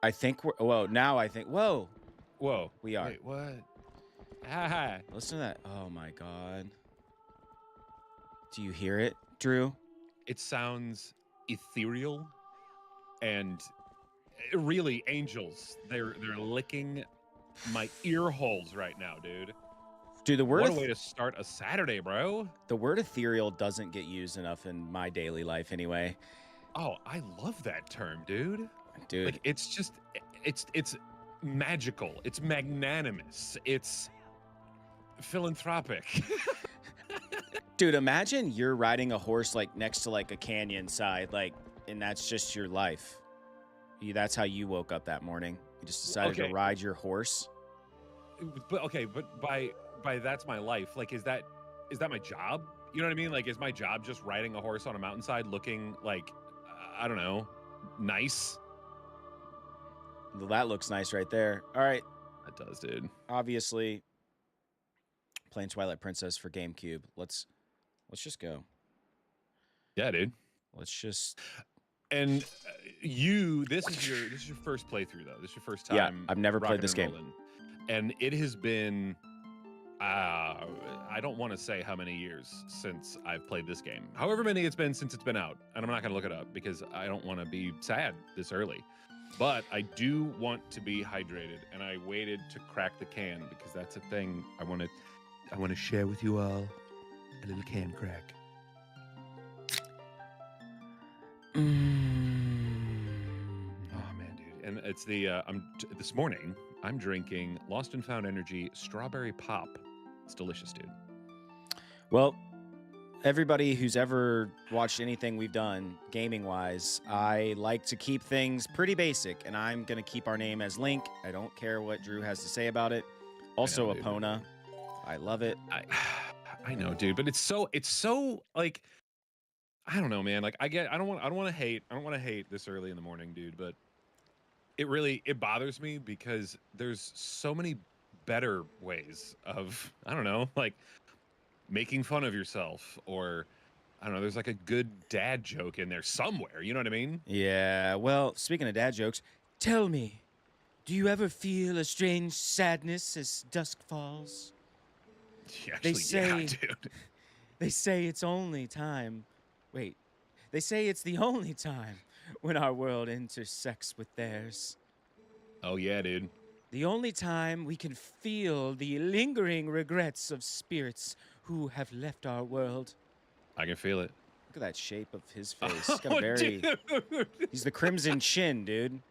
I think we're. Whoa! Now I think. Whoa! Whoa. We are. Wait, what? Ah. Listen to that. Oh my god. Do you hear it, Drew? It sounds ethereal and really angels. They're licking my ear holes right now, dude. Dude, What a way to start a Saturday, bro. The word ethereal doesn't get used enough in my daily life anyway. Oh, I love that term, dude. Dude. Like, it's just, it's magical. It's magnanimous. It's philanthropic. Dude, imagine you're riding a horse like next to like a canyon side, like, and that's just your life. That's how you woke up that morning. You just decided to ride your horse. But okay, but by that's my life. Like, is that my job? You know what I mean? Like, is my job just riding a horse on a mountainside, looking like, I don't know, nice? Well, that looks nice right there. All right. That does, dude. Obviously, playing Twilight Princess for GameCube. Let's just go. Yeah, dude. Let's just. And this is your first playthrough though. This is your first time. Yeah, I've never played this game, and it has been. I don't want to say how many years since I've played this game. However many it's been since it's been out, and I'm not going to look it up because I don't want to be sad this early. But I do want to be hydrated, and I waited to crack the can because that's a thing I want to share with you all. A little can crack. Oh man, dude! And it's the this morning I'm drinking Lost and Found Energy Strawberry Pop. It's delicious, dude. Well, everybody who's ever watched anything we've done gaming-wise, I like to keep things pretty basic, and I'm going to keep our name as Link. I don't care what Drew has to say about it. Also, Epona. I love it. I know, dude, but it's so like, I don't know, man. Like, I don't want to hate this early in the morning, dude, but it bothers me because there's so many better ways of, I don't know, like making fun of yourself, or I don't know, there's like a good dad joke in there somewhere, you know what I mean? Yeah, well, speaking of dad jokes, tell me, do you ever feel a strange sadness as dusk falls? Actually, yeah, dude. They say it's only time. Wait, they say it's the only time when our world intersects with theirs. Oh yeah, dude. The only time we can feel the lingering regrets of spirits who have left our world. I can feel it. Look at that shape of his face. He's got a very... He's the Crimson Chin, dude.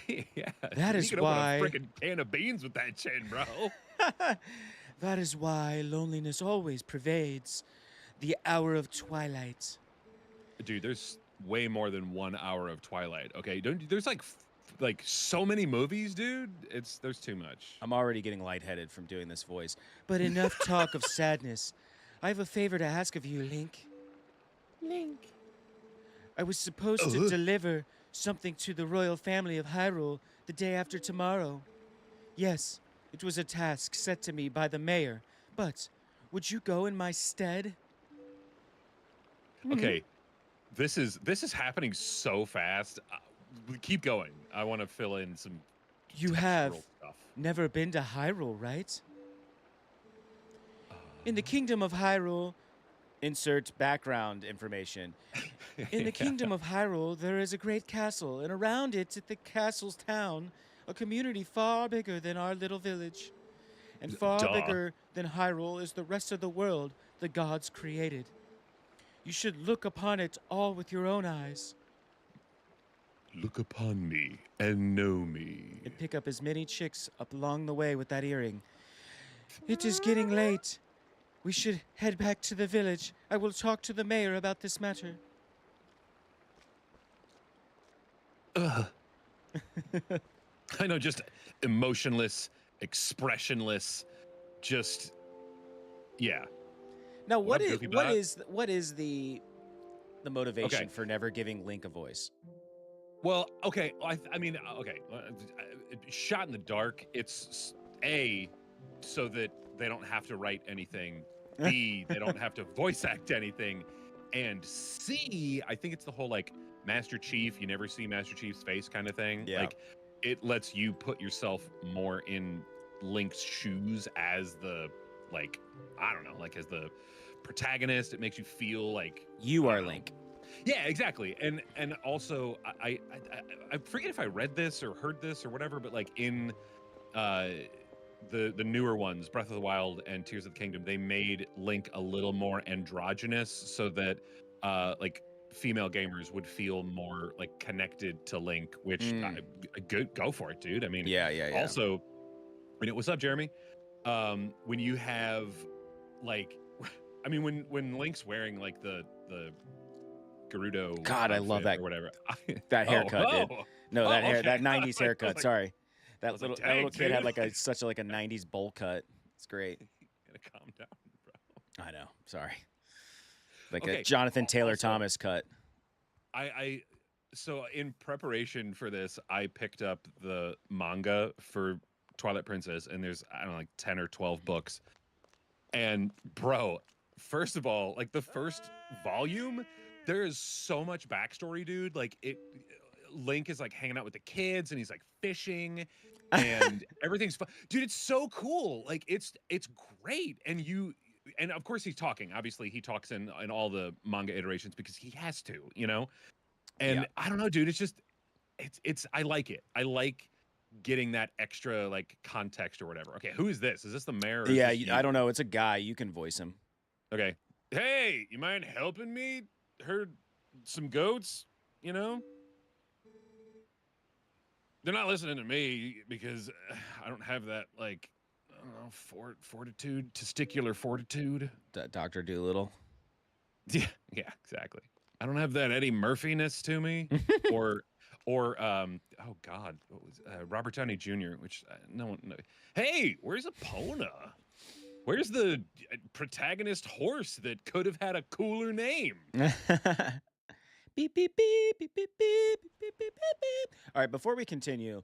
Yeah. That is why... You can open a freaking can of beans with that chin, bro. That is why loneliness always pervades the hour of twilight. Dude, there's way more than 1 hour of Twilight. Okay, there's like so many movies, dude. There's too much. I'm already getting lightheaded from doing this voice. But enough talk of sadness. I have a favor to ask of you, Link. Link. I was supposed to deliver something to the royal family of Hyrule the day after tomorrow. Yes, it was a task set to me by the mayor, but would you go in my stead? Okay, this is happening so fast. Keep going. I want to fill in some. You have stuff. Never been to Hyrule, right? In the kingdom of Hyrule, insert background information. In the kingdom of Hyrule, there is a great castle, and around it, at the castle's town, a community far bigger than our little village. And far bigger than Hyrule is the rest of the world the gods created. You should look upon it all with your own eyes. Look upon me and know me. And pick up as many chicks up along the way with that earring. It is getting late. We should head back to the village. I will talk to the mayor about this matter. I know, just emotionless, expressionless, just yeah. Now, what is the motivation for never giving Link a voice? Well, okay, I mean, okay, shot in the dark. It's A, so that they don't have to write anything. B, they don't have to voice act anything. And C, I think it's the whole like Master Chief, you never see Master Chief's face kind of thing. Yeah. Like it lets you put yourself more in Link's shoes as the like I don't know, like as the protagonist. It makes you feel like You I are don't know. Link. Yeah, exactly. And also I forget if I read this or heard this or whatever, but like in the newer ones, Breath of the Wild and Tears of the Kingdom, they made Link a little more androgynous so that like female gamers would feel more like connected to Link, which good go for it, dude. I mean, Yeah. also, what's up, Jeremy? When you have like I mean when Link's wearing like the Gerudo God, I love outfit that or whatever. that haircut, dude. No, that hair, okay. that '90s haircut. like, Sorry, I was like, that little "Dang, kid had dude." like such a '90s bowl cut. It's great. Gotta calm down, bro. I know. Sorry. Like a Okay, Jonathan Taylor also- Thomas cut. I so in preparation for this, I picked up the manga for Twilight Princess, and there's I don't know like 10 or 12 books. And bro, first of all, like the first volume, there is so much backstory, dude. Like Link is like hanging out with the kids, and he's like fishing, and everything's fun, dude. It's so cool. Like it's great, and of course he's talking. Obviously, he talks in all the manga iterations because he has to, you know. And Yeah. I don't know, dude. It's just it's I like it. I like getting that extra like context or whatever. Okay, who is this? Is this the mayor? Or Yeah, is this I don't know. It's a guy. You can voice him. Okay. Hey, you mind helping me herd some goats? You know? They're not listening to me because I don't have that, like, I don't know, fortitude, testicular fortitude. Dr. Doolittle. Yeah, exactly. I don't have that Eddie Murphy-ness to me. or, oh God, what was Robert Downey Jr., which no one knows. Hey, where's Epona? Where's the protagonist horse that could have had a cooler name? Beep, beep, beep, beep, beep, beep, beep, beep, beep, beep. All right, before we continue,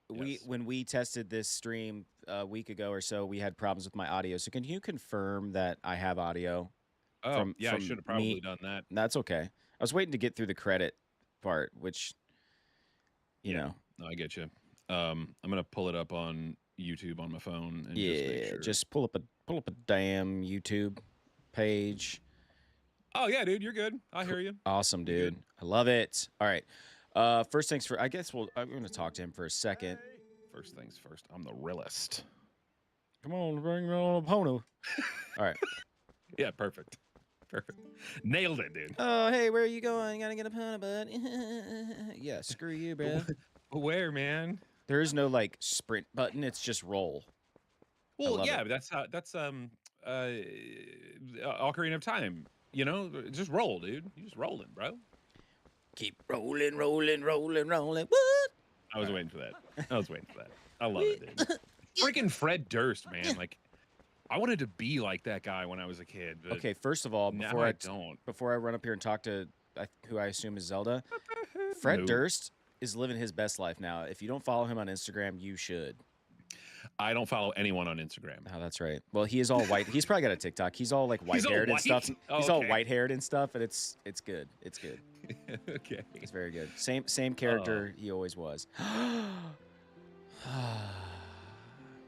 Yes. when we tested this stream a week ago or so, we had problems with my audio. So can you confirm that I have audio? Oh, yeah, I from should have probably me? done that. That's okay. I was waiting to get through the credit part, which, you know. No, I get you. I'm gonna pull it up on YouTube on my phone and Yeah, just make sure. just pull up a damn YouTube page. Oh yeah, dude, you're good. I hear you. Awesome, You're dude. good. I love it. All right. First things first. I guess I'm gonna talk to him for a second. First things first. I'm the realist. Come on, bring on Pono. All right. Yeah, perfect. Perfect. Nailed it, dude. Oh, hey, where are you going? Gotta get a Pono, bud. Yeah, screw you, bro. Where, man? There is no like sprint button. It's just roll. Well, love yeah, it. but that's Ocarina of Time. You know, just roll, dude. You just rolling, bro. Keep rolling, rolling, rolling, rolling. What? I was waiting for that. I was waiting for that. I love it, dude. Freaking Fred Durst, man. Like, I wanted to be like that guy when I was a kid. But Okay, first of all, now before I don't. before I run up here and talk to who I assume is Zelda, Fred Nope. Durst is living his best life now. If you don't follow him on Instagram, you should. I don't follow anyone on Instagram. Oh, that's right. Well, he is all white. He's probably got a TikTok. He's all like He's all white-haired and white? stuff. Oh, He's all okay. white-haired and stuff, and it's good. It's good. Okay. It's very good. Same character he always was.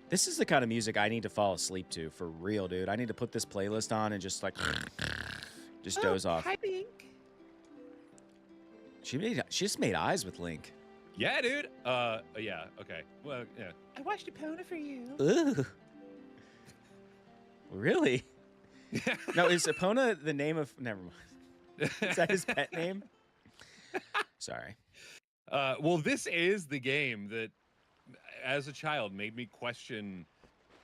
This is the kind of music I need to fall asleep to, for real, dude. I need to put this playlist on and just like just doze off. Hi, Link. She just made eyes with Link. Yeah, dude. Yeah. Okay. Well, yeah. I watched Epona for you. Ooh. Really? No, is Epona the name of? Never mind. Is that his pet name? Sorry. Well, this is the game that, as a child, made me question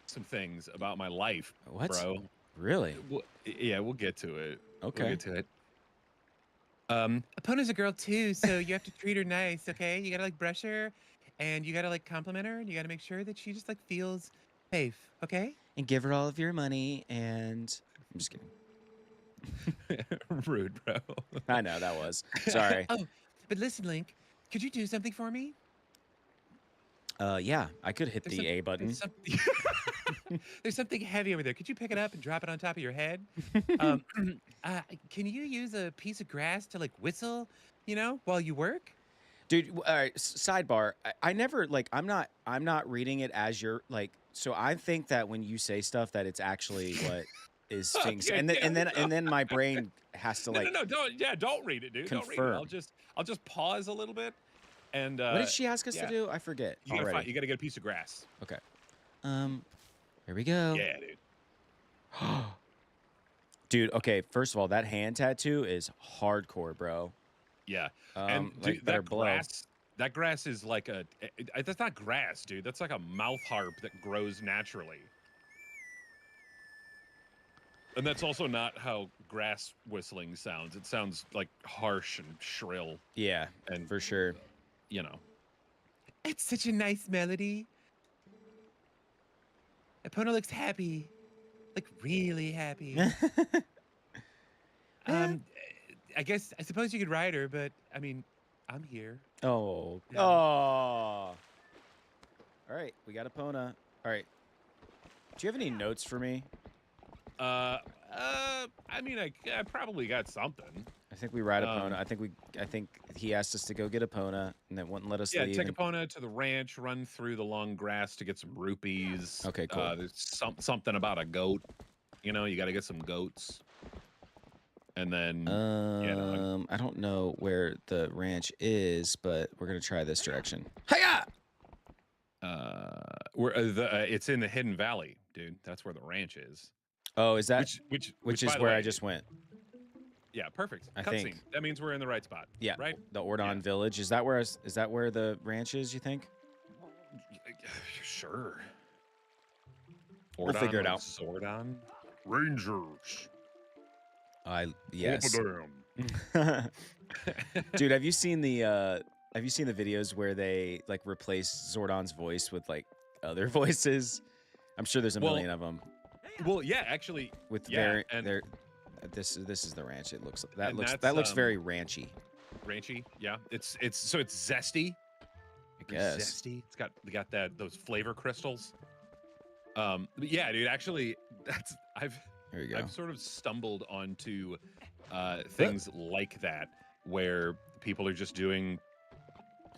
some things about my life, What? bro. Really? Yeah, we'll get to it. Okay. We'll get to it. Epona's a girl too, so you have to treat her nice, okay? You gotta like brush her, and you gotta like compliment her, and you gotta make sure that she just like feels safe, okay? And give her all of your money, and I'm just kidding. Rude, bro. I know that was. Sorry. Oh, but listen, Link, could you do something for me? Yeah, I could hit There's the some- A button. There's something heavy over there. Could you pick it up and drop it on top of your head? Can you use a piece of grass to like whistle you know, while you work. Dude, all right, sidebar. I never like I'm not reading it as you're like so I think that when you say stuff that it's actually what is things Okay, and then yeah, and then no. and then my brain has to like No, don't read it, dude. Don't read it. confirm. I'll just pause a little bit and What did she ask us to yeah, do? I forget already. you gotta get a piece of grass. Okay. Here we go. Yeah, dude. Dude, okay, first of all, that hand tattoo is hardcore, bro. Yeah, and Like dude, better blow. that grass is like that's not grass, dude. That's like a mouth harp that grows naturally. And that's also not how grass whistling sounds. It sounds like harsh and shrill. Yeah, And for sure. you know, it's such a nice melody. Epona looks happy, like really happy. I suppose you could ride her, but I mean, I'm here. Oh. Yeah. Oh. All right, we got Epona. All right. Do you have any notes for me? I mean, I probably got something. I think we ride Epona. I think he asked us to go get Epona and then wouldn't let us leave. Take Epona to the ranch, run through the long grass to get some rupees. Okay, cool. There's something about a goat. You know, you got to get some goats. And then I don't know where the ranch is, but we're gonna try this direction. Hiya! It's in the Hidden Valley, dude. That's where the ranch is. Oh, is that which is where I just went? Yeah, perfect. I Cutscene. think. That means we're in the right spot. Yeah. Right. The Ordon Village. Is that where the ranch is? You think? Sure. We'll figure it out. Zordon Rangers. Yes. Dude, have you seen the videos where they like replace Zordon's voice with like other voices? I'm sure there's a million of them. Well, yeah, actually, with this is the ranch. It looks that looks very ranchy. Ranchy, yeah. It's zesty. I guess. Zesty. We got those flavor crystals. But yeah, dude. Actually, I've sort of stumbled onto things like that where people are just doing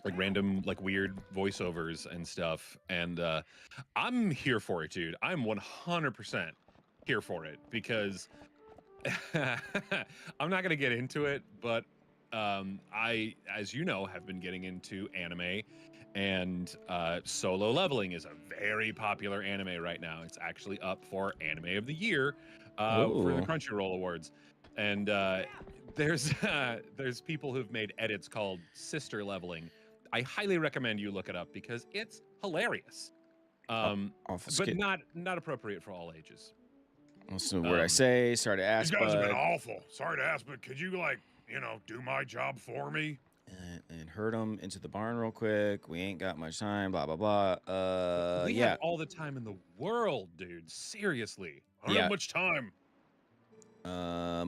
like random like weird voiceovers and stuff, and I'm here for it, dude. I'm 100% here for it because I'm not gonna get into it, but I, as you know, have been getting into anime, and Solo Leveling is a very popular anime right now. It's actually up for Anime of the Year for the Crunchyroll Awards, and there's people who've made edits called Sister Leveling. I highly recommend you look it up because it's hilarious, but not appropriate for all ages. Listen to what I say. Sorry to ask, these guys have been awful. Sorry to ask, but could you do my job for me? And herd them into the barn real quick. We ain't got much time. Blah blah blah. We have all the time in the world, dude. Seriously, I don't have much time.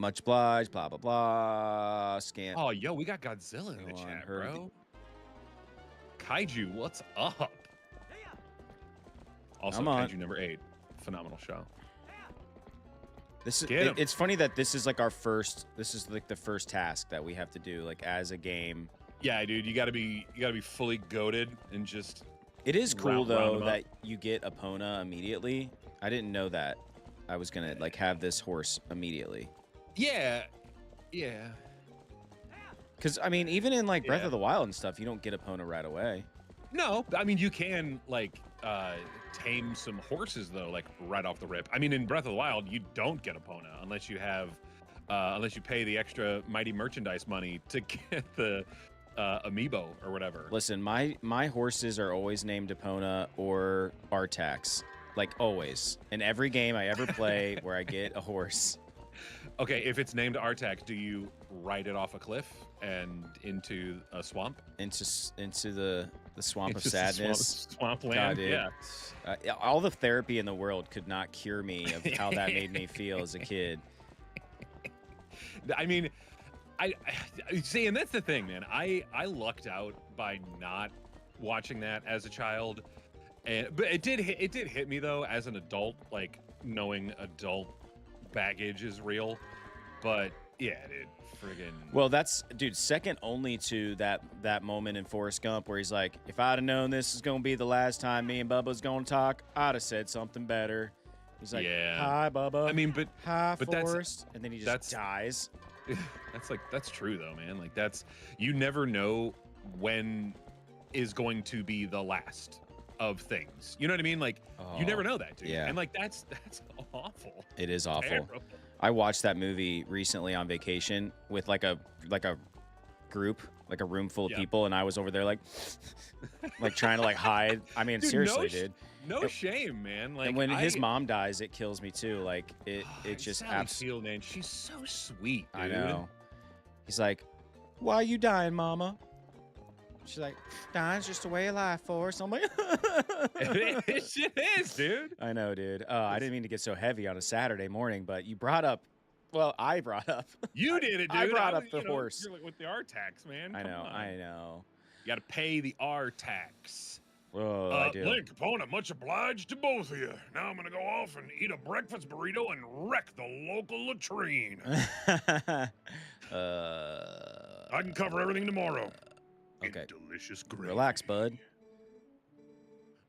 Much obliged. Blah blah blah. Scan. Oh, yo, we got Godzilla in the chat, bro. Kaiju, what's up? Also, Kaiju number 8, phenomenal show. This is it's funny that this is like our first. This is like the first task that we have to do, like as a game. Yeah, dude, you gotta be fully goated and just. It is cool though that you get Epona immediately. I didn't know that. I was gonna like have this horse immediately. Yeah, yeah. Because I mean, even in like Breath of the Wild and stuff, you don't get Epona right away. No, I mean you can like tame some horses though, like right off the rip. I mean, in Breath of the Wild, you don't get Epona unless you have, unless you pay the extra mighty merchandise money to get the amiibo or whatever. Listen, my horses are always named Epona or Artax, like always in every game I ever play where I get a horse. Okay, if it's named Artax, do you ride it off a cliff and into a swamp? Into the swamp of sadness. Swampland, yeah. All the therapy in the world could not cure me of how that made me feel as a kid. I mean, I see, and that's the thing, man. I lucked out by not watching that as a child, but it did hit me though as an adult, like knowing adult baggage is real. But Yeah, dude. Friggin'. Well, that's dude, second only to that moment in Forrest Gump where he's like, if I'd have known this is gonna be the last time me and Bubba's gonna talk, I'd have said something better. He's like, Yeah. hi, Bubba. I mean, hi, but Forrest. And then he just dies. that's true though, man. Like you never know when is going to be the last of things. You know what I mean? Like you never know that, dude. Yeah. And like that's awful. It is awful. Terrible. I watched that movie recently on vacation with like a group, like a room full of people, and I was over there like trying to like hide. I mean, Dude, seriously, dude. No shame, man. Like and when his mom dies, it kills me too. Like it just Sally Field, man. She's so sweet, dude. I know. He's like, why are you dying, Mama? She's like, dying's just a way of life, Forrest. I'm like, it is, dude. I know, dude. I didn't mean to get so heavy on a Saturday morning, but you brought up. Well, I brought up. You did it, dude. I brought up the horse. You're like, with the R tax, man. I know. Come on. I know. You got to pay the R tax. Oh, I do. Link, opponent, much obliged to both of you. Now I'm gonna go off and eat a breakfast burrito and wreck the local latrine. I can cover everything tomorrow. Okay. Delicious gravy. Relax, bud.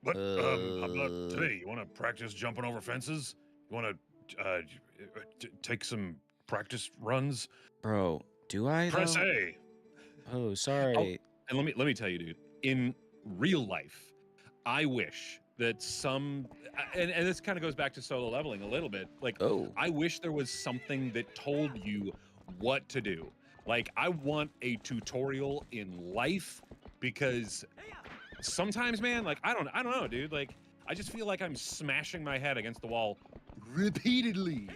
But how about today? You want to practice jumping over fences? You want to take some practice runs? Bro, do I? Press though? A. Oh, sorry. And let me tell you, dude. In real life, I wish that some and this kind of goes back to solo leveling a little bit. Like, I wish there was something that told you what to do. Like, I want a tutorial in life because sometimes, man, like I don't know, dude. Like, I just feel like I'm smashing my head against the wall repeatedly.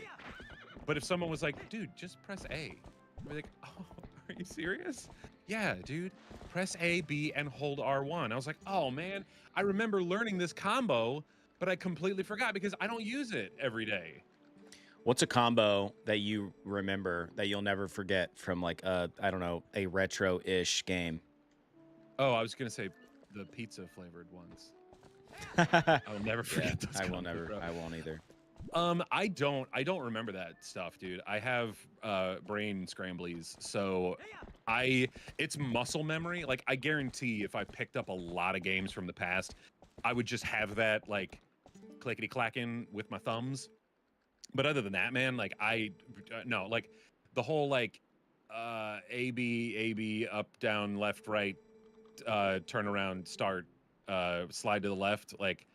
But if someone was like, dude, just press A, I'd be like, oh, are you serious? Yeah, dude. Press A, B, and hold R1. I was like, oh man, I remember learning this combo, but I completely forgot because I don't use it every day. What's a combo that you remember that you'll never forget from like I don't know, a retro-ish game? Oh, I was gonna say the pizza flavored ones. I'll never forget those. I will never. Bro. I won't either. I don't remember that stuff, dude. I have brain scramblies, so it's muscle memory. Like, I guarantee if I picked up a lot of games from the past, I would just have that like clickety clacking with my thumbs. But other than that, man, like no, like the whole like A B up down left right turn around start slide to the left, like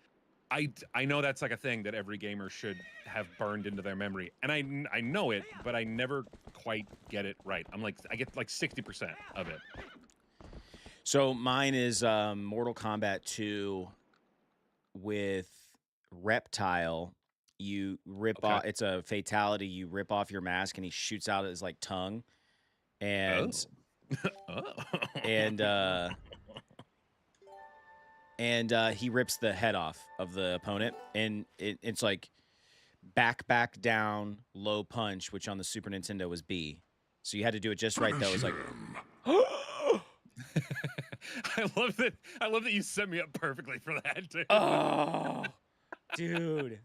I know that's like a thing that every gamer should have burned into their memory, and I know it, but I never quite get it right. I get like 60% of it. So mine is Mortal Kombat 2 with Reptile. You rip off. It's a fatality. You rip off your mask, and he shoots out his like tongue, and and he rips the head off of the opponent, and it's like back down low punch, which on the Super Nintendo was B. So you had to do it just right though. It's like I love that you set me up perfectly for that, dude. Oh, dude.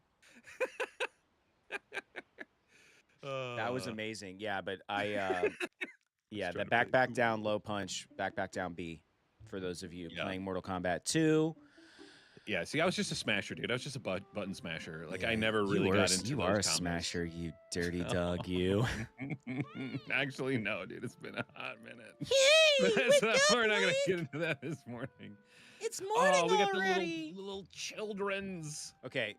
That was amazing. Yeah, but I the back down low punch, back down B for those of you playing Mortal Kombat 2. Yeah, see, I was just a smasher, dude. I was just a button smasher. Like, I never really got into those You are a smasher, you dirty dog, you. Actually, no, dude. It's been a hot minute. We're not going to get into that this morning. It's morning we got already. The little children's. Okay,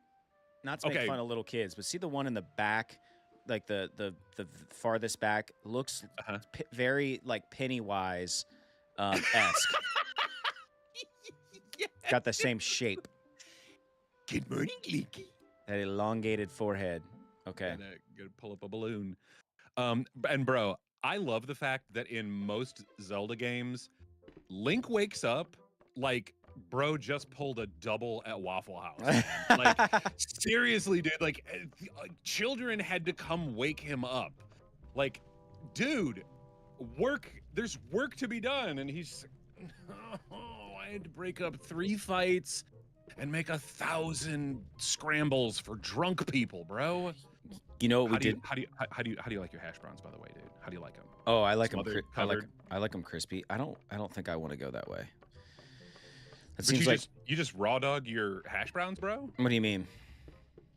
not to make fun of little kids, but see the one in the back, like the farthest back, looks very like Pennywise esque. Got the same shape. Good morning, Leaky. That elongated forehead. Okay. Gotta pull up a balloon. And bro, I love the fact that in most Zelda games, Link wakes up like bro just pulled a double at Waffle House. Like, seriously, dude. Like, children had to come wake him up. Like, dude, there's work to be done, and he's. I had to break up 3 fights and make 1,000 scrambles for drunk people, bro. You know what we did? How do you like your hash browns, by the way, dude? How do you like them? Oh, I like them. Smothered, I like covered? I like them crispy. I don't think I want to go that way. That But seems like. you just raw dog your hash browns, bro? What do you mean?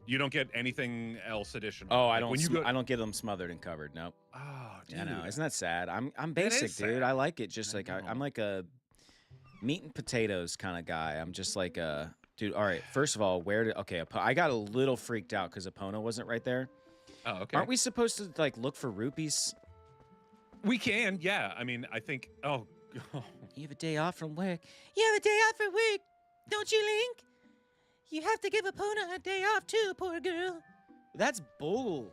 You don't get anything else additional. Oh, Like, when you go. I don't get them smothered and covered. Nope. Oh, dude. Yeah, no, isn't that sad? I'm That basic, is dude. sad. I like it. Just I like know. I'm like a meat and potatoes kind of guy. I'm just like a dude. All right. First of all, I got a little freaked out because Epona wasn't right there. Oh, okay. Aren't we supposed to like look for rupees? We can, yeah. I mean, I think. Oh, You have a day off from work. You have a day off from work, don't you, Link? You have to give Epona a day off too, poor girl. That's bull.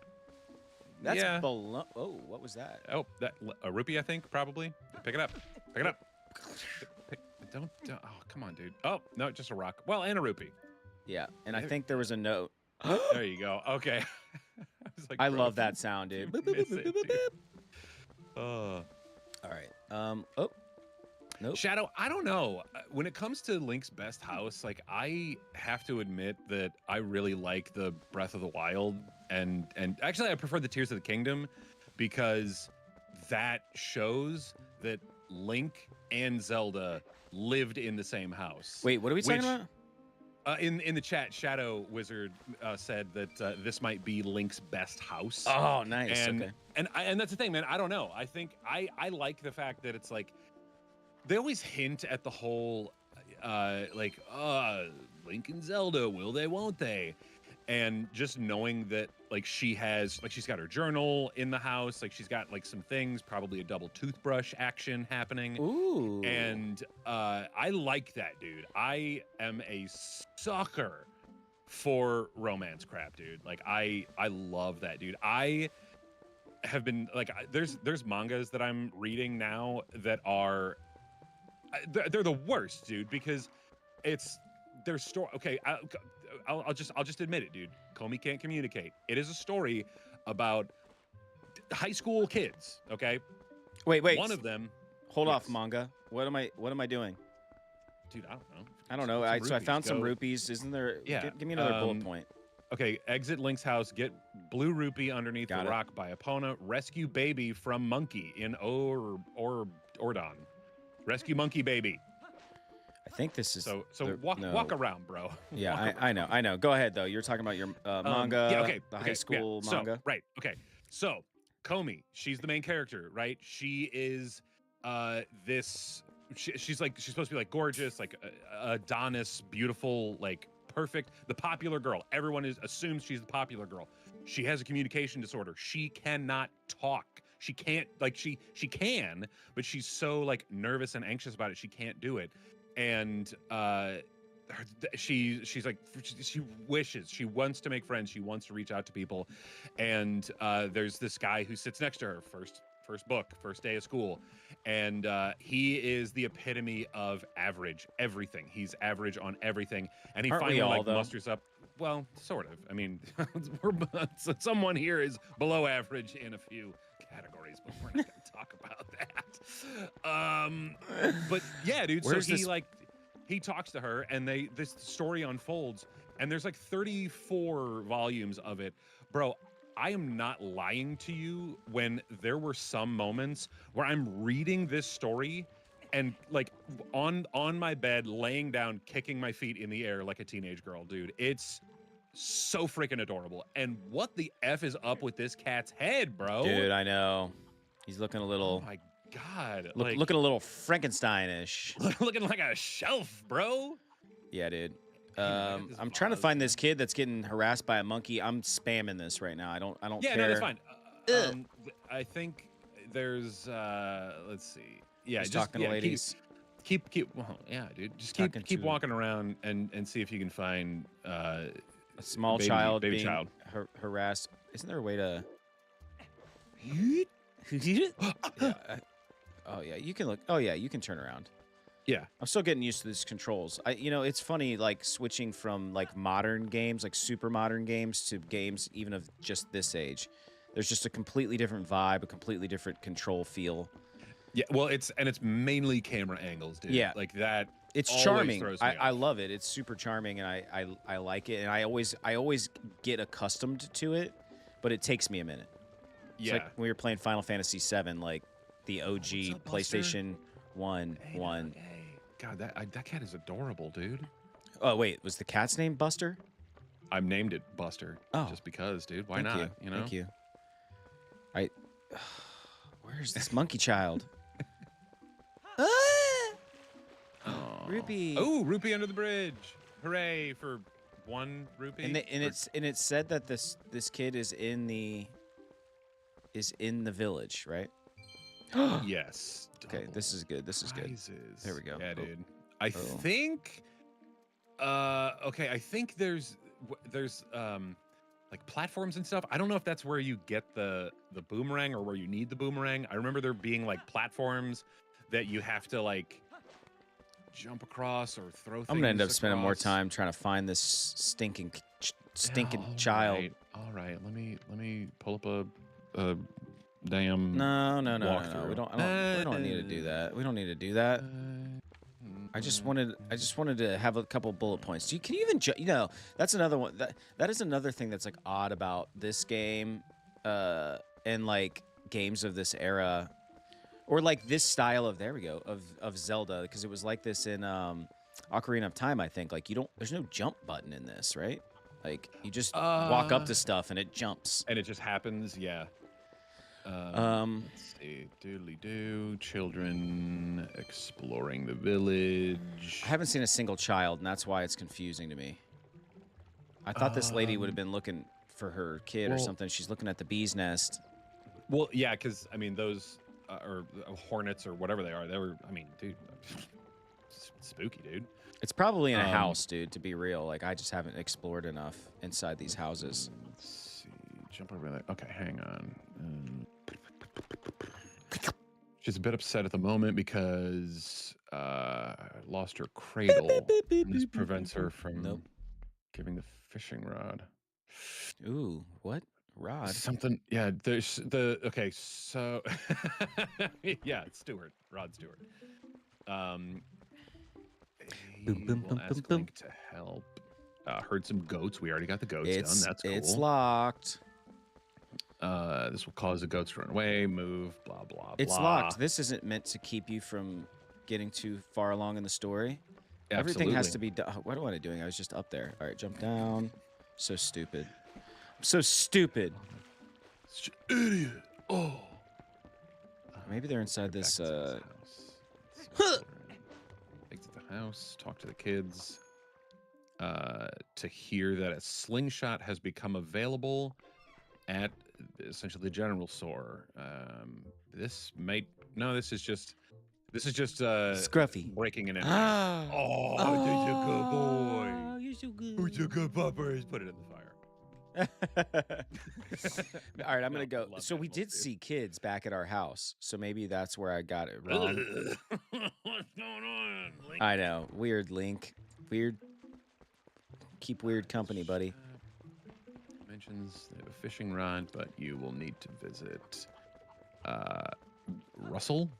That's Yeah. Oh, what was that? oh, that a rupee, I think, probably. Pick it up. Pick it up. Don't. Oh, come on, dude. Oh no, just a rock. Well, and a rupee. Yeah, and I think there was a note. There you go. Okay. I was like, I bro, love if that sound, dude. you Boop, boop, miss boop, it, boop, boop, dude. boop. Uh, All right. Oh. Nope. Shadow, I don't know. When it comes to Link's best house, like I have to admit that I really like the Breath of the Wild, and actually I prefer the Tears of the Kingdom because that shows that Link and Zelda lived in the same house. Wait, what are we talking Which- about? In the chat, Shadow Wizard said that this might be Link's best house. Oh, nice. and Okay. and that's the thing, man. I don't know. I think I like the fact that it's like they always hint at the whole Link and Zelda, will they, won't they? And just knowing that like she's got her journal in the house, like she's got like some things, probably a double toothbrush action happening. Ooh. And I like that, dude. I am a sucker for romance crap, dude. Like I love that, dude. I have been like there's mangas that I'm reading now that are they're the worst, dude, because it's their story. Okay, I'll just admit it, dude. Comey can't communicate. It is a story about high school kids. Okay, Wait. one of them. Hold off, Yes. manga. What am I doing? Dude, I don't know. I don't know. Some So I rupees, found some go- rupees. Isn't there? Yeah, Give me another bullet point. Okay, exit Link's house, get blue rupee underneath Got the it. rock by Epona, rescue baby from monkey in Ordon. Rescue monkey baby. I think this is. So the- walk no. around, bro. Yeah, Walk I know. I know. Go ahead though. You're talking about your manga. Yeah, okay. The okay, high school yeah. manga. So, right. Okay. So, Comey, she's the main character, right? She is she's supposed to be like gorgeous, like Adonis, beautiful, like perfect, the popular girl. Everyone assumes she's the popular girl. She has a communication disorder. She cannot talk. She can't she can, but she's so like nervous and anxious about it. She can't do it. And she's like she wants to make friends, she wants to reach out to people, and there's this guy who sits next to her, first day of school, and he is the epitome of average everything. He's average on everything, and he Aren't we finally all, like though? musters up, well, sort of. I mean, someone here is below average in a few categories, but we're not going to talk about that. But yeah, dude. Where's so he this- he talks to her, and this story unfolds, and there's like 34 volumes of it, bro. I am not lying to you when there were some moments where I'm reading this story and like on my bed, laying down, kicking my feet in the air like a teenage girl, dude. It's so freaking adorable. And what the F is up with this cat's head, bro? Dude, I know. He's looking a Oh little. my God. Looking a little Frankenstein-ish. looking like a shelf, bro. Yeah, dude. man, this I'm trying to vase, find this kid that's getting harassed by a monkey. I'm spamming this right now. I don't Yeah, care. no, that's fine. Ugh. I think there's let's see. Yeah, He's just talking to ladies. Keep well, yeah, dude. Just Talking keep to- walking around and see if you can find A small baby- child baby being child. harassed. Isn't there a way to? Yeah, oh yeah, you can look. Oh yeah, you can turn around. Yeah. I'm still getting used to these controls. It's funny, like switching from like modern games, like super modern games, to games even of just this age. There's just a completely different vibe, a completely different control feel. Yeah, well, it's mainly camera angles, dude. Yeah. Like that. It's always charming. throws me I off. love it. It's super charming, and I like it. And I always get accustomed to it but it takes me a minute. It's Yeah. like when we were playing Final Fantasy VII, like the OG what's up, Buster? PlayStation 1 Hey, one. Hey. God, that cat is adorable, dude. Oh wait, was the cat's name Buster? I've named it Buster. Oh. Just because, dude. Why Thank not? You. know? Thank you. Where's this monkey child? Ah! Oh. Rupee. Oh, rupee under the bridge! Hooray for 1 rupee. And it's said that this kid is in the village, right? Yes. Okay, this is good. This is good. Prizes. There we go. Yeah, Oh. dude. I think. Okay, I think there's like platforms and stuff. I don't know if that's where you get the boomerang or where you need the boomerang. I remember there being like platforms that you have to like jump across or throw things. I'm gonna end up spending more across. time trying to find this stinking child. All right. Let me pull up a damn. No. We walkthrough. we don't need to do that. We don't need to do that. I just wanted to have a couple bullet points. Can you even that's another one that is another thing that's like odd about this game and like games of this era or like this style of of Zelda, because it was like this in Ocarina of Time, I think. Like there's no jump button in this, right? Like you just walk up to stuff and it jumps. And it just happens, yeah. Let's see. Doodly doo. Children exploring the village. I haven't seen a single child, and that's why it's confusing to me. I thought this lady would have been looking for her kid or something. She's looking at the bee's nest. Well, yeah, because I mean those or hornets or whatever they are. They were. I mean, dude, spooky, dude. It's probably in a house, dude. To be real, like I just haven't explored enough inside these houses. Let's see. Jump over there. Okay, hang on. She's a bit upset at the moment because lost her cradle. And this prevents her from giving the fishing rod. Ooh, what? Rod? Something, yeah, there's okay, so, yeah, it's Stewart, Rod Stewart. We'll ask Link to help. Heard some goats. We already got the goats done. That's cool. It's locked. This will cause the goats to run away, move, blah, blah, blah. It's locked. This isn't meant to keep you from getting too far along in the story. Everything has to be done. What am I doing? I was just up there. All right, jump down. So stupid. I'm so stupid. Idiot. Oh. Maybe they're inside this. House. Exit the house. Talk to the kids. To hear that a slingshot has become available at essentially the general store. This is just Scruffy breaking an entry. Oh, you're a good boy. You're so good. Who's a good pupper? Put it in the fire. All right, I'm gonna go. love So we animals, did dude. see kids back at our house, so maybe that's where I got it wrong. What's going on, Link? I know, weird Link, weird. Keep weird company, buddy. Mentions they have a fishing rod, but you will need to visit Russell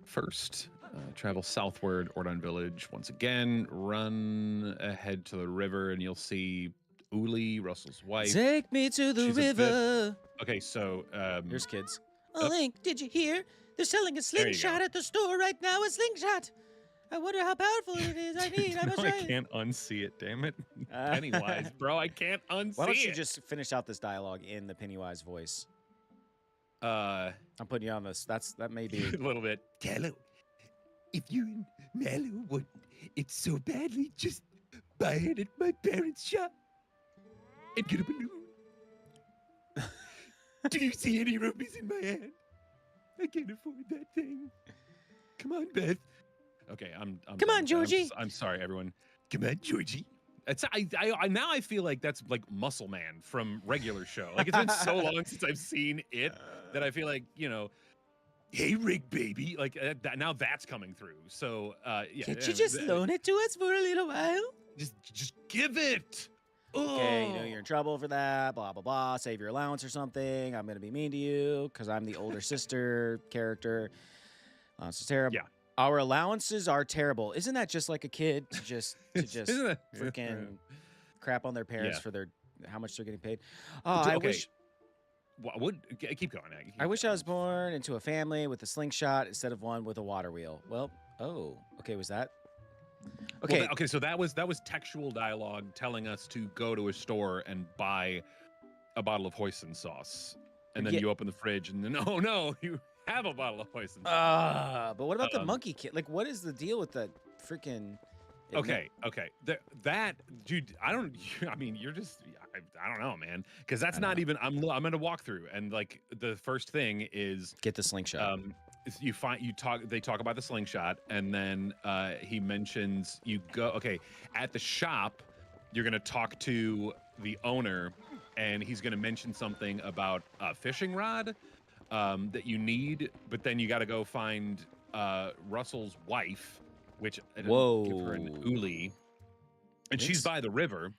first. Travel southward, Ordon Village. Once again, run ahead to the river, and you'll see Uli, Russell's wife. Take me to the She's a bit- river. Okay, so Here's kids. Oh. Link, did you hear? They're selling a There you go. slingshot at the store right now. A slingshot. I wonder how powerful it is. I need. I must try I it. can't unsee it. Damn it, Pennywise, bro! I can't unsee it. Why don't you just finish out this dialogue in the Pennywise voice? I'm putting you on this. That may be. a little bit. Tallow, if you and Mallow want it so badly, just buy it at my parents' shop and get a balloon. Do you see any rupees in my hand? I can't afford that thing. Come on, Beth. Okay, I'm Come done on, with that. Georgie. I'm sorry, everyone. Come on, Georgie. It's I now I feel like that's like Muscle Man from regular show. Like it's been so long since I've seen it that I feel like hey Rick baby, like now that's coming through. So yeah. Can't you just loan it to us for a little while? Just give it. Okay, you're in trouble for that. Blah blah blah. Save your allowance or something. I'm gonna be mean to you because I'm the older sister character. Allowance is terrible. Yeah. Our allowances are terrible. Isn't that just like a kid to just Isn't that- freaking crap on their parents Yeah. for how much they're getting paid? Oh, I Okay. wish. keep going. I wish I was born into a family with a slingshot instead of one with a water wheel. Well, okay, was that? Okay. Well, okay, so that was textual dialogue telling us to go to a store and buy a bottle of hoisin sauce. And then you open the fridge and then, oh no, you have a bottle of hoisin sauce. But what about the monkey kid? Like, what is the deal with that freaking... Okay. That dude, I mean, you're just, I don't know, man. Because that's not even, I'm going to walk through. And like, the first thing is... Get the slingshot. They talk about the slingshot, and then he mentions at the shop, you're going to talk to the owner, and he's going to mention something about a fishing rod that you need, but then you got to go find Russell's wife, which give her an uli, and she's by the river,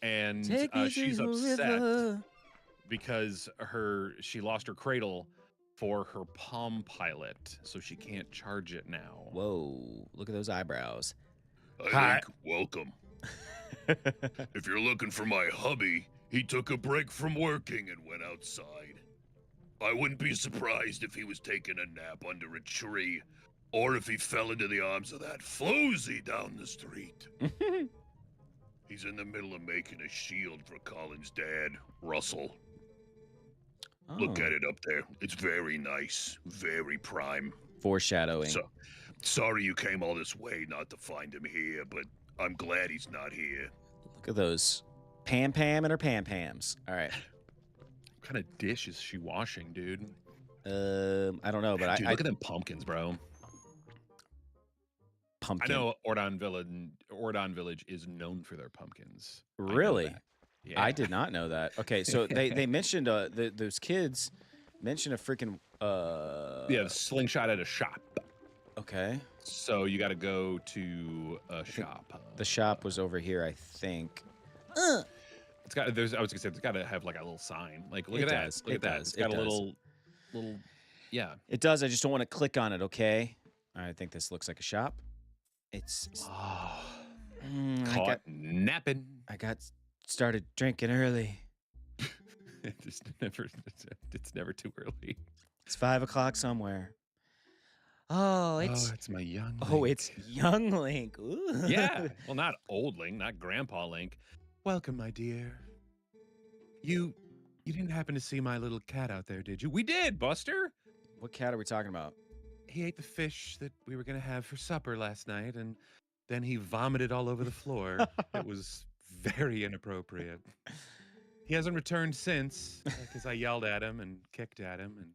and she's upset because she lost her cradle for her Palm Pilot, so she can't charge it now. Whoa, look at those eyebrows. Hi. Welcome. If you're looking for my hubby, he took a break from working and went outside. I wouldn't be surprised if he was taking a nap under a tree, or if he fell into the arms of that floozy down the street. He's in the middle of making a shield for Colin's dad, Russell. Look at it up there. It's very nice, very prime. Foreshadowing. So, sorry you came all this way not to find him here, but I'm glad he's not here. Look at those Pam and her Pam Pams. All right. What kind of dish is she washing, dude? I don't know, but dude, look at them pumpkins, bro. Pumpkin. I know Ordon Village is known for their pumpkins. Really? Yeah. I did not know that. Okay, so they mentioned those kids mentioned a freaking the slingshot at a shop. Okay. So you got to go to a shop. The shop was over here, I think. It's got. I was gonna say it's got to have like a little sign. Like look at that. Look at that. It's got a little. Yeah. It does. I just don't want to click on it. Okay. I think this looks like a shop. It's. Caught napping. I got started drinking early. It's never too early. It's 5 o'clock somewhere. Oh, it's my young Link. Oh, it's young Link. Ooh. Yeah. Well, not old Link, not Grandpa Link. Welcome, my dear. You didn't happen to see my little cat out there, did you? We did, Buster. What cat are we talking about? He ate the fish that we were going to have for supper last night, and then he vomited all over the floor. It was very inappropriate. He hasn't returned since, because I yelled at him and kicked at him. And,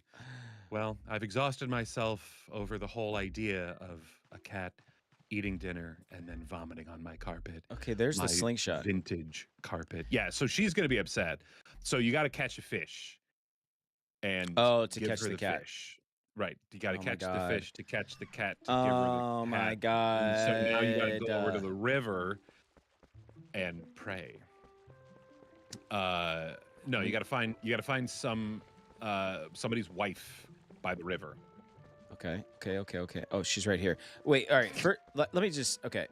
well, I've exhausted myself over the whole idea of a cat eating dinner and then vomiting on my carpet. Okay, there's the slingshot. Vintage carpet. Yeah, so she's going to be upset. So you got to catch a fish. And to give catch her the cat. Fish. Right. You got to catch the God. fish to catch the cat to give her the cat. Oh, my God. And so now you got to go over to the river and pray. No, you gotta find somebody's wife by the river. Okay. Oh, she's right here. Wait, all right. Let me just. Okay.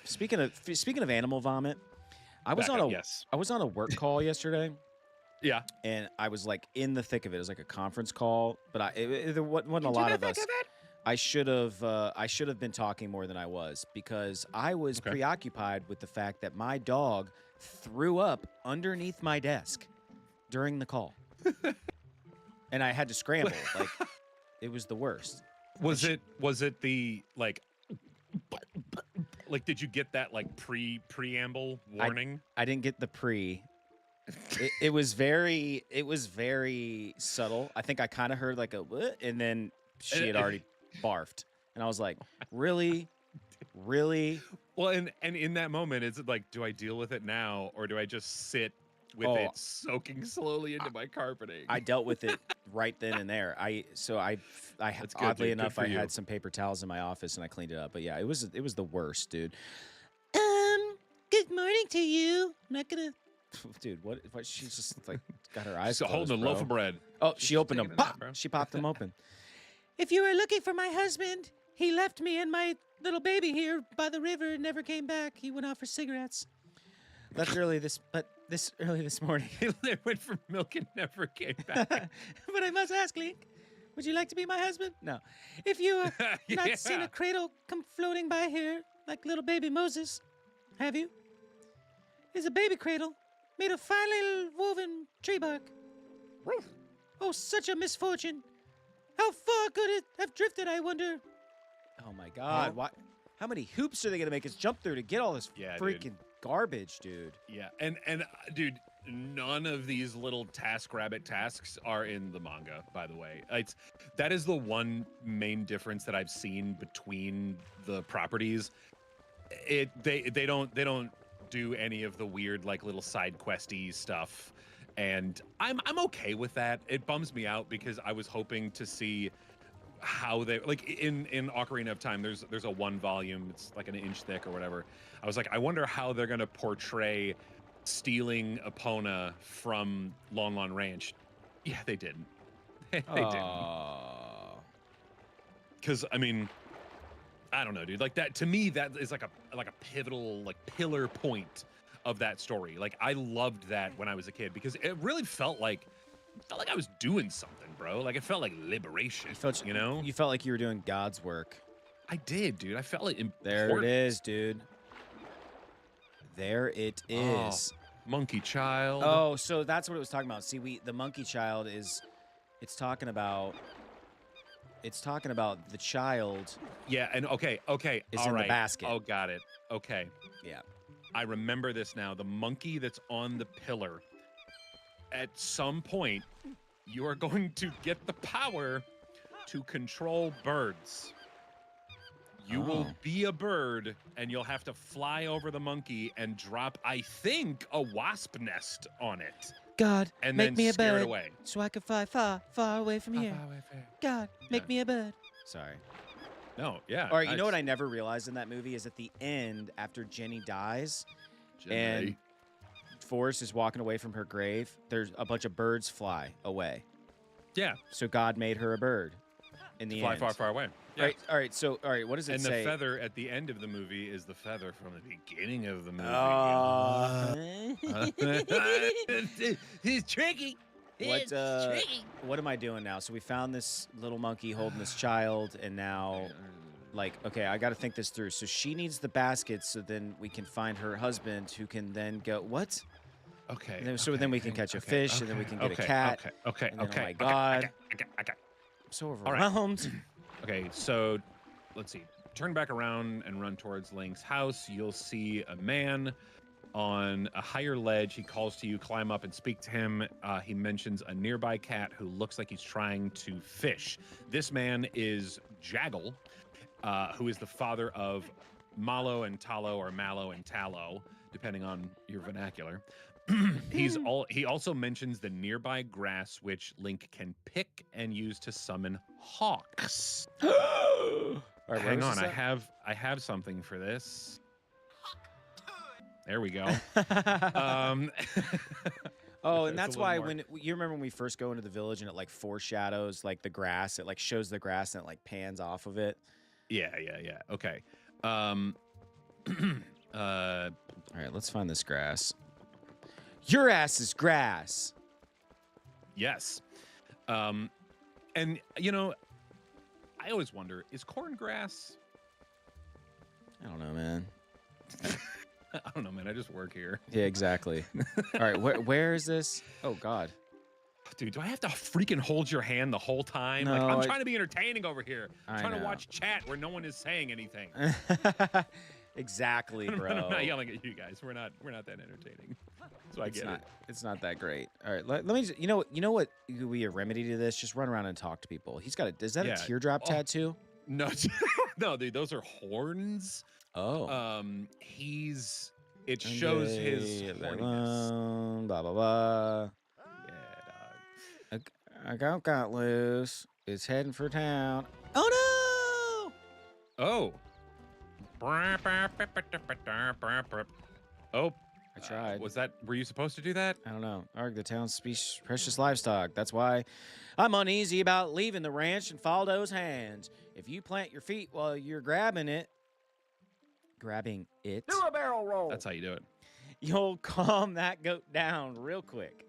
Speaking of animal vomit, I was on a work call yesterday. Yeah. And I was like in the thick of it. It was like a conference call, but there wasn't a lot of us. I should have been talking more than I was because I was preoccupied with the fact that my dog threw up underneath my desk during the call. And I had to scramble. Like it was the worst. Was it the like did you get that like preamble warning? I didn't get the pre. It was very subtle. I think I kind of heard like a what, and then she had already barfed. And I was like, really? Well, and in that moment, it's like, do I deal with it now or do I just sit with it soaking slowly into my carpeting? I dealt with it right then and there. Oddly enough, I had some paper towels in my office and I cleaned it up. But yeah, it was the worst, dude. Good morning to you. I'm not gonna, dude. What? She's just like got her eyes closed, holding a loaf of bread. Oh, she opened them. She popped them open. If you were looking for my husband, he left me and my little baby here by the river and never came back. He went out for cigarettes. Left early this this morning. They went for milk and never came back. But I must ask, Link, would you like to be my husband? No. If you not seen Yeah. a cradle come floating by here like little baby Moses, have you? It's a baby cradle made of finely woven tree bark. Oh, such a misfortune. How far could it have drifted, I wonder? Oh my God! What? How many hoops are they gonna make us jump through to get all this Yeah, freaking dude. garbage, dude? Yeah, and dude, none of these little TaskRabbit tasks are in the manga. By the way, that is the one main difference that I've seen between the properties. They don't do any of the weird like little side questy stuff, and I'm okay with that. It bums me out because I was hoping to see how they like in Ocarina of Time. There's a 1 volume. It's like an inch thick or whatever. I was like, I wonder how they're gonna portray stealing Epona from Lon Lon Ranch. Yeah, they didn't. They didn't. Because I mean, I don't know, dude. Like that to me, that is like a pivotal like pillar point of that story. Like I loved that when I was a kid because it really felt like I was doing something, bro. Like it felt like liberation. You know? You felt like you were doing God's work. I did, dude. I felt like important. There it is, dude. There it is. Monkey child. Oh, so that's what it was talking about. See, the monkey child it's talking about the child. Yeah, and okay. Is all in the right. basket. Oh, got it. Okay. Yeah. I remember this now. The monkey that's on the pillar. At some point, you are going to get the power to control birds. You will be a bird, and you'll have to fly over the monkey and drop, I think, a wasp nest on it. God, And make then me a scare it bird away. so I can fly far, far away from here. God, make me a bird. Sorry. No, yeah. All right, you know what I never realized in that movie is at the end, after Jenny dies, and Forrest is walking away from her grave, there's a bunch of birds fly away. Yeah. So God made her a bird in the Fly end. far, far away. Yeah. Right. All right. So, all right. What does it And say? the feather at the end of the movie is the feather from the beginning of the movie. He's tricky. What am I doing now? So we found this little monkey holding this child, and now, like, okay, I got to think this through. So she needs the basket, so then we can find her husband, who can then go. What? Okay. And then, so then we can catch a fish, and then we can get a cat. Okay. And then, Okay. Oh my God. Okay. I'm so right. overwhelmed. Okay, so let's see. Turn back around and run towards Link's house. You'll see a man on a higher ledge. He calls to you, climb up and speak to him. He mentions a nearby cat who looks like he's trying to fish. This man is Jaggle, who is the father of Malo and Talo, or Mallow and Tallow, depending on your vernacular. He also mentions the nearby grass, which Link can pick and use to summon hawks. All right, Hang on, I have something for this. There we go. Oh, It's and that's a little why more- when you remember when we first go into the village and it like foreshadows like the grass, it like shows the grass and it like pans off of it. Yeah. Okay. All right, let's find this grass. Your ass is grass. Yes. And you know, I always wonder, is corn grass? I don't know, man. I don't know, man. I just work here. Yeah, exactly. All right, where is this? Oh God. Dude, do I have to freaking hold your hand the whole time? No, like, I'm I- trying to be entertaining over here. I'm I trying to know. watch chat where no one is saying anything. Exactly, bro. I'm not yelling at you guys. We're not that entertaining. So I get it. It's not that great. All right, let me. Just, you know what? Could be a remedy to this. Just run around and talk to people. He's got a. Is that Yeah. a teardrop Oh. tattoo? No, no, dude, those are horns. Oh. It shows his horniness. Blah blah blah. Yeah, dog. A goat got loose. It's heading for town. Oh no! Oh. Oh. I tried. Were you supposed to do that? I don't know. Arg, the town's precious livestock. That's why I'm uneasy about leaving the ranch in Faldo's hands. If you plant your feet while you're grabbing it, Do a barrel roll. That's how you do it. you'll calm that goat down real quick.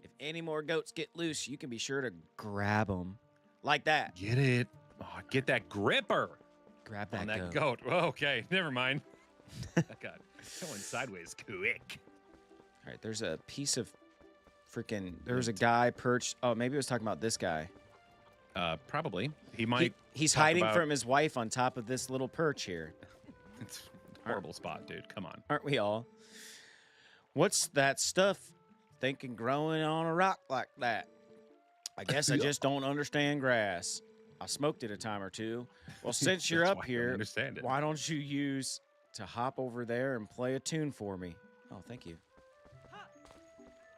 If any more goats get loose, you can be sure to grab them. Like that. Get it. Oh, get that gripper Grab that on that goat. goat. Oh, okay, never mind. That got going sideways quick. All right, there's a piece of freaking... There's a guy perched... Oh, maybe it was talking about this guy. Probably. He might. He's talk hiding about- from his wife on top of this little perch here. It's a horrible spot, dude. Come on. Aren't we all? What's that stuff thinking growing on a rock like that? I guess I just don't understand grass. I smoked it a time or two. Well, since you're That's up why I don't here, understand it. why don't you use to hop over there and play a tune for me? Oh, thank you.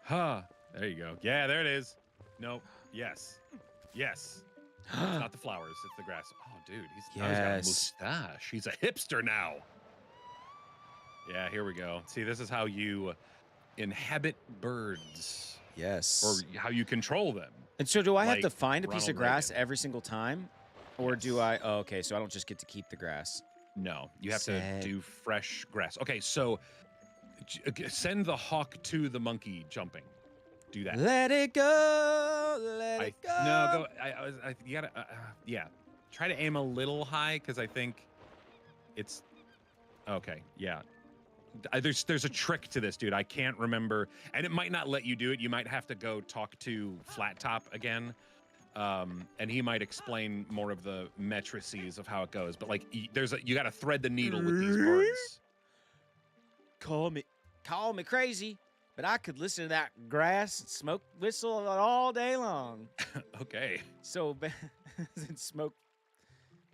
Huh. There you go. Yeah, there it is. Nope. Yes. Yes. It's not the flowers, it's the grass. Oh, dude, now he's got a Yes. mustache. He's a hipster now. Yeah, here we go. See, this is how you inhabit birds, Yes. or how you control them. And so do I have to like find a piece of Ronald grass Reagan. every single time? Or do Yes. I... Oh, okay, so I don't just get to keep the grass. No, you have Sad. to do fresh grass. Okay, so send the hawk to the monkey jumping. Do that. Let it go, let it go. No, go. You gotta. Yeah, try to aim a little high because I think it's. Okay, yeah. There's a trick to this, dude. I can't remember, and it might not let you do it. You might have to go talk to Flat Top again, and he might explain more of the matrices of how it goes. But like, you got to thread the needle with these birds. Call me crazy, but I could listen to that grass and smoke whistle all day long. Okay. So smoke.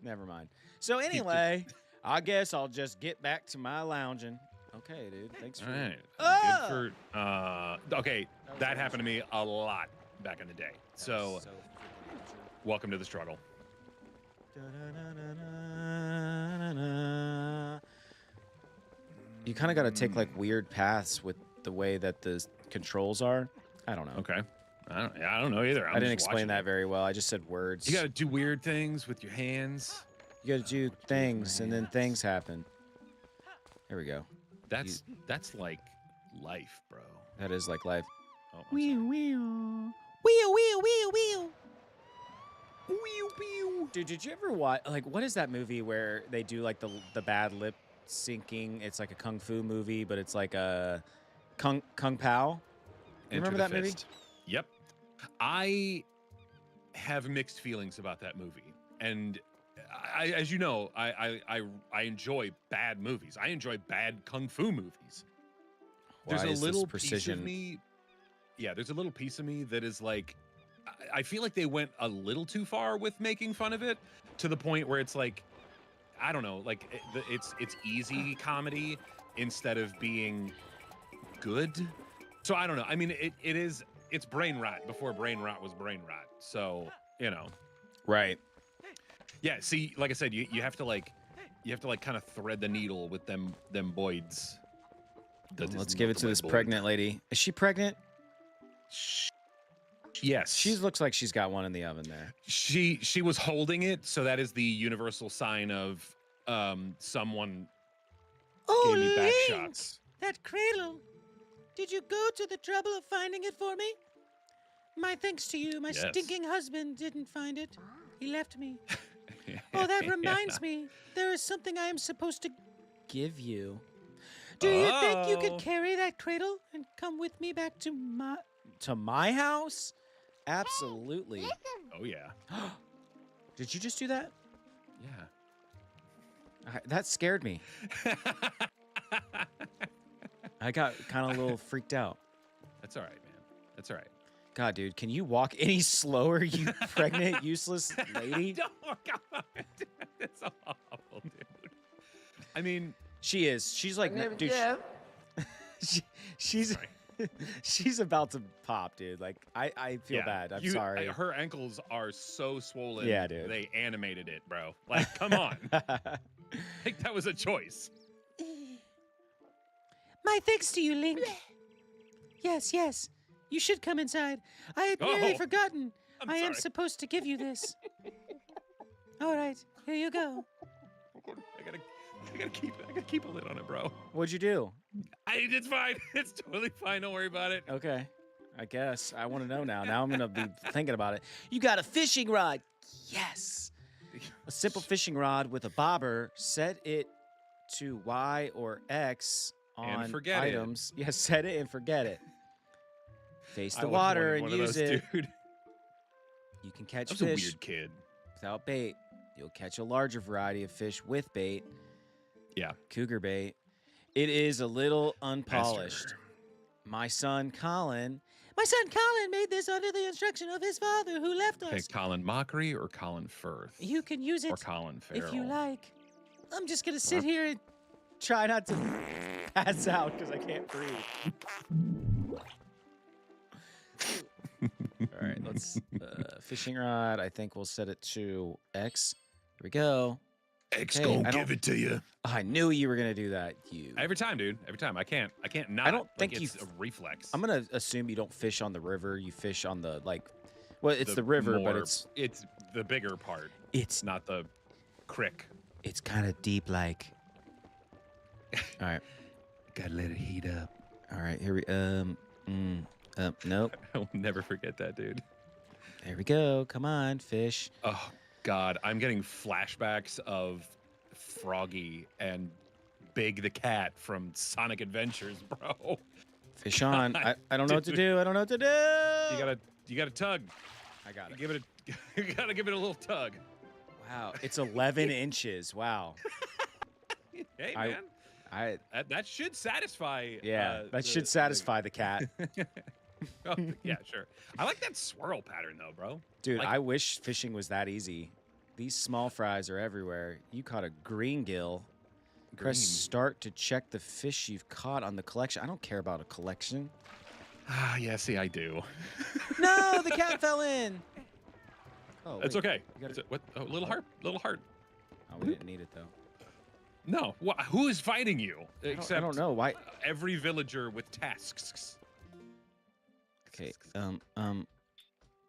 Never mind. So anyway, I guess I'll just get back to my lounging. Okay, dude. Thanks for. All right. Oh! Good for. Okay, that happened to me a lot back in the day. So, welcome to the struggle. You kind of got to take like weird paths with the way that the controls are. I don't know. Okay. I don't know either. I didn't explain that very well. I just said words. You got to do weird things with your hands. You got to do things, and then things happen. There we go. That's like life, bro. That is like life. Oh, I'm sorry. Dude, did you ever watch, like, what is that movie where they do, like, the bad lip syncing? It's like a kung fu movie, but it's like a Kung Pao. You Enter remember the that movie? Fist. Yep. I have mixed feelings about that movie, and as you know, I enjoy bad movies. I enjoy bad kung fu movies. Why There's is a this little precision? piece of me. Yeah, there's a little piece of me that is like, I feel like they went a little too far with making fun of it, to the point where it's like, I don't know, like it's easy comedy instead of being good. So I don't know. I mean, it's brain rot before brain rot was brain rot. So, you know. Right. Yeah, see, like I said, you have to like kind of thread the needle with them boys. Let's give it to this pregnant lady. Is she pregnant? Yes. She looks like she's got one in the oven there. She was holding it, so that is the universal sign of someone gave me back shots. That cradle. Did you go to the trouble of finding it for me? My thanks to you. My Yes. stinking husband didn't find it. He left me. Oh, that reminds me. There is something I am supposed to give you. Do you think you Oh. could carry that cradle and come with me back to my house? Absolutely. Oh yeah. Did you just do that? Yeah. That scared me. I got kind of a little freaked out. That's all right, man. That's all right. God, dude, can you walk any slower, you pregnant, useless lady? Don't walk out. That's awful, dude. I mean, She is. She's like, dude, she's Sorry. she's about to pop, dude. Like, I feel bad. I'm sorry. Her ankles are so swollen. Yeah, dude. They animated it, bro. Like, come on. Like, that was a choice. My thanks to you, Link. Yes, yes. You should come inside. I had nearly Oh, forgotten. I'm I am sorry. supposed to give you this. All right, here you go. I gotta keep a lid on it, bro. What'd you do? It's fine. It's totally fine. Don't worry about it. Okay. I guess. I want to know now. Now I'm going to be thinking about it. You got a fishing rod. Yes. A simple fishing rod with a bobber. Set it to Y or X on And forget it. items. Yeah, set it and forget it. Face I the was water wanted and one of use those, it. Dude. You can catch That was a fish weird kid. without bait. You'll catch a larger variety of fish with bait. Yeah. Cougar bait. It is a little unpolished. My son Colin made this under the instruction of his father who left Okay, us. Colin Mockery or Colin Firth? You can use Or it Colin Farrell? if you like. I'm just going to sit here and try not to pass out because I can't breathe. All right, let's fishing rod. I think we'll set it to X. Here we go. X Hey, gonna I give don't- it to you. Oh, I knew you were gonna do that. You. Every time, dude. Every time. I can't not. don't think you it's a reflex. I'm gonna assume you don't fish on the river. You fish on the well, it's the river, but more- it's the bigger part. it's Not the crick. it's kind of deep. All right, Gotta let it heat up. all right. Here we nope. I'll never forget that, dude. There we go. Come on, fish. Oh God, I'm getting flashbacks of Froggy and Big the cat from Sonic Adventures, bro. Fish on. I don't know what to do. I don't know what to do. You gotta tug. I got it. Give it a you gotta give it a little tug. Wow, it's 11 inches. Wow. Hey I- man, that should satisfy. Yeah, that should the- satisfy the cat. Oh, yeah, sure. I like that swirl pattern though, bro. Dude, Like- I wish fishing was that easy. These small fries are everywhere. You caught a green gill. Press Green. start to check the fish you've caught on the collection. I don't care about a collection. Ah, yeah. See, I do. No, the cat fell in. Oh, It's wait. okay. You gotta- What? Oh, little heart. Little heart. Oh, we didn't need it though. No. Who is fighting you? I don't know why. Every villager with tasks. Okay.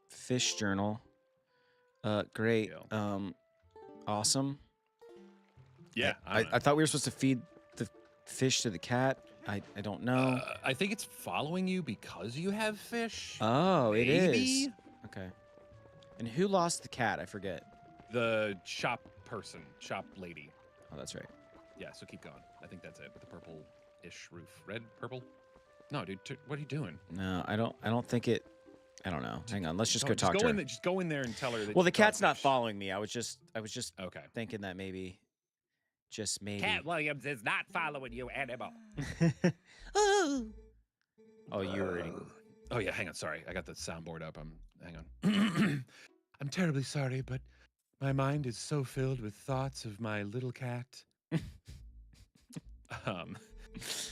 Fish journal. Great. Awesome. Yeah. I thought we were supposed to feed the fish to the cat. I don't know. I think it's following you because you have fish. Oh, it is. maybe? Okay. And who lost the cat? I forget. The shop lady. Oh, that's right. Yeah. So keep going. I think that's it with the purple-ish roof. Red, purple. No, dude. What are you doing? No, I don't think it. I don't know. Hang on. Let's just go talk go to her. in. Just go in there and tell her that. Well, you the caught cat's not fish. following me. I was just Okay. thinking that maybe, just maybe. Cat Williams is not following you anymore. Oh. Oh, you were eating. Oh yeah. Hang on. Sorry, I got the soundboard up. Hang on. I'm terribly sorry, but my mind is so filled with thoughts of my little cat.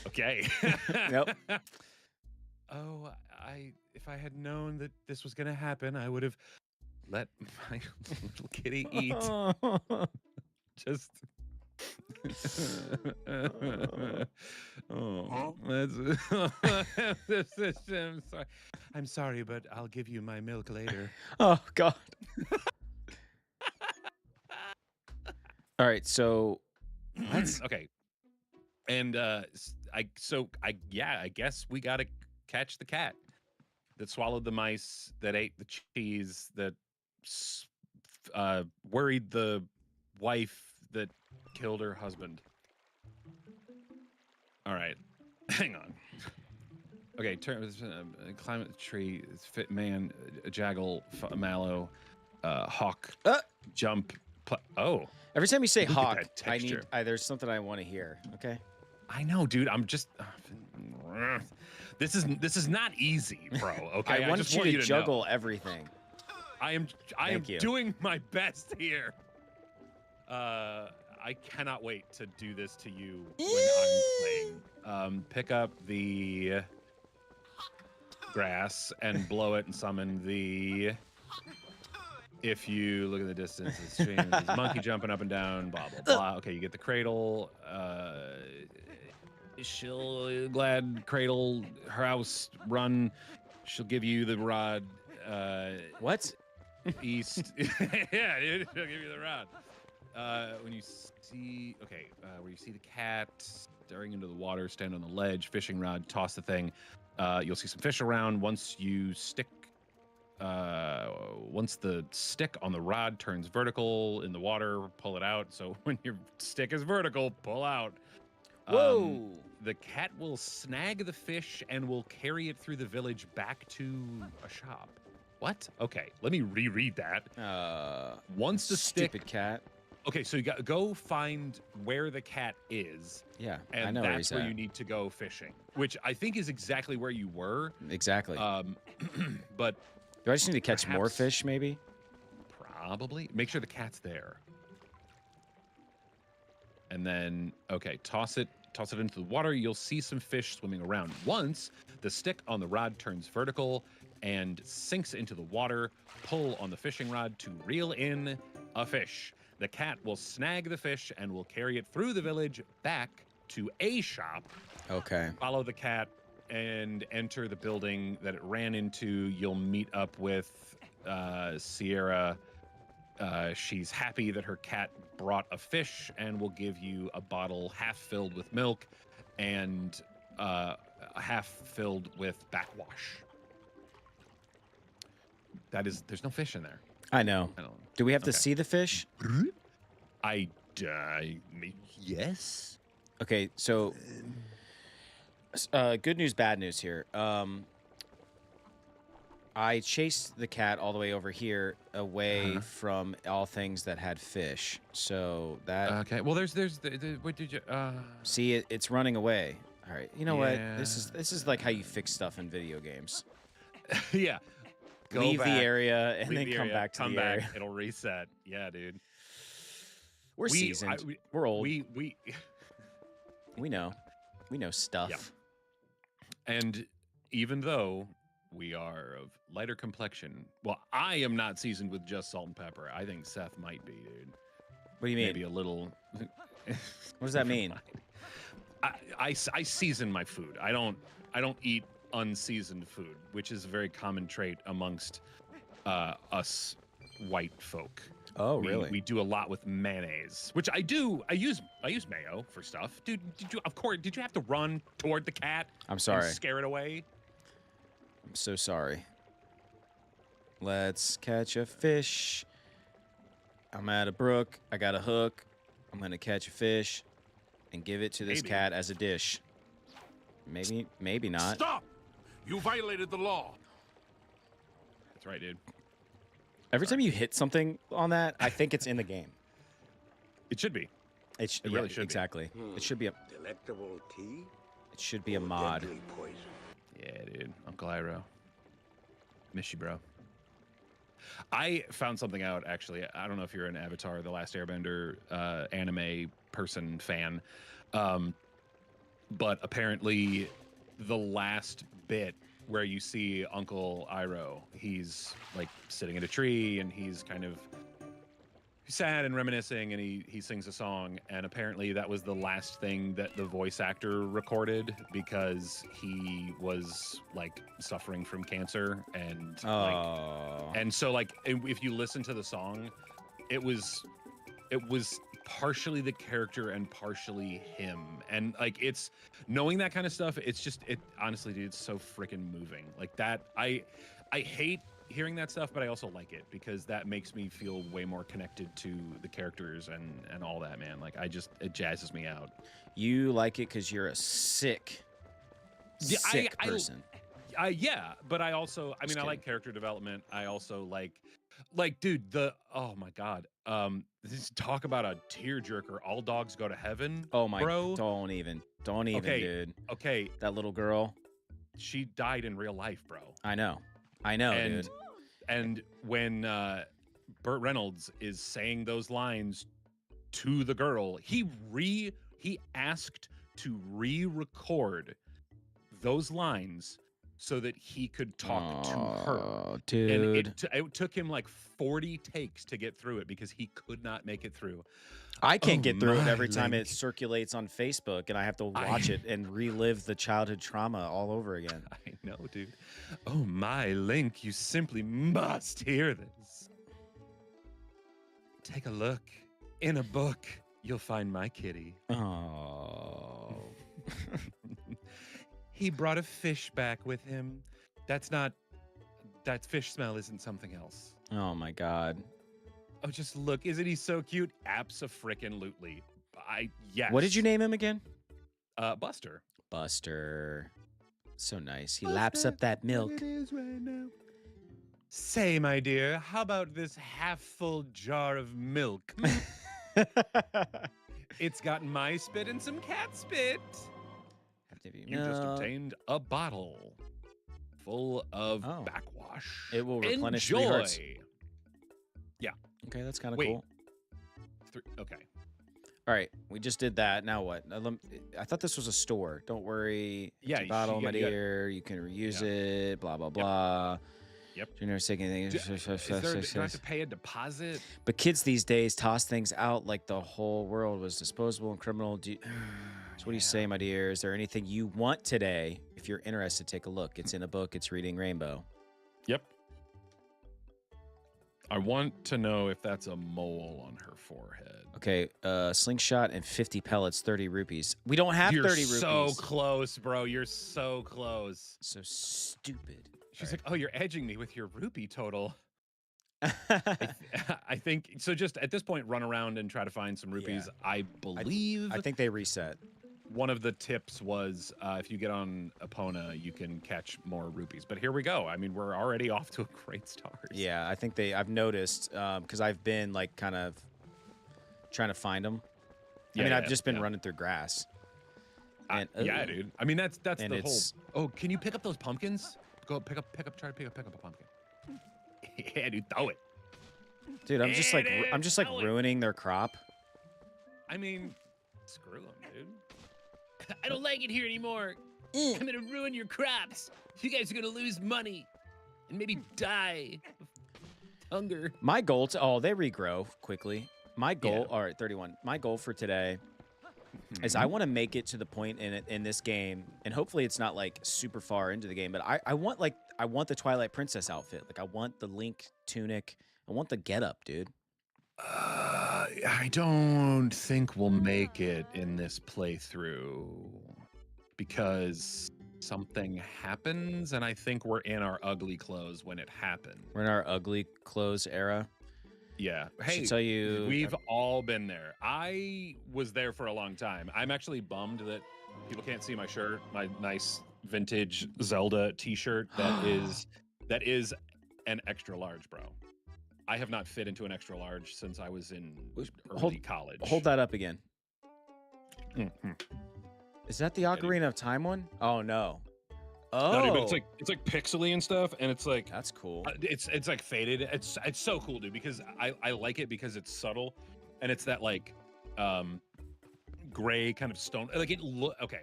Okay. Nope. Oh, if I had known that this was gonna happen, I would have let my little kitty eat. Just. Oh, I'm sorry. I'm sorry, but I'll give you my milk later. Oh God. All right, so let's. Okay. And I guess we gotta catch the cat that swallowed the mice, that ate the cheese, that worried the wife, that killed her husband. All right, hang on. Okay, climate tree, fit man, jaggle, mallow, hawk, jump. Oh, Every time you say Look at hawk, that I need. texture. There's something I want to hear. Okay. I know, dude. I'm just. This is not easy, bro. Okay, I want just you to know. juggle everything. I am Thank you. doing my best here. I cannot wait to do this to you when I'm playing. Pick up the grass and blow it and summon the. If you look at the distance, the stream, there's a monkey jumping up and down, blah blah blah. Okay, you get the cradle. She'll glad cradle her house run. She'll give you the rod. What? East. Yeah, dude, she'll give you the rod. when you see where you see the cat staring into the water, stand on the ledge, fishing rod, toss the thing. You'll see some fish around. Once the stick on the rod turns vertical in the water, pull it out. So when your stick is vertical, pull out. Whoa! The cat will snag the fish and will carry it through the village back to a shop. What? Okay, let me reread that. Once the stupid stick. cat. Okay, so you got go find where the cat is. Yeah, and I know that's where where he's you at. need to go fishing, which I think is exactly where you were. Exactly. But Do I just need to catch more perhaps- fish, maybe? probably make sure the cat's there. And then, okay, toss it into the water. You'll see some fish swimming around. Once the stick on the rod turns vertical and sinks into the water, pull on the fishing rod to reel in a fish. The cat will snag the fish and will carry it through the village back to a shop. Okay. Follow the cat and enter the building that it ran into. You'll meet up with Sierra. She's happy that her cat brought a fish and will give you a bottle half filled with milk and half filled with backwash. There's no fish in there. I know. Do we have to Okay. see the fish? Yes. Okay, so good news, bad news here. I chased the cat all the way over here, away from all things that had fish. So that Okay. Well, there's what did you? see it's running away. All right, you know what? Yeah. This is like how you fix stuff in video games. Yeah. Go Leave back, the area and leave then the come area, back to come the back. area. It'll reset. Yeah, dude. We're seasoned. We're old. We We know stuff. Yeah. And even though we are of lighter complexion, well, I am not seasoned with just salt and pepper. I think Seth might be, dude. What do you mean? Maybe a little. What does that mean? I season my food. I don't eat unseasoned food, which is a very common trait amongst us white folk. Oh, really? We do a lot with mayonnaise, which I do. I use mayo for stuff. Dude, did you have to run toward the cat? I'm sorry. And scare it away? I'm so sorry. Let's catch a fish. I'm at a brook. I got a hook. I'm going to catch a fish and give it to this Maybe. cat as a dish. Maybe not. Stop! You violated the law. That's right, dude. Every time you hit something on that, I think it's in the game. It should be. It really should be. exactly. It should be a Delectable tea? it should be a mod. Deadly poison. Yeah, dude. Uncle Iroh. Miss you, bro. I found something out, actually. I don't know if you're an Avatar, The Last Airbender anime person fan. But apparently the last bit where you see Uncle Iroh, he's like sitting in a tree and he's kind of sad and reminiscing, and he sings a song, and apparently that was the last thing that the voice actor recorded because he was like suffering from cancer, and so like if you listen to the song, it was partially the character and partially him, and like it's knowing that kind of stuff, it's just honestly, dude, it's so freaking moving like that. I hate hearing that stuff, but I also like it because that makes me feel way more connected to the characters and all that, man. Like it jazzes me out. You like it because you're a sick person. Yeah, but I also, I mean, I like character development. I also like, dude, oh my God. This talk about a tearjerker. All dogs go to heaven. Oh my, bro. Don't even, Okay, dude. Okay. That little girl. She died in real life, bro. I know, dude. And when Burt Reynolds is saying those lines to the girl, he asked to re-record those lines so that he could talk to her. Dude. And it took him like 40 takes to get through it because he could not make it through. I can't get through it every time Link. it circulates on Facebook, and I have to watch it and relive the childhood trauma all over again. I know, dude. Oh my, Link, you simply must hear this. Take a look In a book, you'll find my kitty. Oh. He brought a fish back with him. That fish smell isn't something else. Oh my God. Oh, just look. Isn't he so cute? Abso-frickin-lutely. Yes. What did you name him again? Buster. Buster. So nice. He laps up that milk. It is right now. Say, my dear, how about this half-full jar of milk? It's got my spit and some cat spit. You just obtained a bottle full of backwash. It will replenish Enjoy. 3 hearts. Yeah. Okay, that's kind of Wait. cool. Okay. All right, we just did that. Now what? I thought this was a store. Don't worry. Yeah, Empty bottle, my you got- dear. You can reuse it. Blah blah blah. Yep. You never take anything. Do I have to pay a deposit? But kids these days toss things out like the whole world was disposable and criminal. So what do you say, my dear? Is there anything you want today? If you're interested, take a look. It's in a book. It's Reading Rainbow. Yep. I want to know if that's a mole on her forehead. Okay, slingshot and 50 pellets, 30 rupees. We don't have You're 30 rupees. so close, bro. You're so close. So stupid. She's like, oh, you're edging me with your rupee total. I think so. Just at this point, run around and try to find some rupees. Yeah. I believe. I think they reset. One of the tips was if you get on Epona, you can catch more rupees. But here we go. I mean, we're already off to a great start. Yeah, I think I've noticed because I've been like kind of trying to find them. I've just been running through grass. And, yeah, dude. I mean, that's and the whole. Oh, can you pick up those pumpkins? Go try to pick up a pumpkin. Yeah, dude, throw it. Dude, I'm just like ruining their crop. I mean, screw them, dude. I don't like it here anymore. I'm gonna ruin your crops. You guys are gonna lose money and maybe die of hunger. My goal they regrow quickly. My goal, all right, 31. My goal for today is I want to make it to the point in this game, and hopefully it's not like super far into the game, but I want the Twilight Princess outfit. Like I want the Link tunic. I want the getup, dude. I don't think we'll make it in this playthrough because something happens, and I think we're in our ugly clothes when it happened. We're in our ugly clothes era. Yeah. I Hey, should tell you, we've all been there. I was there for a long time. I'm actually bummed that people can't see my shirt, my nice vintage Zelda t-shirt that is an extra large, bro. I have not fit into an extra large since I was in early college. Hold that up again. Mm-hmm. Is that the Ocarina of Time one? Oh no. Oh, No, dude, but it's like pixely and stuff, and it's like that's cool. it's like faded. It's so cool, dude, because I like it because it's subtle, and it's that like gray kind of stone. Like it look okay.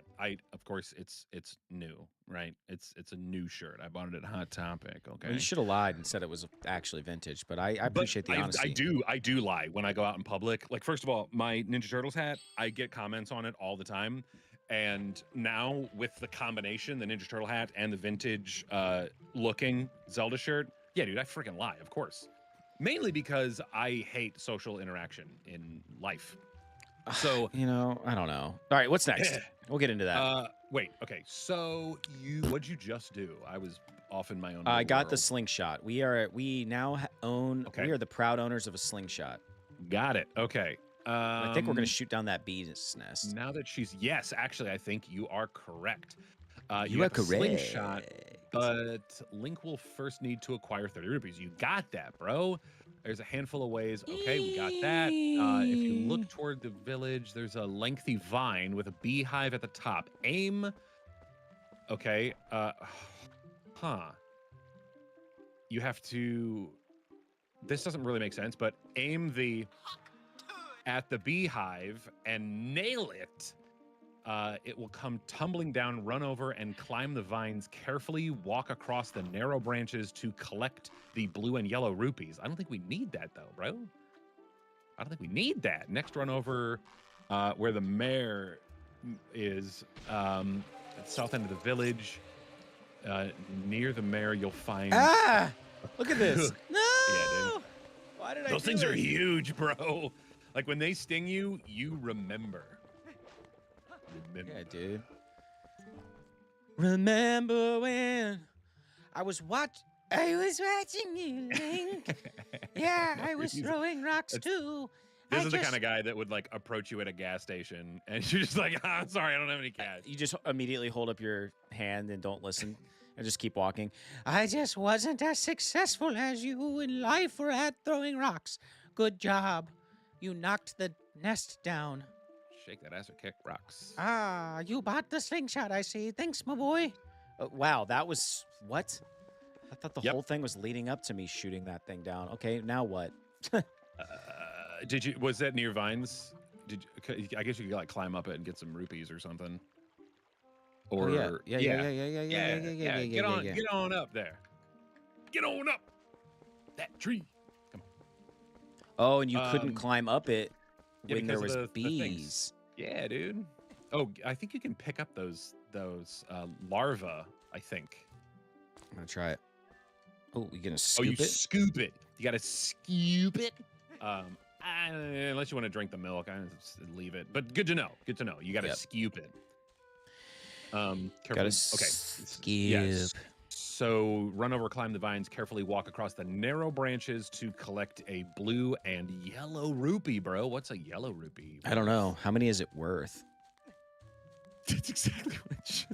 Of course it's new, right? It's a new shirt. I bought it at Hot Topic. Okay, Well, you should have lied and said it was actually vintage, but I appreciate the honesty. I do lie when I go out in public. Like, first of all, my Ninja Turtles hat, I get comments on it all the time. And now with the combination, the Ninja Turtle hat and the vintage looking Zelda shirt, yeah, dude, I freaking lie, of course. Mainly because I hate social interaction in life. So, I don't know. All right, what's next? We'll get into that. Wait, okay. So what'd you just do? I was off in my own. I got world. the slingshot. We now own. Okay. We are the proud owners of a slingshot. Got it. Okay. I think we're gonna shoot down that bee's nest. Now that yes, actually, I think you are correct. You are have a correct. slingshot, but Link will first need to acquire 30 rupees. You got that, bro. There's a handful of ways. Okay, we got that. If you look toward the village, there's a lengthy vine with a beehive at the top. Aim. Okay. You have to. This doesn't really make sense, but aim at the beehive and nail it. It will come tumbling down, run over, and climb the vines carefully, walk across the narrow branches to collect the blue and yellow rupees. I don't think we need that, though, bro. I don't think we need that. Next, run over where the mayor is, at the south end of the village. Near the mayor, you'll find... Look at this. No! Yeah, dude. Why did I Those do things it? are huge, bro. Like when they sting you, you remember. Yeah, dude. Remember when I was watching you, Link. Yeah, I was throwing rocks too. This is the kind of guy that would like approach you at a gas station, and you're just like, "I'm sorry, I don't have any cash." You just immediately hold up your hand and don't listen, and just keep walking. I just wasn't as successful as you in life or at throwing rocks. Good job. You knocked the nest down. Shake that ass or kick rocks. Ah, you bought the slingshot, I see. Thanks, my boy. Wow, that was what? I thought the whole thing was leading up to me shooting that thing down. Okay, now what? Was that near Vines? I guess you could like climb up it and get some rupees or something. Or yeah. Get on up there. Get on up that tree. Come on. Oh, and you couldn't climb up it when there was the bees. Yeah, dude. Oh, I think you can pick up those larvae, I think. I'm gonna try it. Oh, you gonna scoop you it? Scoop it. You gotta scoop it. Unless you want to drink the milk, I just leave it. But good to know. Good to know. You gotta scoop it. Gotta scoop. Yes. So run over, climb the vines, carefully walk across the narrow branches to collect a blue and yellow rupee, bro. What's a yellow rupee? I don't know. How many is it worth? That's exactly what it just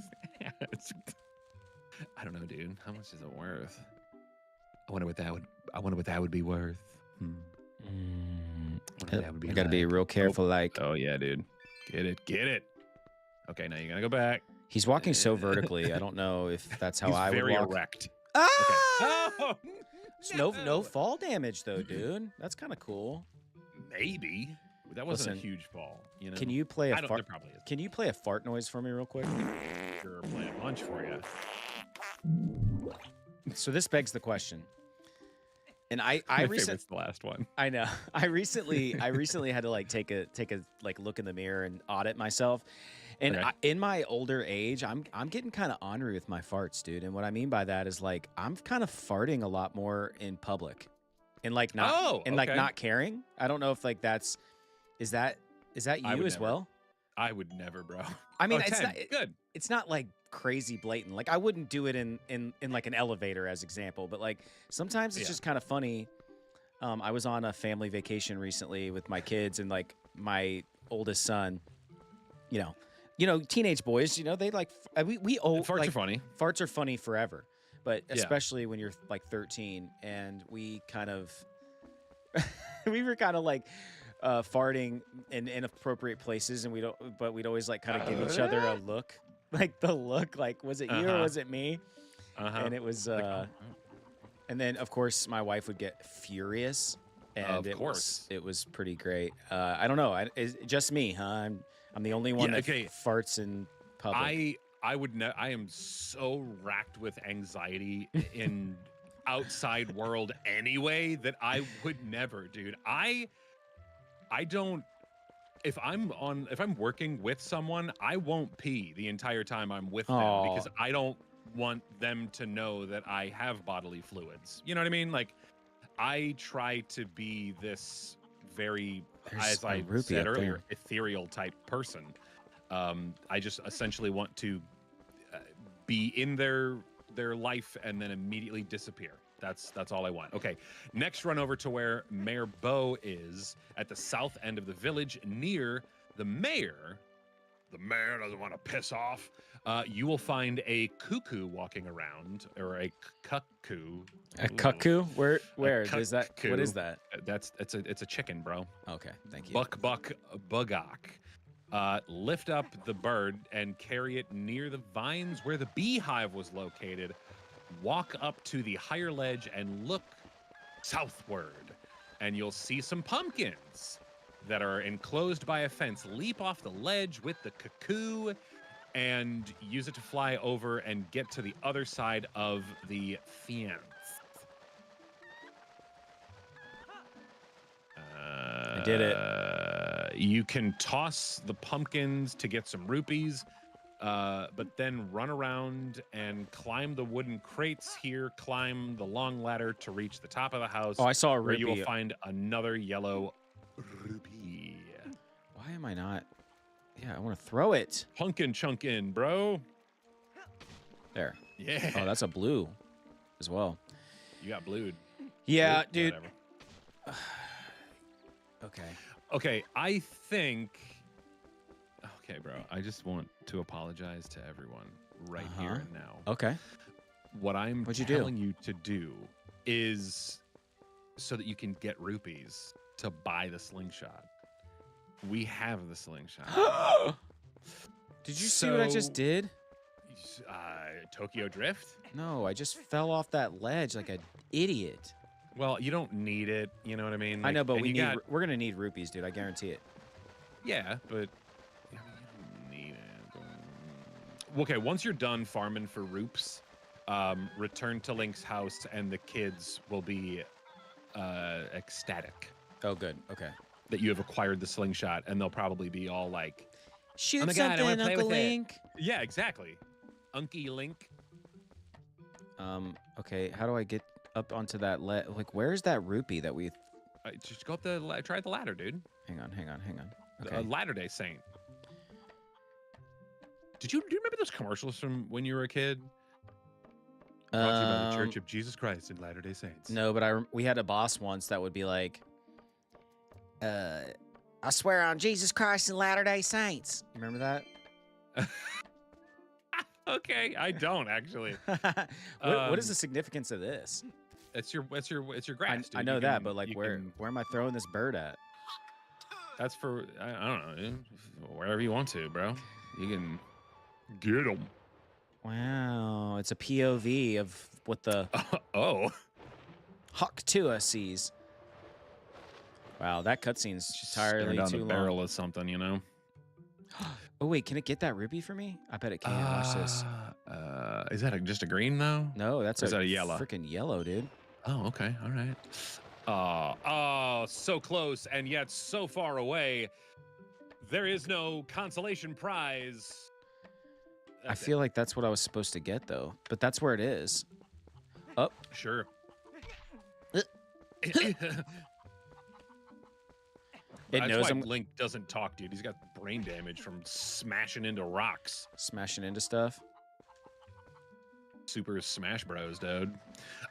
I don't know, dude. How much is it worth? I wonder what that would be worth. I gotta be real careful. Oh yeah, dude. Get it. Okay, now you're gonna go back. He's walking so vertically. I don't know if that's how I would walk. Very erect. Ah! Okay. Oh, no fall damage though, dude. That's kind of cool. Maybe that wasn't a huge fall. You know. Can you play a fart? There probably is. Can you play a fart noise for me real quick? Sure, play a bunch for you. So this begs the question. And I recently, the last one. I know. I recently had to like take a like look in the mirror and audit myself. And in my older age, I'm getting kind of ornery with my farts, dude. And what I mean by that is like I'm kind of farting a lot more in public, and like not like not caring. I don't know if like is that you as well? I would never, bro. I mean, it's not good. It's not like crazy blatant. Like I wouldn't do it in like an elevator as example, but like sometimes it's just kind of funny. I was on a family vacation recently with my kids and like my oldest son, you know, teenage boys, they like, farts are funny. Farts are funny forever, but especially when you're like 13 and we kind of, we were kind of like farting in inappropriate places and we'd always like kind of give each other a look, like the look, like, was it you or was it me? And it was, and then of course my wife would get furious and it was pretty great. I don't know. It's just me, huh? I'm the only one that farts in public. I am so racked with anxiety in outside world anyway that I would never, dude. I don't. If I'm working with someone, I won't pee the entire time I'm with them because I don't want them to know that I have bodily fluids. You know what I mean? Like, I try to be this very, as I said earlier, ethereal type person. I just essentially want to be in their life and then immediately disappear. That's all I want. Okay, next run over to where Mayor Bo is at the south end of the village near the mayor. The mayor doesn't want to piss off. You will find a cuckoo walking around, or a cuckoo. A cuckoo? Where is that? What is that? It's a chicken, bro. Okay, thank you. Buck bugok. Lift up the bird and carry it near the vines where the beehive was located. Walk up to the higher ledge and look southward, and you'll see some pumpkins that are enclosed by a fence. Leap off the ledge with the cuckoo and use it to fly over and get to the other side of the fence. I did it. You can toss the pumpkins to get some rupees, but then run around and climb the wooden crates here, climb the long ladder to reach the top of the house. Oh, I saw a where rupee. you will find another yellow rupee. Why am I not? Yeah, I want to throw it. Punkin' chunkin', bro. There. Yeah. Oh, that's a blue as well. You got blued. Yeah, Blue? dude. Whatever. Okay. Okay, I think. Okay, bro. I just want to apologize to everyone right here and now. Okay. What I'm What'd you do? telling you to do is so that you can get rupees to buy the slingshot. We have the slingshot. Did you see what I just So- did? Tokyo Drift? No, I just fell off that ledge like an idiot. Well, you don't need it. You know what I mean? I know, but and we you need. got- We're gonna need rupees, dude. I guarantee it. Yeah, but I mean, you don't need it. Okay, once you're done farming for roops, return to Link's house, and the kids will be ecstatic Oh, good. Okay. that you have acquired the slingshot, and they'll probably be all like, Shoot my God, I wanna something, play Uncle with it. Link. "Yeah, exactly, Unky Link." Okay. How do I get up onto that like, where's that rupee that we? Just go up try the ladder, dude. Hang on. Okay. A Latter-day Saint. Do you remember those commercials from when you were a kid? Brought to you by the Church of Jesus Christ and Latter-day Saints. No, but we had a boss once that would be like, I swear on Jesus Christ and Latter-day Saints. You remember that? Okay, I don't actually. What is the significance of this? It's your grass. I dude. know You that, can- but like, you where can- am I throwing this bird at? That's for I don't know, dude. Wherever you want to, bro. You can get them. Wow, it's a POV of what the Oh, Hawk Tua sees. Wow, that cutscene's staring entirely down too the long. barrel of something, you know. Oh wait, can it get that ruby for me? I bet it can. Watch this. Is that just a green though? No, that's or is that a yellow? Freaking yellow, dude. Oh, okay, all right. Oh, so close and yet so far away. There is no consolation prize. I feel like that's what I was supposed to get though, but that's where it is. Oh, Sure. it That's knows why I'm Link doesn't talk, dude. He's got brain damage from smashing into rocks. smashing into stuff. Super Smash Bros, dude.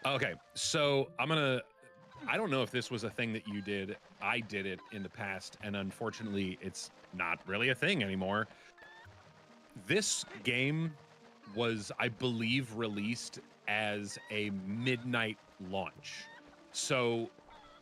Okay, so I don't know if this was a thing that you did. I did it in the past, and unfortunately, it's not really a thing anymore. This game was, I believe, released as a midnight launch. So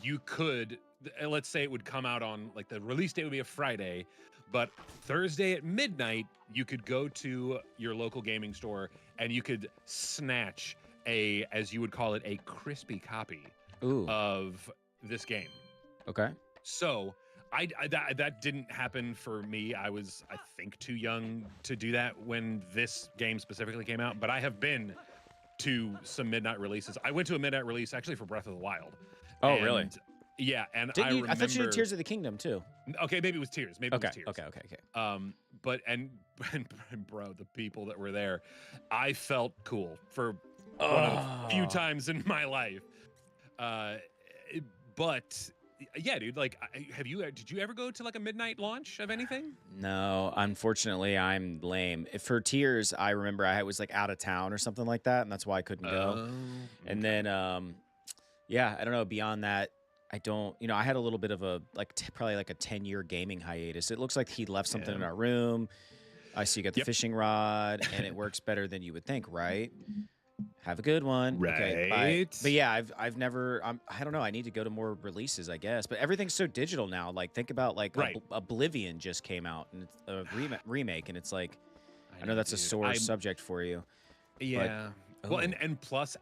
you could, let's say it would come out on, like, the release date would be a Friday, but Thursday at midnight, you could go to your local gaming store and you could snatch as you would call it, a crispy copy Ooh. of this game. Okay. So that didn't happen for me. I was, I think, too young to do that when this game specifically came out. But I have been to some midnight releases. I went to a midnight release actually for Breath of the Wild. Oh, really? And, yeah, and Didn't I you? remember. I thought you did Tears of the Kingdom too. Okay, maybe it was Tears. Maybe Okay. it was Tears. Okay. But and bro, the people that were there, I felt cool for one of the few times in my life. But yeah, dude, like, did you ever go to like a midnight launch of anything? No, unfortunately, I'm lame. For Tears, I remember I was like out of town or something like that, and that's why I couldn't go. And then, yeah, I don't know. Beyond that, I don't. You know, I had a little bit of a probably like a 10-year gaming hiatus. It looks like he left something in our room. I see you got the fishing rod, and it works better than you would think, right? Have a good one. Okay, bye. Right. But yeah, I've never. I don't know. I need to go to more releases, I guess. But everything's so digital now. Like, think about like Right. Oblivion just came out, and it's a remake, and it's like, I know that's a dude. sore subject for you. Yeah. Well, oh. and plus,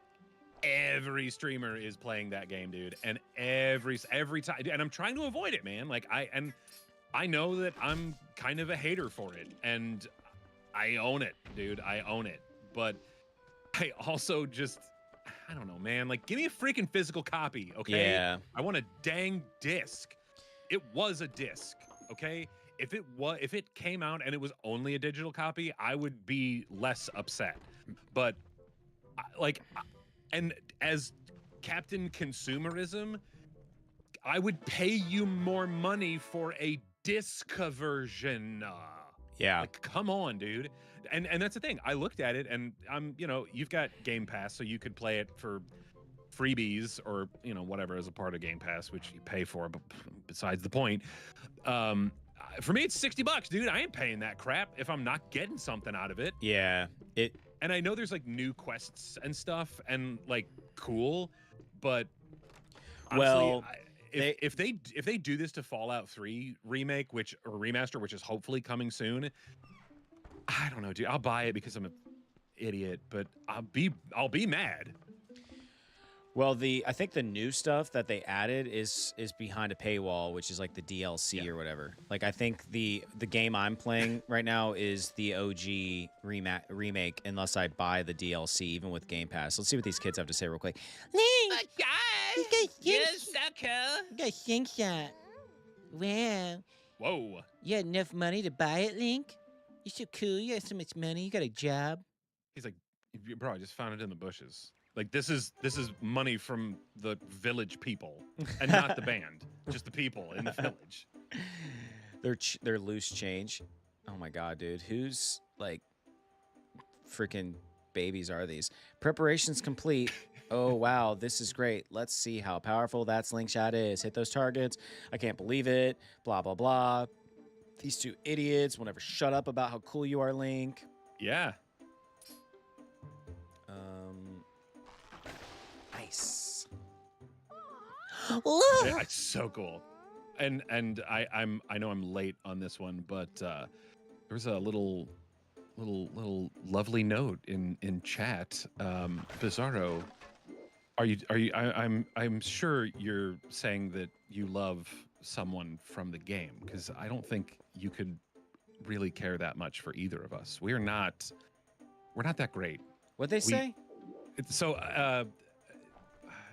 every streamer is playing that game, dude, and every time, and I'm trying to avoid it, man. Like I know that I'm kind of a hater for it, and I own it, dude. I own it, but I also just, I don't know, man. Like, give me a freaking physical copy, okay? Yeah. I want a dang disc. It was a disc, okay? If it came out and it was only a digital copy, I would be less upset. But and as Captain Consumerism, I would pay you more money for a disc version. Yeah. Like, come on, dude. And that's the thing. I looked at it, and you've got Game Pass, so you could play it for freebies or whatever as a part of Game Pass, which you pay for. But besides the point, for me, it's $60, dude. I ain't paying that crap if I'm not getting something out of it. Yeah. And I know there's like new quests and stuff, and like cool, but honestly, Well, if they do this to Fallout 3 remake, or remaster, which is hopefully coming soon, I don't know, dude. I'll buy it because I'm an idiot, but I'll be mad. Well, I think the new stuff that they added is behind a paywall, which is like the DLC or whatever. Like I think the game I'm playing right now is the OG remake, unless I buy the DLC, even with Game Pass. Let's see what these kids have to say real quick. My God! You're so cool. You got a slingshot. Wow. Whoa. You had enough money to buy it, Link? You're so cool. You got so much money. You got a job. He's like, bro, I just found it in the bushes. Like this is money from the village people, and not the band, just the people in the village. They're loose change. Oh my god, dude, whose like freaking babies are these? Preparations complete. Oh wow, this is great. Let's see how powerful that slingshot is. Hit those targets. I can't believe it. Blah blah blah. These two idiots will never shut up about how cool you are, Link. Yeah. Nice. Yeah, it's so cool. And I know I'm late on this one, but there was a little lovely note in chat. Bizarro, I'm sure you're saying that you love someone from the game, because I don't think you could really care that much for either of us. We're not that great. What'd they say? So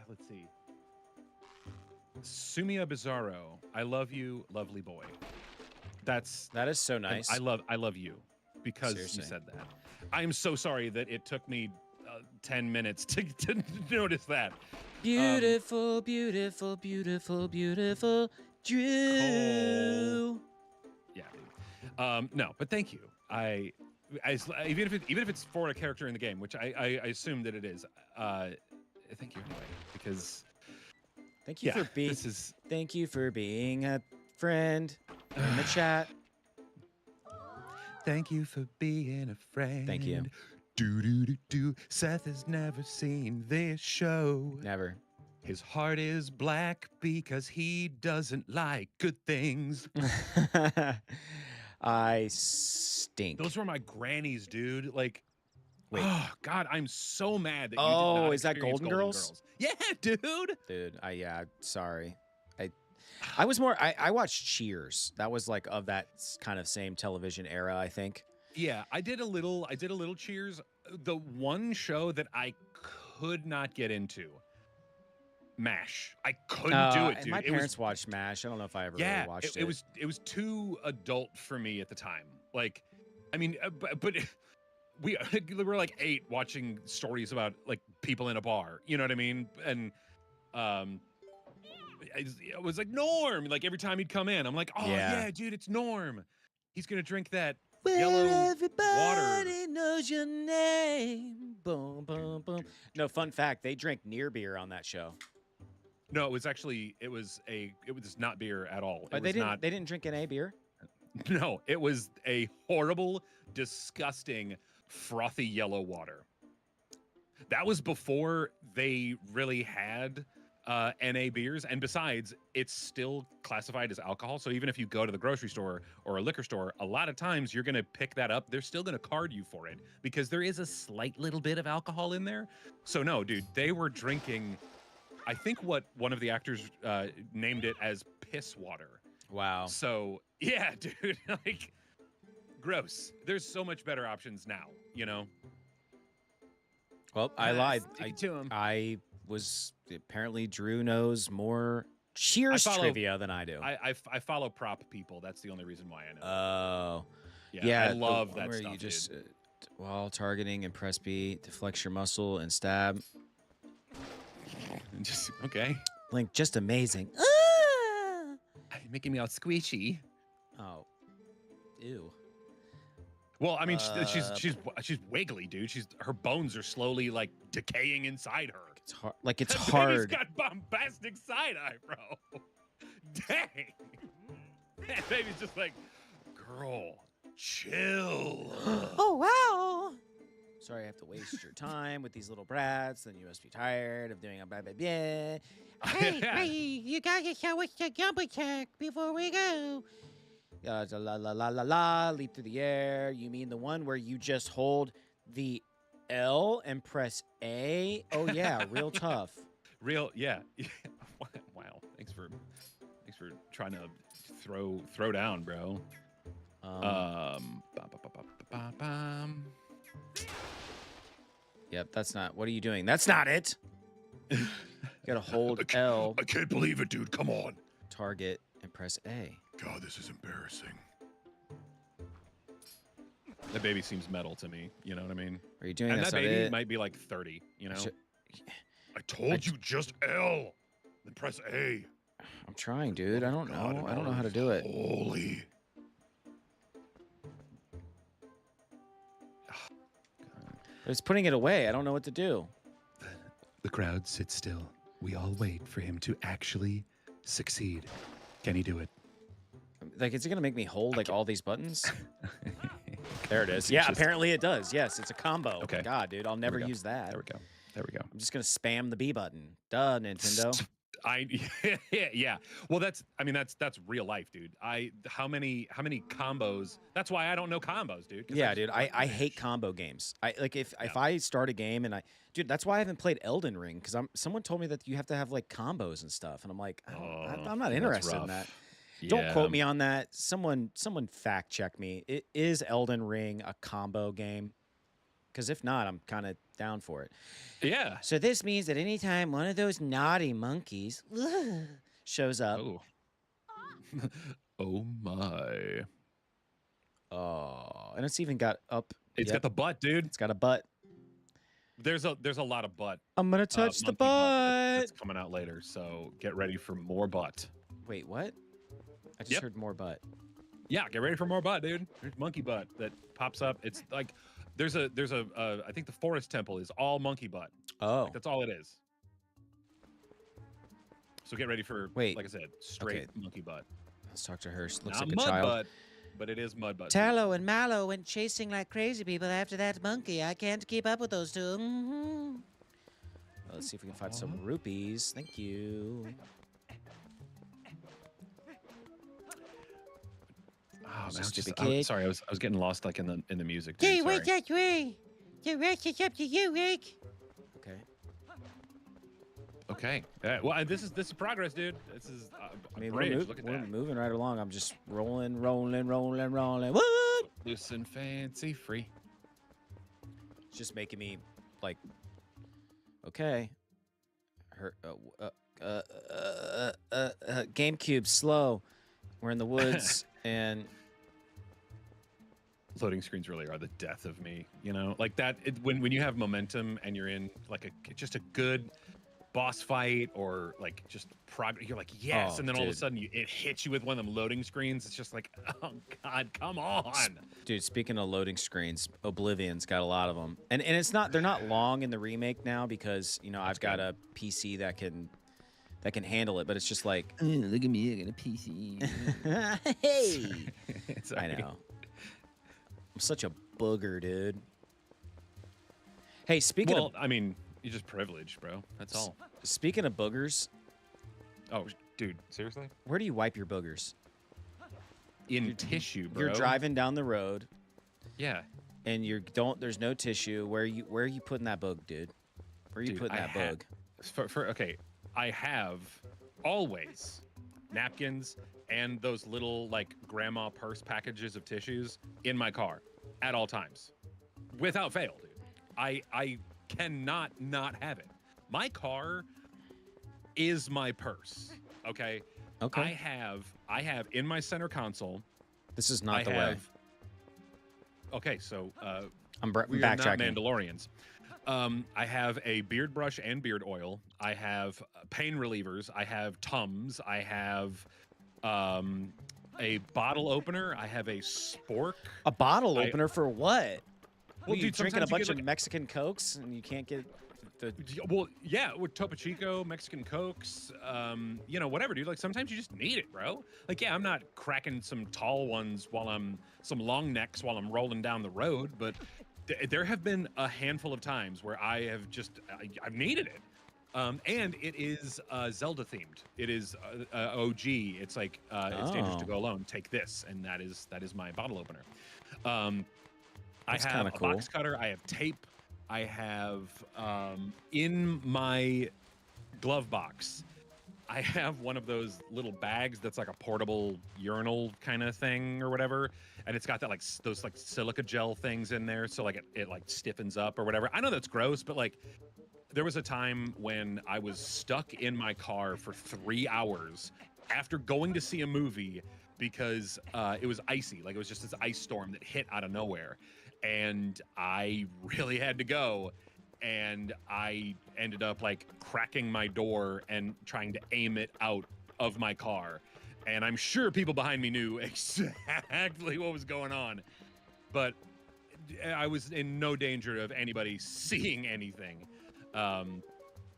let's see. Sumia Bizarro, I love you, lovely boy. That is so nice. I love you because Seriously. you said that. I am so sorry that it took me 10 minutes to notice that. Beautiful, beautiful, beautiful, beautiful, Drew. Yeah. No, but thank you. Even if it's for a character in the game, which I assume that it is. Thank you anyway, because Thank you Thank you for being a friend in the chat. Thank you for being a friend. Thank you. Do. Seth has never seen this show. Never. His heart is black because he doesn't like good things. I stink. those were my grannies, dude. Like, Wait. oh God, I'm so mad that you did Oh, not is that experience Golden Girls? Yeah, dude. Dude, sorry. I was more I watched Cheers. That was like of that kind of same television era, I think. Yeah, I did a little Cheers. The one show that I could not get into, MASH. I couldn't do it, dude. My parents watched MASH. I don't know if I ever really watched it. It was too adult for me at the time. Like, I mean, but we were like 8 watching stories about like people in a bar. You know what I mean? And it was like Norm. Like every time he'd come in, I'm like, oh yeah, dude, it's Norm. He's gonna drink that yellow everybody water. knows your name. Boom, boom, boom. No, fun fact, they drank near beer on that show. No, it was not beer at all. They didn't drink NA beer? No, it was a horrible, disgusting, frothy yellow water. That was before they really had NA beers, and besides, it's still classified as alcohol. So even if you go to the grocery store or a liquor store, a lot of times you're going to pick that up. They're still going to card you for it because there is a slight little bit of alcohol in there. So no, dude, they were drinking, I think what one of the actors named it as piss water. Wow. So yeah, dude, like gross. There's so much better options now, you know? Well, I lied. Stick it to 'em. I was apparently Drew knows more Cheers trivia than I do. I follow prop people. That's the only reason why I know. Oh. Yeah, I love that where stuff, you just dude. while targeting and press B to flex your muscle and stab. Just okay. Link, just amazing. making me all squishy. Oh, ew. Well, I mean, she's wiggly, dude. Her bones are slowly like decaying inside her. It's hard. Like it's That hard. baby's got bombastic side eye, bro. Dang. That baby's just like, girl, chill. Oh wow. Sorry, I have to waste your time with these little brats. Then you must be tired of doing a blah blah blah. Hey, you gotta show us the jump attack before we go. La la la la la la. Leap through the air. You mean the one where you just hold the L and press A? Oh yeah, real tough. Yeah. Wow. Thanks for trying to throw down, bro. Yep, that's not. What are you doing? That's not it. You gotta hold L, I can't believe it, dude. Come on. target, and press A. God, this is embarrassing. The baby seems metal to me. You know what I mean? Are you doing And that's that not baby it? might be like 30. You know? I told you just L. Then press A. I'm trying, dude. I don't God, know. and I don't know all how to is do it. Holy. But it's putting it away. I don't know what to do. The crowd sits still. We all wait for him to actually succeed. Can he do it? Like, is it gonna make me hold like all these buttons? There it is. Yeah, apparently it does. Yes, it's a combo. Okay. Oh, God, dude, I'll never use that. There we go. There we go. I'm just gonna spam the B button. Duh, Nintendo. Yeah. Well, that's real life, dude. How many combos? That's why I don't know combos, dude. 'cause Yeah, I dude, just I hate combo games. If I start a game and dude, that's why I haven't played Elden Ring because someone told me that you have to have like combos and stuff, and I'm like, I'm not that's interested in rough. that. Don't Yeah. quote me on that. Someone fact check me. Is Elden Ring a combo game? Because if not, I'm kind of down for it. Yeah. So this means that anytime one of those naughty monkeys Shows up. Oh. Oh my. Oh, and it's even got up. It's Yep, got the butt, dude. it's got a butt. There's a lot of butt. I'm gonna touch the monkey butt butt. that's coming out later, so get ready for more butt. Wait, what? I just Yep. heard more butt. Yeah, get ready for more butt, dude. There's monkey butt that pops up. It's like there's a I think the forest temple is all monkey butt. Oh, Like, that's all it is. So get ready for Wait. like I said, straight Okay. monkey butt. let's talk to her. She looks Not like a mud child. butt, but it is mud butt. Tallow and Mallow went chasing like crazy people after that monkey. I can't keep up with those two. Well, let's see if we can find some rupees. Thank you. Oh, It's a man, stupid I'm kid. sorry, I was getting lost like in the music. Dude, Hey, sorry. wait that way. The rest is up to you, Rick. Okay. Okay. Well, this is progress, dude. This is I mean, a bridge. Look at we're that. moving right along. I'm just rolling. What? Loose and fancy free. It's just making me like, okay. Her GameCube slow. We're in the woods and Loading screens really are the death of me, you know, like that. When you have momentum and you're in like just a good boss fight or like just progress, you're like yes, Oh, and then all of a dude. sudden it hits you with one of them loading screens. It's just like, oh god, come on. dude, speaking of loading screens, Oblivion's got a lot of them, and they're not long in the remake now because I've got a PC that can handle it, but it's just like Look at me, I got a PC. hey, It's I like- know. I'm such a booger, dude. Hey, speaking Well, I mean, you're just privileged, bro. That's all. of boogers, Oh, dude, seriously? where do you wipe your boogers? In tissue, bro. You're driving down the road Yeah. and there's no tissue. Where are you putting that bug, dude? Where are you Dude, putting I that had- bug? Okay, I have always napkins and those little like grandma purse packages of tissues in my car at all times, without fail, dude. I cannot not have it. My car is my purse. Okay. Okay. I have in my center console. This is not I the way. have. Okay, so I'm we are not backtracking. Mandalorians. I have a beard brush and beard oil. I have pain relievers. I have Tums. I have a bottle opener. I have a spork. A bottle I- opener for what? Well, You dude, drinking a sometimes you bunch get, of Mexican Cokes and you can't get the. Well, yeah, with Topo Chico, Mexican Cokes, you know, whatever, dude. Like sometimes you just need it, bro. Like, yeah, I'm not cracking some tall ones some long necks while I'm rolling down the road, but there have been a handful of times where I have I've needed it. And it is Zelda themed. It is OG. It's like it's dangerous to Oh. go alone. Take this, and that is my bottle opener. That's I have kinda a cool. box cutter. I have tape. I have in my glove box. I have one of those little bags that's like a portable urinal kind of thing or whatever, and it's got that like those like silica gel things in there, so like it like stiffens up or whatever. I know that's gross, but like there was a time when I was stuck in my car for 3 hours after going to see a movie because it was icy. Like it was just this ice storm that hit out of nowhere. And I really had to go. And I ended up like cracking my door and trying to aim it out of my car. And I'm sure people behind me knew exactly what was going on. But I was in no danger of anybody seeing anything.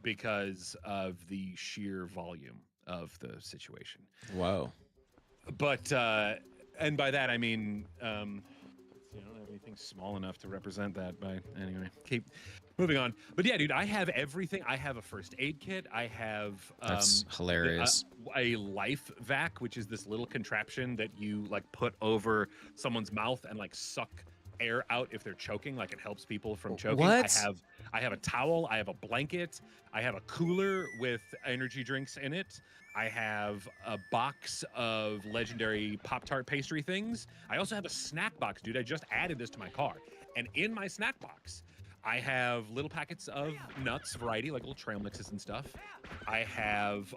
Because of the sheer volume of the situation. Whoa. But and by that I mean I don't have anything small enough to represent that. By anyway, keep moving on. But yeah, dude, I have everything. I have a first aid kit. I have That's hilarious. a life vac, which is this little contraption that you like put over someone's mouth and like suck air out if they're choking. Like it helps people from choking. What? I have a towel. I have a blanket. I have a cooler with energy drinks in it. I have a box of legendary Pop-Tart pastry things. I also have a snack box, dude. I just added this to my car. And in my snack box, I have little packets of nuts, variety, like little trail mixes and stuff. I have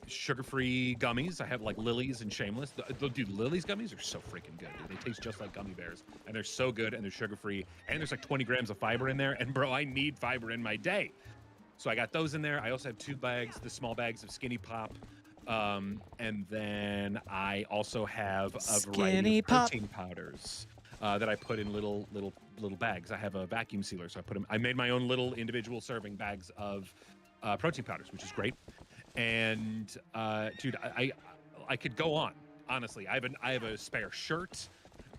sugar-free gummies. I have like Lily's and Shameless. Dude, Lily's gummies are so freaking good, dude. They taste just like gummy bears, and they're so good, and they're sugar-free, and there's like 20 grams of fiber in there. And bro, I need fiber in my day. So I got those in there. I also have 2 bags, the small bags of Skinny Pop. And then I also have a variety Skinny of Pop. protein powders that I put in little bags. I have a vacuum sealer, so I made my own little individual serving bags of protein powders, which is great. And dude, I could go on. Honestly, I have a spare shirt.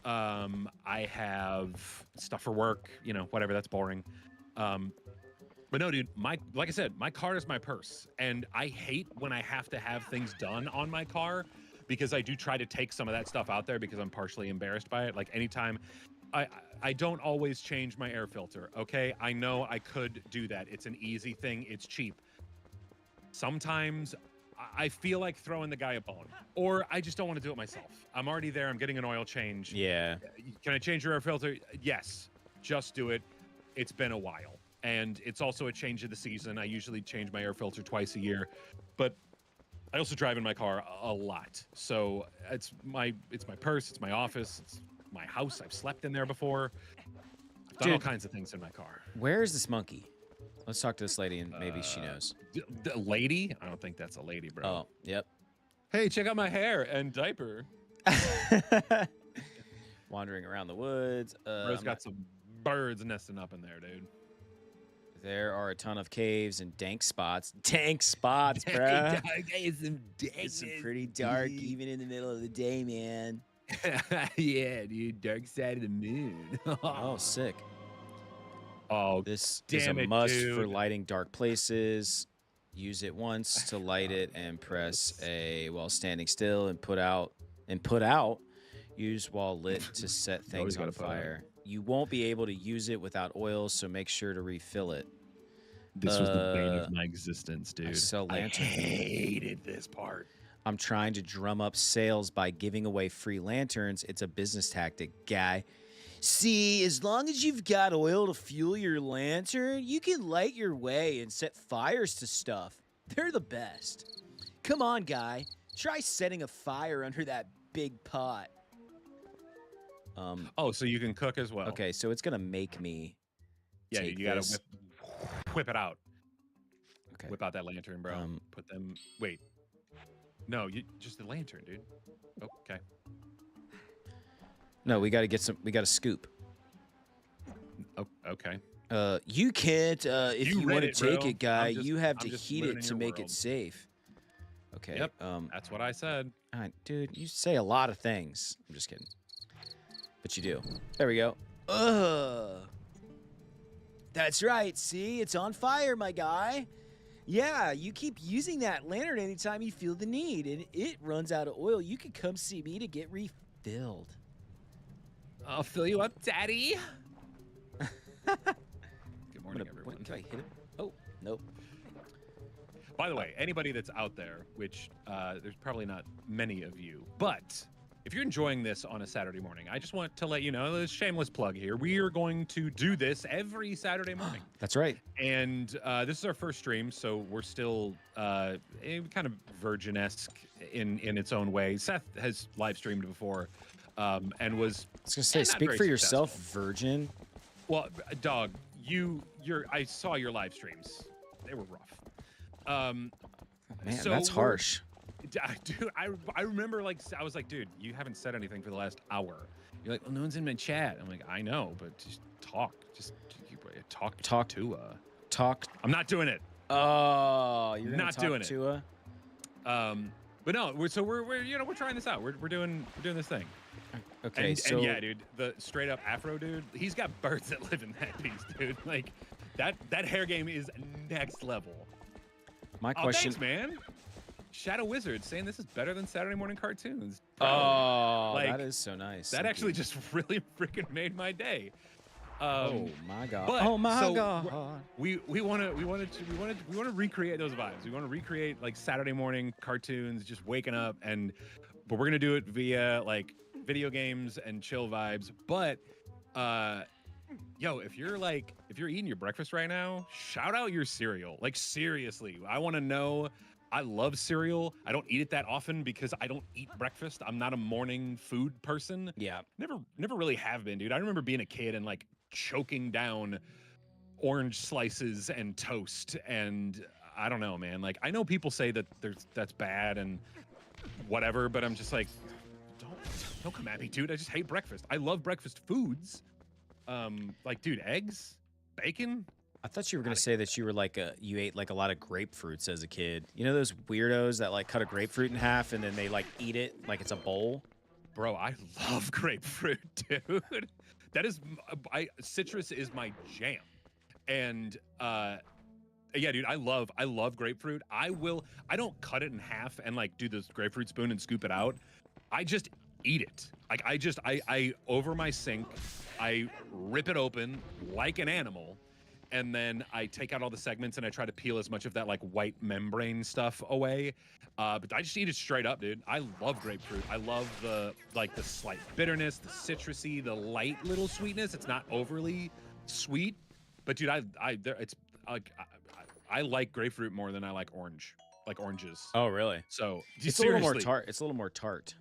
I have stuff for work. You know, whatever. That's boring. But no, dude, like I said, my car is my purse. And I hate when I have to have things done on my car because I do try to take some of that stuff out there because I'm partially embarrassed by it. Like anytime, I don't always change my air filter, okay? I know I could do that. It's an easy thing. It's cheap. Sometimes I feel like throwing the guy a bone, or I just don't want to do it myself. I'm already there. I'm getting an oil change. Yeah. Can I change your air filter? Yes. Just do it. It's been a while. And it's also a change of the season. I usually change my air filter twice a year, but I also drive in my car a lot. So it's my purse, it's my office, it's my house. I've slept in there before. I've done all Dude. kinds of things in my car. Where is this monkey? Let's talk to this lady and maybe she knows. The lady? I don't think that's a lady, bro. Oh, yep. Hey, check out my hair and diaper. Wandering around the woods. Bro's I'm got not- some birds nesting up in there, dude. There are a ton of caves and dank spots. Dank spots, bruh. It's pretty dark even in the middle of the day, man. Yeah, dude. Dark side of the moon. Oh, sick. Oh, This is a damn it, must for dude. lighting dark places. Use it once to light it and press A while standing still and put out. Use while lit to set things always on gotta put out. fire. You won't be able to use it without oil, so make sure to refill it. This was the bane of my existence, dude. sell I lanterns. hated this part. I'm trying to drum up sales by giving away free lanterns. It's a business tactic, guy. See, as long as you've got oil to fuel your lantern, you can light your way and set fires to stuff. They're the best. Come on, guy. Try setting a fire under that big pot. Oh, so you can cook as well. Okay, so it's gonna make me. Yeah, take you gotta this. whip it out. Okay. Whip out that lantern, bro. Put them. Wait. No, you just the lantern, dude. Oh, okay. No, we got to get some. We got to scoop. Oh, okay. You can't. If You you read want it, to take bro. it, guy, I'm just- you have I'm to just heat living it in to your make it world. safe. Okay. Yep. That's what I said. All right, dude, you say a lot of things. I'm just kidding. But you do. There we go. Ugh. That's right. See, it's on fire, my guy. Yeah, you keep using that lantern anytime you feel the need, and it runs out of oil. You can come see me to get refilled. I'll fill you up, Daddy. Good morning, everyone. Can I hit it? Oh, nope. By the way, anybody that's out there, which there's probably not many of you, but if you're enjoying this on a Saturday morning, I just want to let you know, a shameless plug here. We are going to do this every Saturday morning. That's right. And this is our first stream, so we're still kind of virgin-esque in its own way. Seth has live streamed before and was I was gonna say, not speak very for yourself, successful. virgin. Well, dog, I saw your live streams. They were rough. Man, so that's we're- harsh. Dude, I remember, like, I was like, dude, you haven't said anything for the last hour. You're like, well, no one's in my chat. I'm like, I know, but just talk. Just talk to Talk. I'm not doing it. Oh, you're gonna Not talk doing it. to a. But no, we're trying this out. We're doing this thing. Okay, And, so and yeah, dude, the straight up Afro dude, he's got birds that live in that piece, dude. Like that hair game is next level. my Oh, question. thanks, man. Shadow Wizard saying this is better than Saturday morning cartoons. Oh, Like, that is so nice. that Thank actually you. just really freaking made my day. Oh my god. but- Oh my so god. We want to recreate those vibes. We want to recreate like Saturday morning cartoons, just waking up, but we're gonna do it via like video games and chill vibes. But yo, if you're eating your breakfast right now, shout out your cereal. Like seriously, I want to know. I love cereal. I don't eat it that often because I don't eat breakfast. I'm not a morning food person. Yeah. Never really have been, dude. I remember being a kid and like choking down orange slices and toast, and I don't know, man. Like I know people say that that's bad and whatever, but I'm just like, don't come at me, dude. I just hate breakfast. I love breakfast foods. Like, dude, eggs, bacon. I thought you were gonna say that you were like you ate like a lot of grapefruits as a kid. You know those weirdos that like cut a grapefruit in half and then they like eat it like it's a bowl? Bro, I love grapefruit, dude. That is, citrus is my jam. And yeah, dude, I love grapefruit. I don't cut it in half and like do this grapefruit spoon and scoop it out. I just eat it. Like I over my sink, I rip it open like an animal. And then I take out all the segments and I try to peel as much of that like white membrane stuff away. But I just eat it straight up, dude. I love grapefruit. I love the slight bitterness, the citrusy, the light little sweetness. It's not overly sweet, but dude, I like grapefruit more than I like oranges. Oh, really? So It's a little more seriously. tart. It's a little more tart.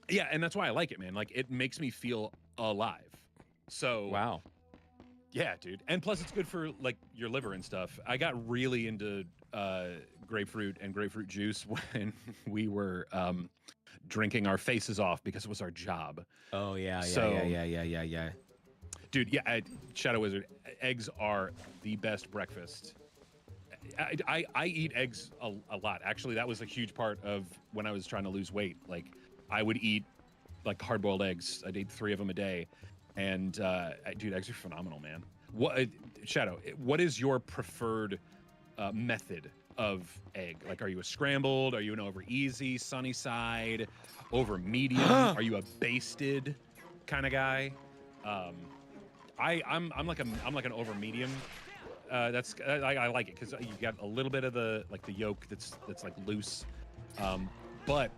Yeah, and that's why I like it, man. Like it makes me feel alive. So Wow. yeah, dude. And plus it's good for like your liver and stuff. I got really into grapefruit and grapefruit juice when we were drinking our faces off because it was our job. Oh yeah, So- yeah. Dude, yeah, Shadow Wizard, eggs are the best breakfast. I eat eggs a lot. Actually, that was a huge part of when I was trying to lose weight. Like I would eat like hard-boiled eggs. I'd eat 3 of them a day. And dude, eggs are phenomenal, man. Shadow, what is your preferred method of egg? Like, are you a scrambled? Are you an over easy, sunny side, over medium? Are you a basted kind of guy? I'm like an over medium. I like it because you got a little bit of the yolk that's like loose, but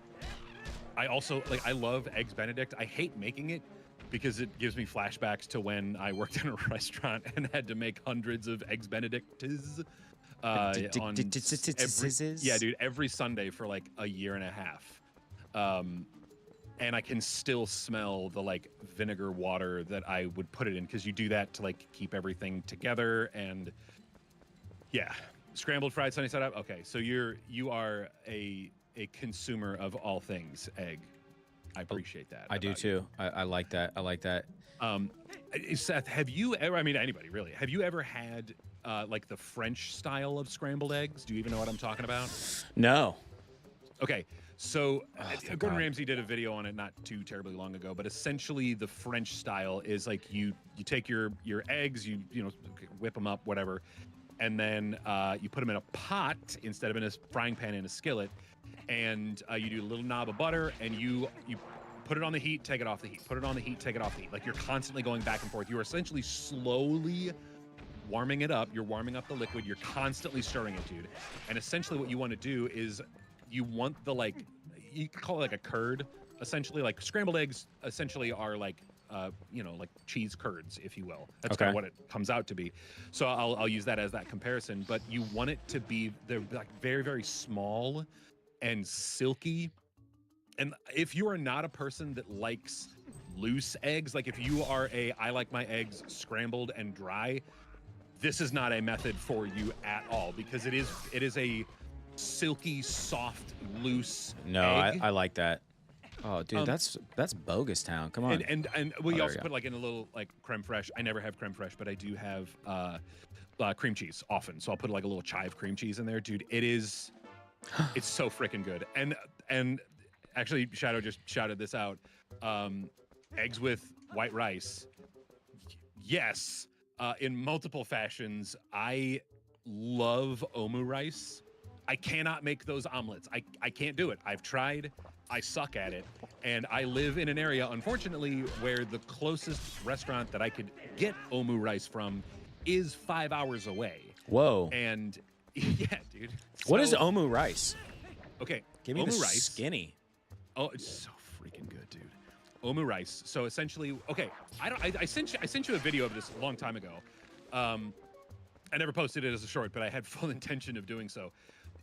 I also I love eggs Benedict. I hate making it because it gives me flashbacks to when I worked in a restaurant and had to make hundreds of eggs Benedicts every Sunday for like a year and a half. And I can still smell the like vinegar water that I would put it in because you do that to like keep everything together. And yeah, scrambled fried sunny side up. Okay, so you are a a consumer of all things egg. I appreciate that. I do about you. too. I like that. I like that. Seth, have you ever? I mean, anybody really? Have you ever had like the French style of scrambled eggs? Do you even know what I'm talking about? No. Okay, so thank Gordon God. Ramsay did a video on it not too terribly long ago, but essentially the French style is like you take your eggs, you know, whip them up, whatever, and then you put them in a pot instead of in a frying pan in a skillet, and you do a little knob of butter, and you put it on the heat, take it off the heat, put it on the heat, take it off the heat. Like you're constantly going back and forth. You're essentially slowly warming it up. You're warming up the liquid. You're constantly stirring it, dude. And essentially what you want to do is you want the, like, you could call it like a curd, essentially. Like scrambled eggs essentially are like, you know, like cheese curds, if you will. That's kind of what it comes out to be. So I'll use that as that comparison. But you want it to be, they're like very, very small and silky. And if you are not a person that likes loose eggs, like if you are I like my eggs scrambled and dry, this is not a method for you at all, because it is a silky, soft, loose egg. I like that. Oh, dude, that's bogus town. Come on. And Oh, we there also we go. put like in a little like creme fraiche. I never have creme fraiche, but I do have cream cheese often. So I'll put like a little chive cream cheese in there, dude. It's so freaking good. And actually, Shadow just shouted this out. Eggs with white rice. Yes, in multiple fashions. I love omu rice. I cannot make those omelets. I can't do it. I've tried. I suck at it. And I live in an area, unfortunately, where the closest restaurant that I could get omu rice from is 5 hours away. Whoa. And yeah, dude. What is So- omu rice? Okay, Give me omu the rice. skinny. Oh, it's so freaking good, dude. Omu rice. So essentially, okay, I sent you a video of this a long time ago. I never posted it as a short, but I had full intention of doing so.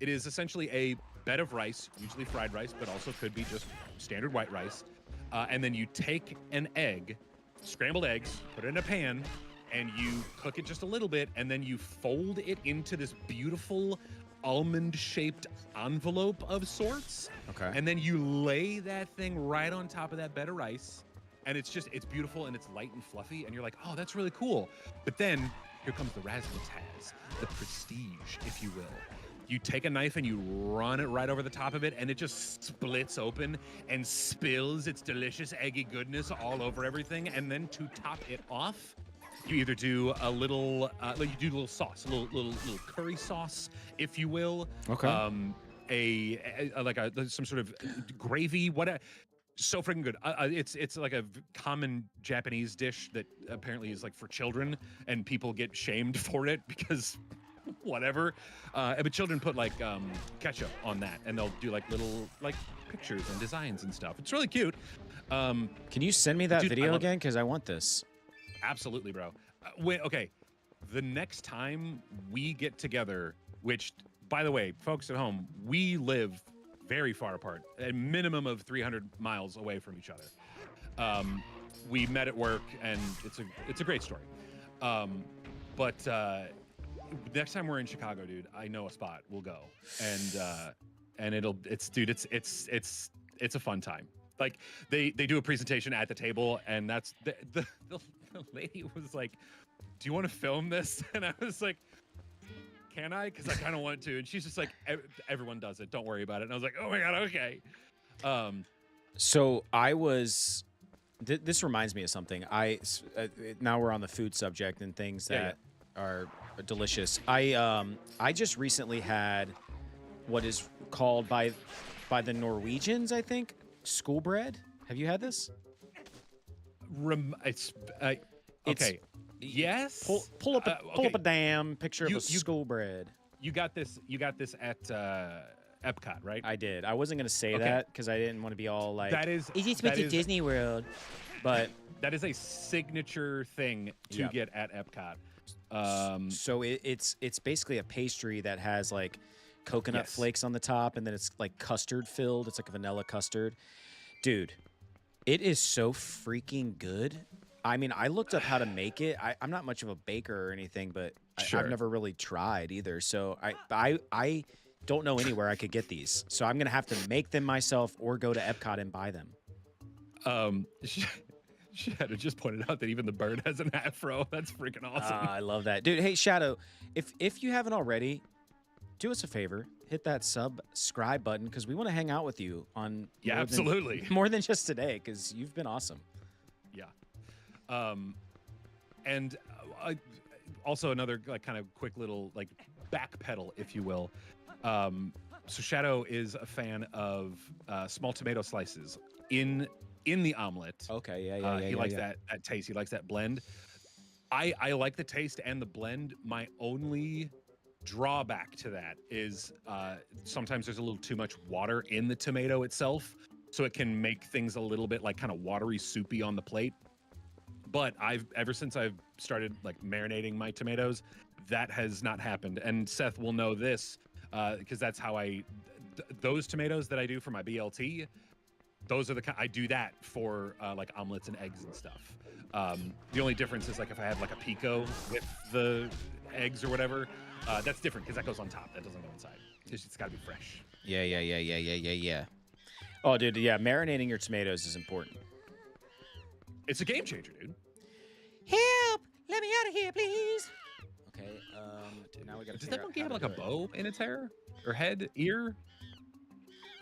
It is essentially a bed of rice, usually fried rice, but also could be just standard white rice. And then you take an egg, scrambled eggs, put it in a pan, and you cook it just a little bit, and then you fold it into this beautiful almond-shaped envelope of sorts. Okay. And then you lay that thing right on top of that bed of rice, and it's beautiful, and it's light and fluffy, and you're like, oh, that's really cool. But then here comes the razzmatazz, the prestige, if you will. You take a knife and you run it right over the top of it, and it just splits open and spills its delicious eggy goodness all over everything. And then to top it off, you either do a little, like you do a little sauce, a little curry sauce, if you will. Okay. Some sort of gravy, whatever. So freaking good. It's like a common Japanese dish that apparently is like for children, and people get shamed for it because whatever. But children put like ketchup on that, and they'll do like little like pictures and designs and stuff. It's really cute. Can you send me that Dude, I video love- again? Because I want this. Absolutely, bro. Okay, the next time we get together, which, by the way, folks at home, we live very far apart, a minimum of 300 miles away from each other. We met at work, and it's a great story. But next time we're in Chicago, dude, I know a spot. We'll go, and it's a fun time. Like they do a presentation at the table, and that's the lady was like, "Do you want to film this?" And I was like, "Can I?" Because I kind of want to. And she's just like, "Everyone does it. Don't worry about it." And I was like, "Oh my god, okay." So I was. This reminds me of something. Now we're on the food subject and things that are delicious. I just recently had what is called by the Norwegians, I think, school bread. Have you had this? It's okay. Yes. Pull up okay. a damn picture of You- a school bread. You got this at Epcot, right? I did. I wasn't gonna say Okay. that because I didn't want to be all like. That is Is this that with the is- Disney World? But that is a signature thing to Yep. get at Epcot. so it's basically a pastry that has like coconut Yes. flakes on the top, and then it's like custard filled. It's like a vanilla custard. Dude, it is so freaking good. I mean, I looked up how to make it. I'm not much of a baker or anything, but Sure. I've never really tried either. So I don't know anywhere I could get these. So I'm gonna have to make them myself or go to Epcot and buy them. Shadow just pointed out that even the bird has an afro. That's freaking awesome. I love that, dude. Hey, Shadow, if you haven't already, do us a favor, hit that subscribe button because we want to hang out with you on Yeah, more absolutely. more than just today because you've been awesome. Yeah. And also another like kind of quick little like backpedal, if you will. So Shadow is a fan of small tomato slices in the omelet. Okay, yeah. He likes that taste. He likes that blend. I like the taste and the blend. My only drawback to that is sometimes there's a little too much water in the tomato itself, so it can make things a little bit like kind of watery, soupy on the plate. But ever since I've started like marinating my tomatoes, that has not happened. And Seth will know this because that's how those tomatoes that I do for my BLT. Those are I do that for like omelets and eggs and stuff. The only difference is like if I have like a pico with the eggs or whatever, that's different because that goes on top. That doesn't go inside. It's got to be fresh. Yeah. Oh, dude, yeah, marinating your tomatoes is important. It's a game changer, dude. Help! Let me out of here, please. Okay, now we got to. Does that monkey have like a bow in its hair or head, ear?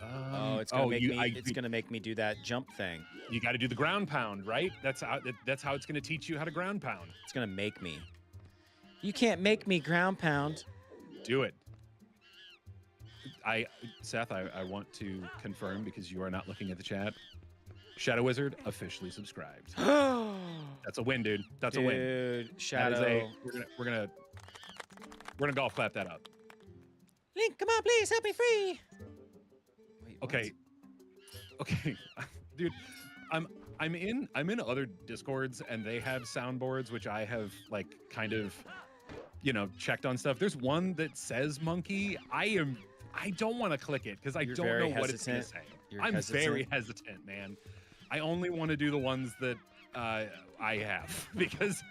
It's gonna make me do that jump thing. You got to do the ground pound, right? That's how it's going to teach you how to ground pound. It's gonna make me. You can't make me ground pound. Do it. Seth, I want to confirm because you are not looking at the chat. Shadow Wizard officially subscribed. That's a win, dude. That's a win. Dude, Shadow. That is we're gonna golf clap that up. Link, come on, please help me free. Wait, Okay. Okay. Dude, I'm in other Discords and they have soundboards which I have like kind of checked on stuff. There's one that says monkey. I don't want to click it because I don't know what it's gonna say. I'm very hesitant, man. I only want to do the ones that I have because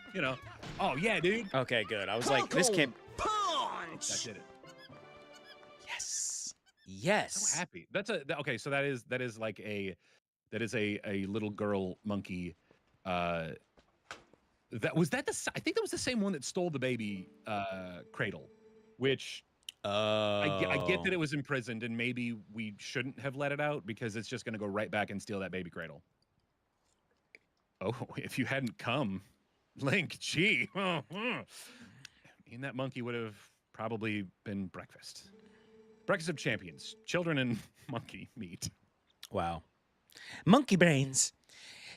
oh yeah, dude. Okay, good. I was like, this can't. Punch. That did it. Yes. So happy. Okay. So that is like a little girl monkey. I think that was the same one that stole the baby cradle, which I get that it was imprisoned and maybe we shouldn't have let it out because it's just going to go right back and steal that baby cradle. Oh, if you hadn't come, Link, gee. And that monkey would have probably been breakfast. Breakfast of champions, children and monkey meat. Wow. Monkey brains.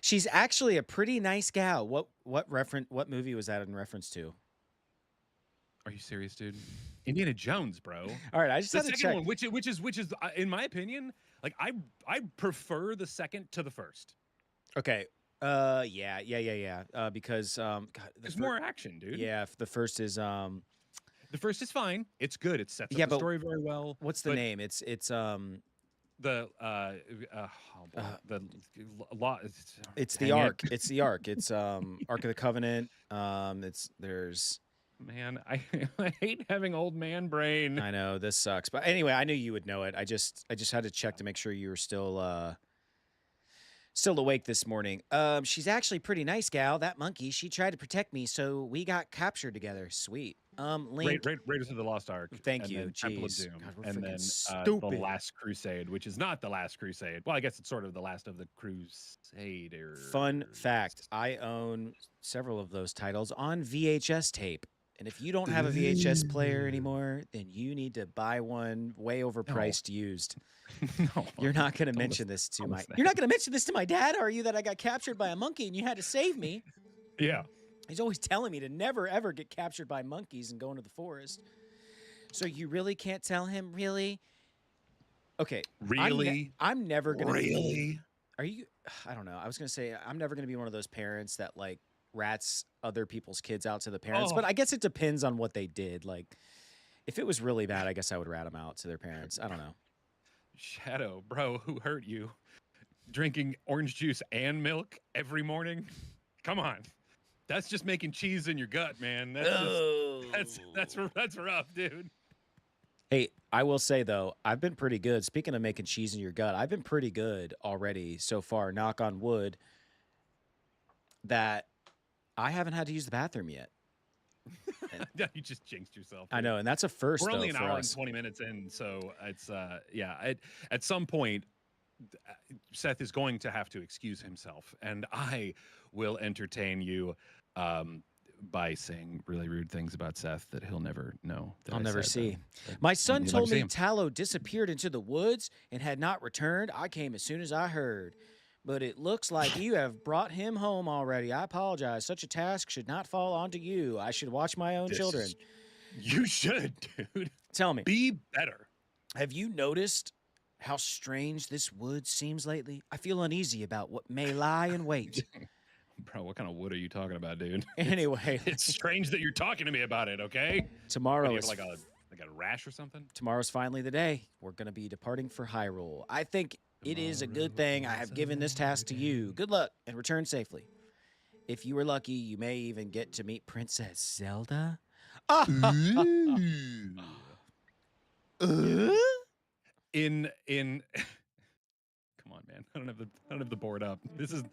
She's actually a pretty nice gal. What movie was that in reference to? Are you serious, dude? Indiana Jones, bro. All right, I just had to second check. one, which is in my opinion, like I prefer the second to the first. Okay. Yeah. Because God, there's more action, dude. Yeah, the first is the first is fine. It's good. It sets up the story very well. What's the name? It's It's the Ark. It's the Ark. It's Ark of the Covenant. Man, I hate having old man brain. I know this sucks, but anyway, I knew you would know it. I just had to check to make sure you were still awake this morning. She's actually a pretty nice gal. That monkey, she tried to protect me, so we got captured together. Sweet. Link. Raiders of the Lost Ark. Thank you. Then Temple of Jeez. Doom, God, we're and then stupid. the Last Crusade, which is not the Last Crusade. Well, I guess it's sort of the last of the Crusaders. Fun fact: I own several of those titles on VHS tape. And if you don't have a VHS player anymore, then you need to buy one way overpriced used. No, You're not going to mention this to my. You're not going to mention this to my dad, are you? That I got captured by a monkey and you had to save me. Yeah. He's always telling me to never ever get captured by monkeys and go into the forest. So you really can't tell him, really? Okay. Really? I'm never going to. Really? Are you? I don't know. I was going to say I'm never going to be one of those parents that like rats other people's kids out to the parents, but I guess it depends on what they did. Like, if it was really bad, I guess I would rat them out to their parents. I don't know. Shadow, bro, who hurt you? Drinking orange juice and milk every morning? Come on. That's just making cheese in your gut, man. That's rough, dude. Hey, I will say though, I've been pretty good. Speaking of making cheese in your gut, I've been pretty good already so far, knock on wood, that I haven't had to use the bathroom yet. Yeah, you just jinxed yourself. I dude. know, and that's a first We're though only an for hour and us. 20 minutes in, so it's yeah. At some point, Seth is going to have to excuse himself, and I will entertain you by saying really rude things about Seth that he'll never know. That I'll I never said see. them. But My son you'll never told see me him. Tallow disappeared into the woods and had not returned. I came as soon as I heard. But it looks like you have brought him home already. I apologize. Such a task should not fall onto you. I should watch my own This children. is- You should, dude. Tell me, Be better. have you noticed how strange this wood seems lately? I feel uneasy about what may lie in wait. Bro, what kind of wood are you talking about, dude? Anyway, It's strange that you're talking to me about it, okay? What, tomorrow do you is have like a rash or something? tomorrow's finally the day. We're going to be departing for Hyrule. I think it is a good thing I have given this task to you. Good luck and return safely. If you are lucky, you may even get to meet Princess Zelda. In Come on, man. I don't have the board up. This is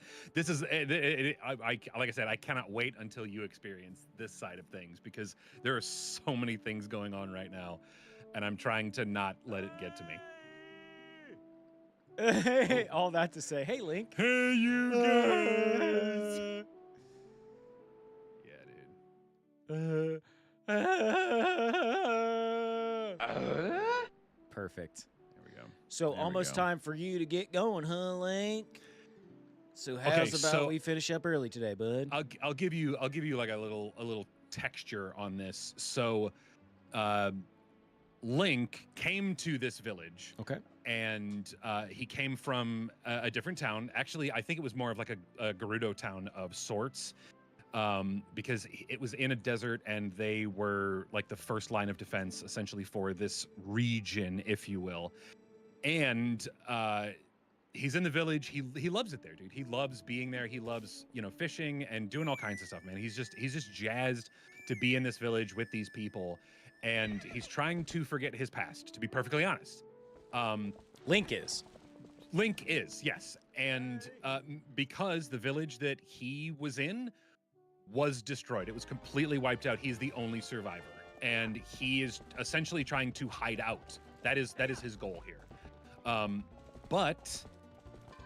like I said, I cannot wait until you experience this side of things because there are so many things going on right now, and I'm trying to not let it get to me. Hey, all that to say, hey, Link. Hey, you guys. Yeah, dude. Perfect. There we go. So There we almost go. time for you to get going, huh, Link? So how's Okay, about so- we finish up early today, bud? I'll give you like a little texture on this. So, Link came to this village. Okay. And he came from a different town. Actually, I think it was more of like a Gerudo town of sorts, because it was in a desert, and they were like the first line of defense, essentially, for this region, if you will. And he's in the village. He loves it there, dude. He loves being there. He loves fishing and doing all kinds of stuff, man. He's just jazzed to be in this village with these people, and he's trying to forget his past. To be perfectly honest. Link is. Link is, yes. And because the village that he was in was destroyed, it was completely wiped out. He's the only survivor. And he is essentially trying to hide out. That is his goal here. But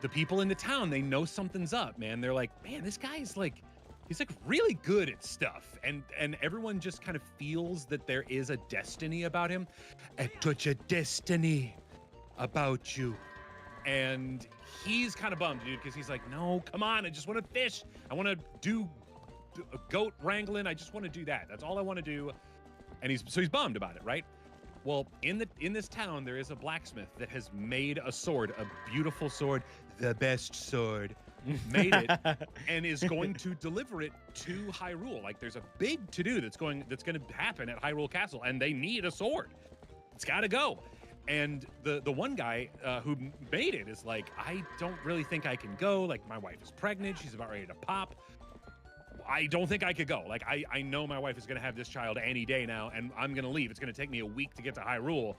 the people in the town, they know something's up, man. They're like, man, this guy's like, he's like really good at stuff. And everyone just kind of feels that there is a destiny about him. Such a destiny about you. And he's kind of bummed, dude, because he's like, no, come on, I just want to fish. I want to do goat wrangling. I just want to do that. That's all I want to do. And he's bummed about it, right? Well, in this town, there is a blacksmith that has made a sword, a beautiful sword, the best sword, made it, and is going to deliver it to Hyrule. Like, there's a big to-do that's going to happen at Hyrule Castle, and they need a sword. It's got to go. And the one guy who made it is like, I don't really think I can go. Like, my wife is pregnant. She's about ready to pop. I don't think I could go. Like, I know my wife is going to have this child any day now, and I'm going to leave. It's going to take me a week to get to Hyrule.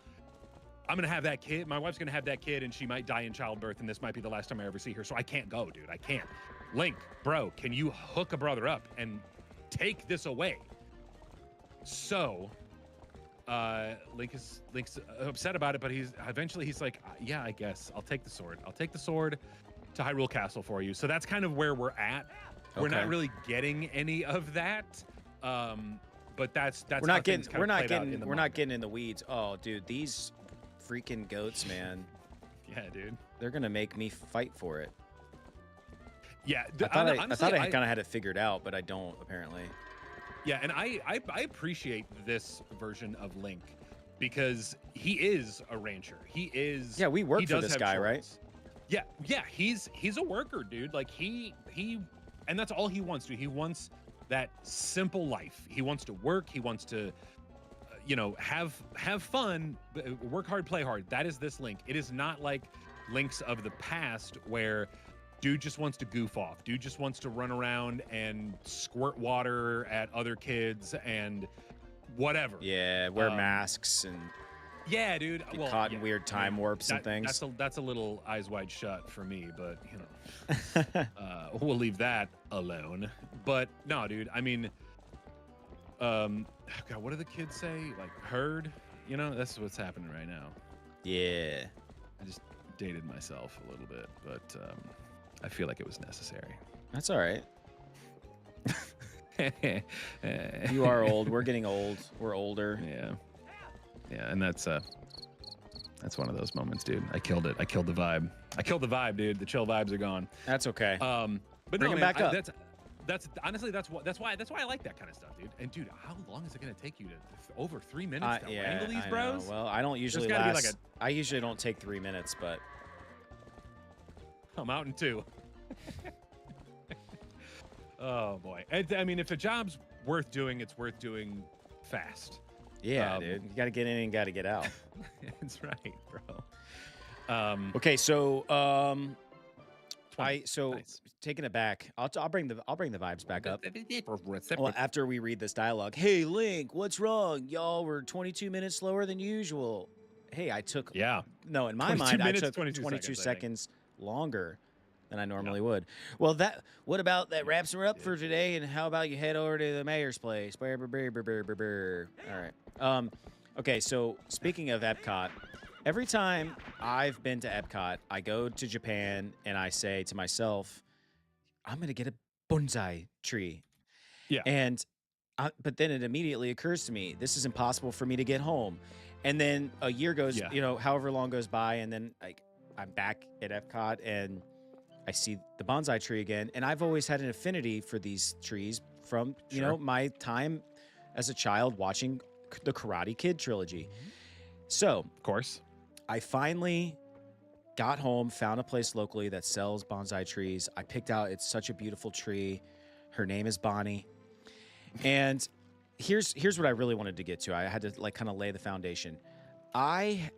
I'm going to have that kid. My wife's going to have that kid, and she might die in childbirth, and this might be the last time I ever see her. So I can't go, dude. I can't. Link, bro, can you hook a brother up and take this away? So Link's upset about it, but he's like, yeah, I guess I'll take the sword. I'll take the sword to Hyrule Castle for you. So that's kind of where we're at. We're not really getting any of that, but that's we're not getting in the weeds. Oh, dude, these freaking goats, man. Yeah, dude. They're gonna make me fight for it. Yeah, I thought I kind of had it figured out, but I don't apparently. Yeah, and I appreciate this version of Link because he is a rancher. He is. Yeah, we work for this guy, right? Yeah, he's a worker, dude. Like he. And that's all he wants to. He wants that simple life. He wants to work. He wants to, have fun, work hard, play hard. That is this Link. It is not like Links of the past where dude just wants to goof off. Dude just wants to run around and squirt water at other kids and whatever. Yeah, wear masks and Yeah, dude. Get Well, caught in yeah, weird time warps and things. That's a little eyes wide shut for me, but we'll leave that alone. But no, dude. I mean, God, what do the kids say? Like herd? You know, that's what's happening right now. Yeah. I just dated myself a little bit, but I feel like it was necessary. That's all right. You are old. We're getting old. We're older. Yeah, and that's one of those moments, dude. I killed it. I killed the vibe. Dude. The chill vibes are gone. That's okay. But Bring no, it man, back up. That's honestly that's why I like that kind of stuff, dude. And dude, how long is it gonna take you to over 3 minutes to wrangle these I bros? know. Well, I don't usually gotta be last. like I usually don't take 3 minutes, but I'm out in 2. Oh boy. I mean, if a job's worth doing, it's worth doing fast. yeah, dude, you got to get in and got to get out. That's right, bro. Okay, so 20. Nice. taking it back, I'll bring the vibes back up. Well, Well, after we read this dialogue, hey Link, what's wrong? Y'all were 22 minutes slower than usual. Hey, I took yeah. no, in my 22 mind, I minutes, took 22 22 seconds, I think. seconds longer than I normally would. Well, what about that wraps her up for today? And how about you head over to the mayor's place? All right. Okay, so speaking of Epcot, every time I've been to Epcot, I go to Japan and I say to myself, I'm going to get a bonsai tree. Yeah. And but then it immediately occurs to me, this is impossible for me to get home. And then a year goes, however long goes by, and then I'm back at Epcot and I see the bonsai tree again. And I've always had an affinity for these trees from, you know, my time as a child watching the Karate Kid trilogy. So, Of course. I finally got home, found a place locally that sells bonsai trees. I picked out, it's such a beautiful tree. Her name is Bonnie. And here's what I really wanted to get to. I had to kind of lay the foundation. I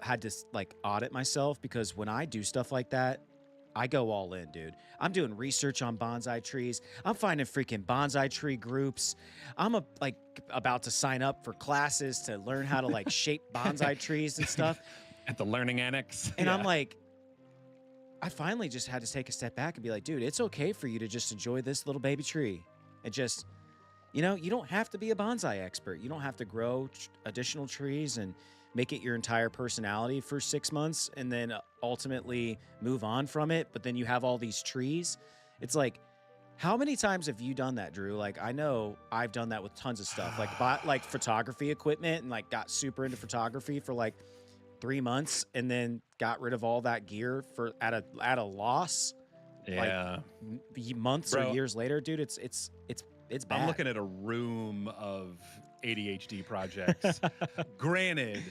had to audit myself because when I do stuff like that, I go all in, dude. I'm doing research on bonsai trees. I'm finding freaking bonsai tree groups. I'm about to sign up for classes to learn how to shape bonsai trees and stuff. At the learning annex. And I'm like, I finally just had to take a step back and be like, dude, it's okay for you to just enjoy this little baby tree. And just, you don't have to be a bonsai expert. You don't have to grow additional trees and make it your entire personality for 6 months and then ultimately move on from it. But then you have all these trees. It's like, how many times have you done that, Drew? I know I've done that with tons of stuff, bought photography equipment and got super into photography for 3 months and then got rid of all that gear for at a loss. Yeah. Months Bro, or years later, dude, it's bad. I'm looking at a room of ADHD projects. Granted,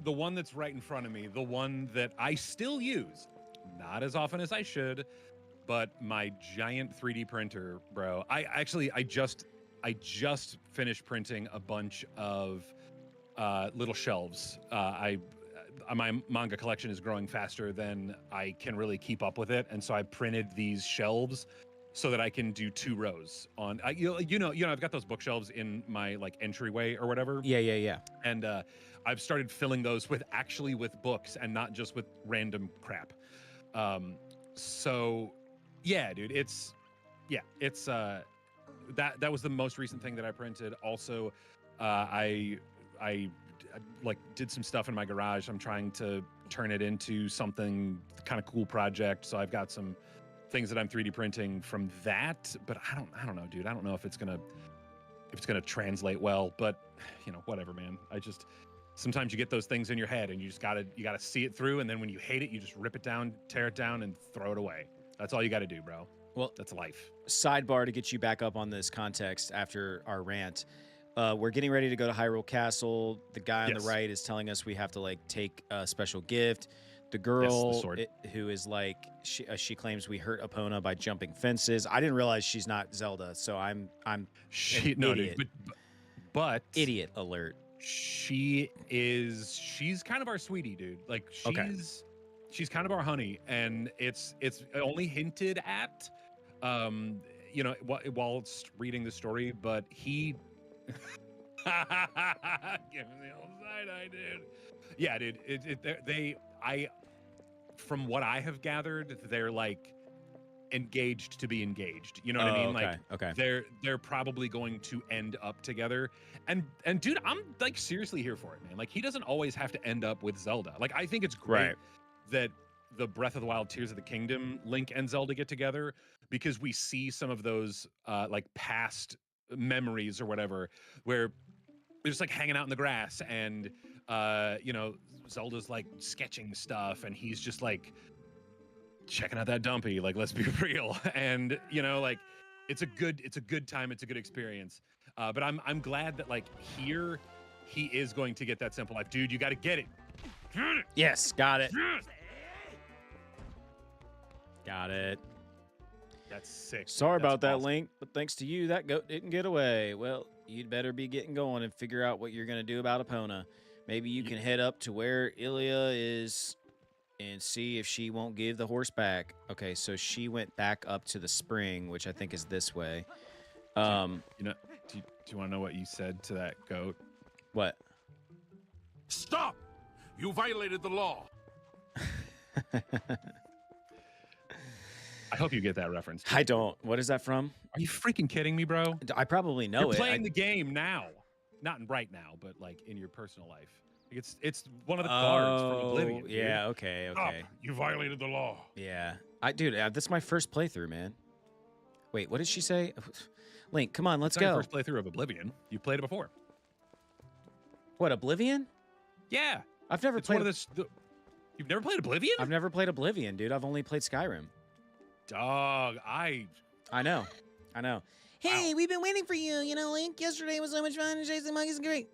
the one that's right in front of me, the one that I still use, not as often as I should, but my giant 3D printer, bro. I just finished printing a bunch of little shelves. My manga collection is growing faster than I can really keep up with it, and so I printed these shelves so that I can do 2 rows on. I've got those bookshelves in my entryway or whatever. Yeah. And I've started filling those with books and not just with random crap. So yeah, dude, that was the most recent thing that I printed. Also, I did some stuff in my garage. I'm trying to turn it into something kind of cool project. So I've got some things that I'm 3D printing from that, but I don't know, dude. I don't know if it's gonna translate well, but whatever, man. Sometimes you get those things in your head and you gotta see it through. And then when you hate it, you just rip it down, tear it down and throw it away. That's all you got to do, bro. Well, that's life. Sidebar to get you back up on this context after our rant. We're getting ready to go to Hyrule Castle. The guy on the right is telling us we have to take a special gift. The girl who is she claims we hurt Epona by jumping fences. I didn't realize she's not Zelda, so I'm idiot. Dude, but idiot alert. She's kind of our sweetie, dude. She's kind of our honey, and it's only hinted at while it's reading the story, but he Give him the old side eye, dude. Yeah, dude. From what I have gathered, they're like engaged to be engaged. You know what I mean? Okay. Like Okay. they're probably going to end up together. And dude, I'm like seriously here for it, man. Like he doesn't always have to end up with Zelda. Like I think it's great Right. that the Breath of the Wild Tears of the Kingdom Link and Zelda get together because we see some of those like past memories or whatever where they're just like hanging out in the grass and you know, Zelda's like sketching stuff and he's just like checking out that dumpy, like let's be real. And you know, like it's a good time, it's a good experience. But I'm glad that like here he is going to get that simple life. Dude, you gotta get it. Yes. Got it. Got it. That's sick. Sorry That's about that, awesome. Link, but thanks to you, that goat didn't get away. Well, you'd better be getting going and figure out what you're going to do about Epona. Maybe you can head up to where Ilia is and see if she won't give the horse back. Okay, so she went back up to the spring, which I think is this way. You know, do you want to know what you said to that goat? What? Stop! You violated the law. I hope you get that reference. I don't. What is that from? Are you freaking kidding me, bro? I probably know You're it. playing the game now, not in right now, but like in your personal life. It's one of the cards from Oblivion. Dude. Yeah, okay, Stop! okay. You violated the law. Yeah. Dude, this is my first playthrough, man. Wait, what did she say? Link, come on, let's It's not go. your first playthrough of Oblivion. You played it before. What, Oblivion? Yeah, I've never it's played. one of the. You've never played Oblivion? I've never played Oblivion, dude. I've only played Skyrim. Dog, I know. Hey, we've been waiting for you. You know, Link, yesterday was so much fun and chasing monkeys is great.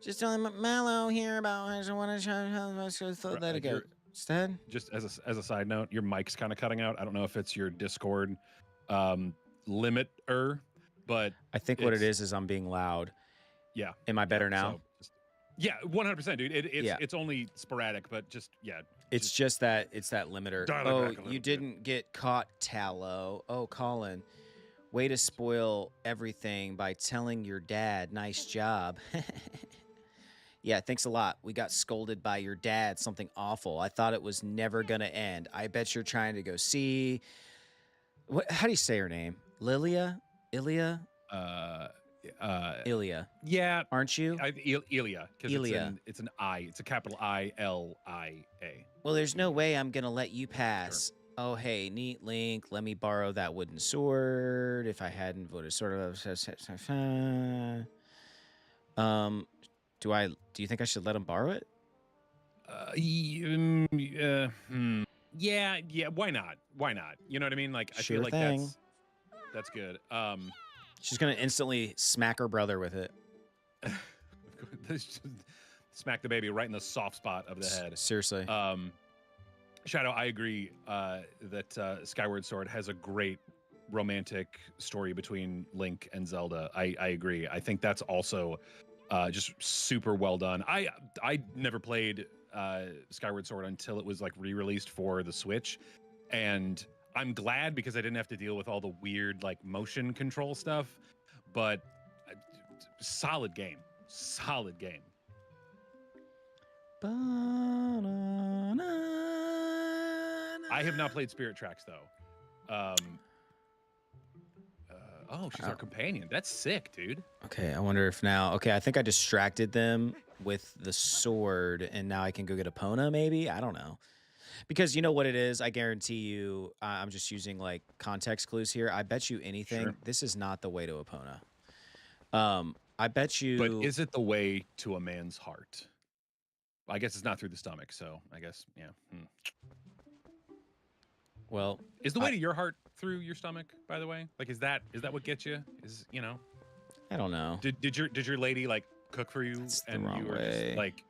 Just telling Mallow here about how I want to try to let it go. Instead? just as a side note, your mic's kind of cutting out. I don't know if it's your Discord limiter, but I think what it is I'm being loud. yeah. Am I better now? So yeah, 100%, dude. Yeah. It's only sporadic, but just yeah. It's just that limiter. Dial it Oh, back a little you bit. didn't get caught, Tallow. Oh, Colin. Way to spoil everything by telling your dad, nice job. Yeah, thanks a lot. We got scolded by your dad, something awful. I thought it was never going to end. I bet you're trying to go see... how do you say her name? Lilia? Ilia? Ilia. Yeah, Aren't you? Ilia, because Ilia. it's an I. It's a capital I-L-I-A. Well, there's no way I'm going to let you pass. Oh, hey, neat Link. Let me borrow that wooden sword. If I hadn't voted sort of... Do you think I should let him borrow it? Yeah, why not? Why not? You know what I mean? Like, I Sure feel like thing. that's good. She's going to instantly smack her brother with it. Smack the baby right in the soft spot of the head. Seriously. Shadow, I agree that Skyward Sword has a great romantic story between Link and Zelda. I agree. I think that's also just super well done. I never played Skyward Sword until it was like re-released for the Switch, and I'm glad because I didn't have to deal with all the weird like motion control stuff. But solid game. I have not played Spirit Tracks though. Oh, she's our companion. That's sick, dude. Okay, I wonder if now... Okay, I think I distracted them with the sword, and now I can go get Epona, maybe? I don't know. Because you know what it is? I guarantee you, I'm just using, like, context clues here. I bet you anything, Sure. this is not the way to Epona. I bet you... But is it the way to a man's heart? I guess it's not through the stomach, so I guess, yeah. Well... Is the way to your heart through your stomach, by the way? Like, is that what gets you? Is, you know? I don't know. Did your lady, like, cook for you? It's the and wrong you were way. just like,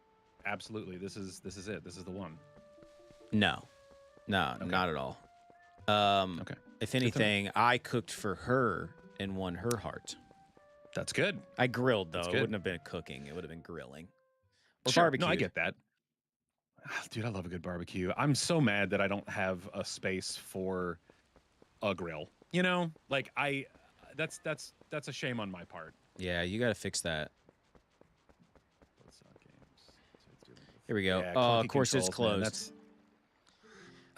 absolutely, this is it. This is the one. No, Okay. not at all. Okay. If to know. anything, I cooked for her and won her heart. That's good. I grilled, though. That's It good. wouldn't have been cooking. It would have been grilling. Or Sure. barbecue. No, I get that. Dude, I love a good barbecue. I'm so mad that I don't have a space for a grill. You know, like that's a shame on my part. Yeah, you got to fix that. Here we go. Yeah, Oh, clunky of course it's controls, man. closed.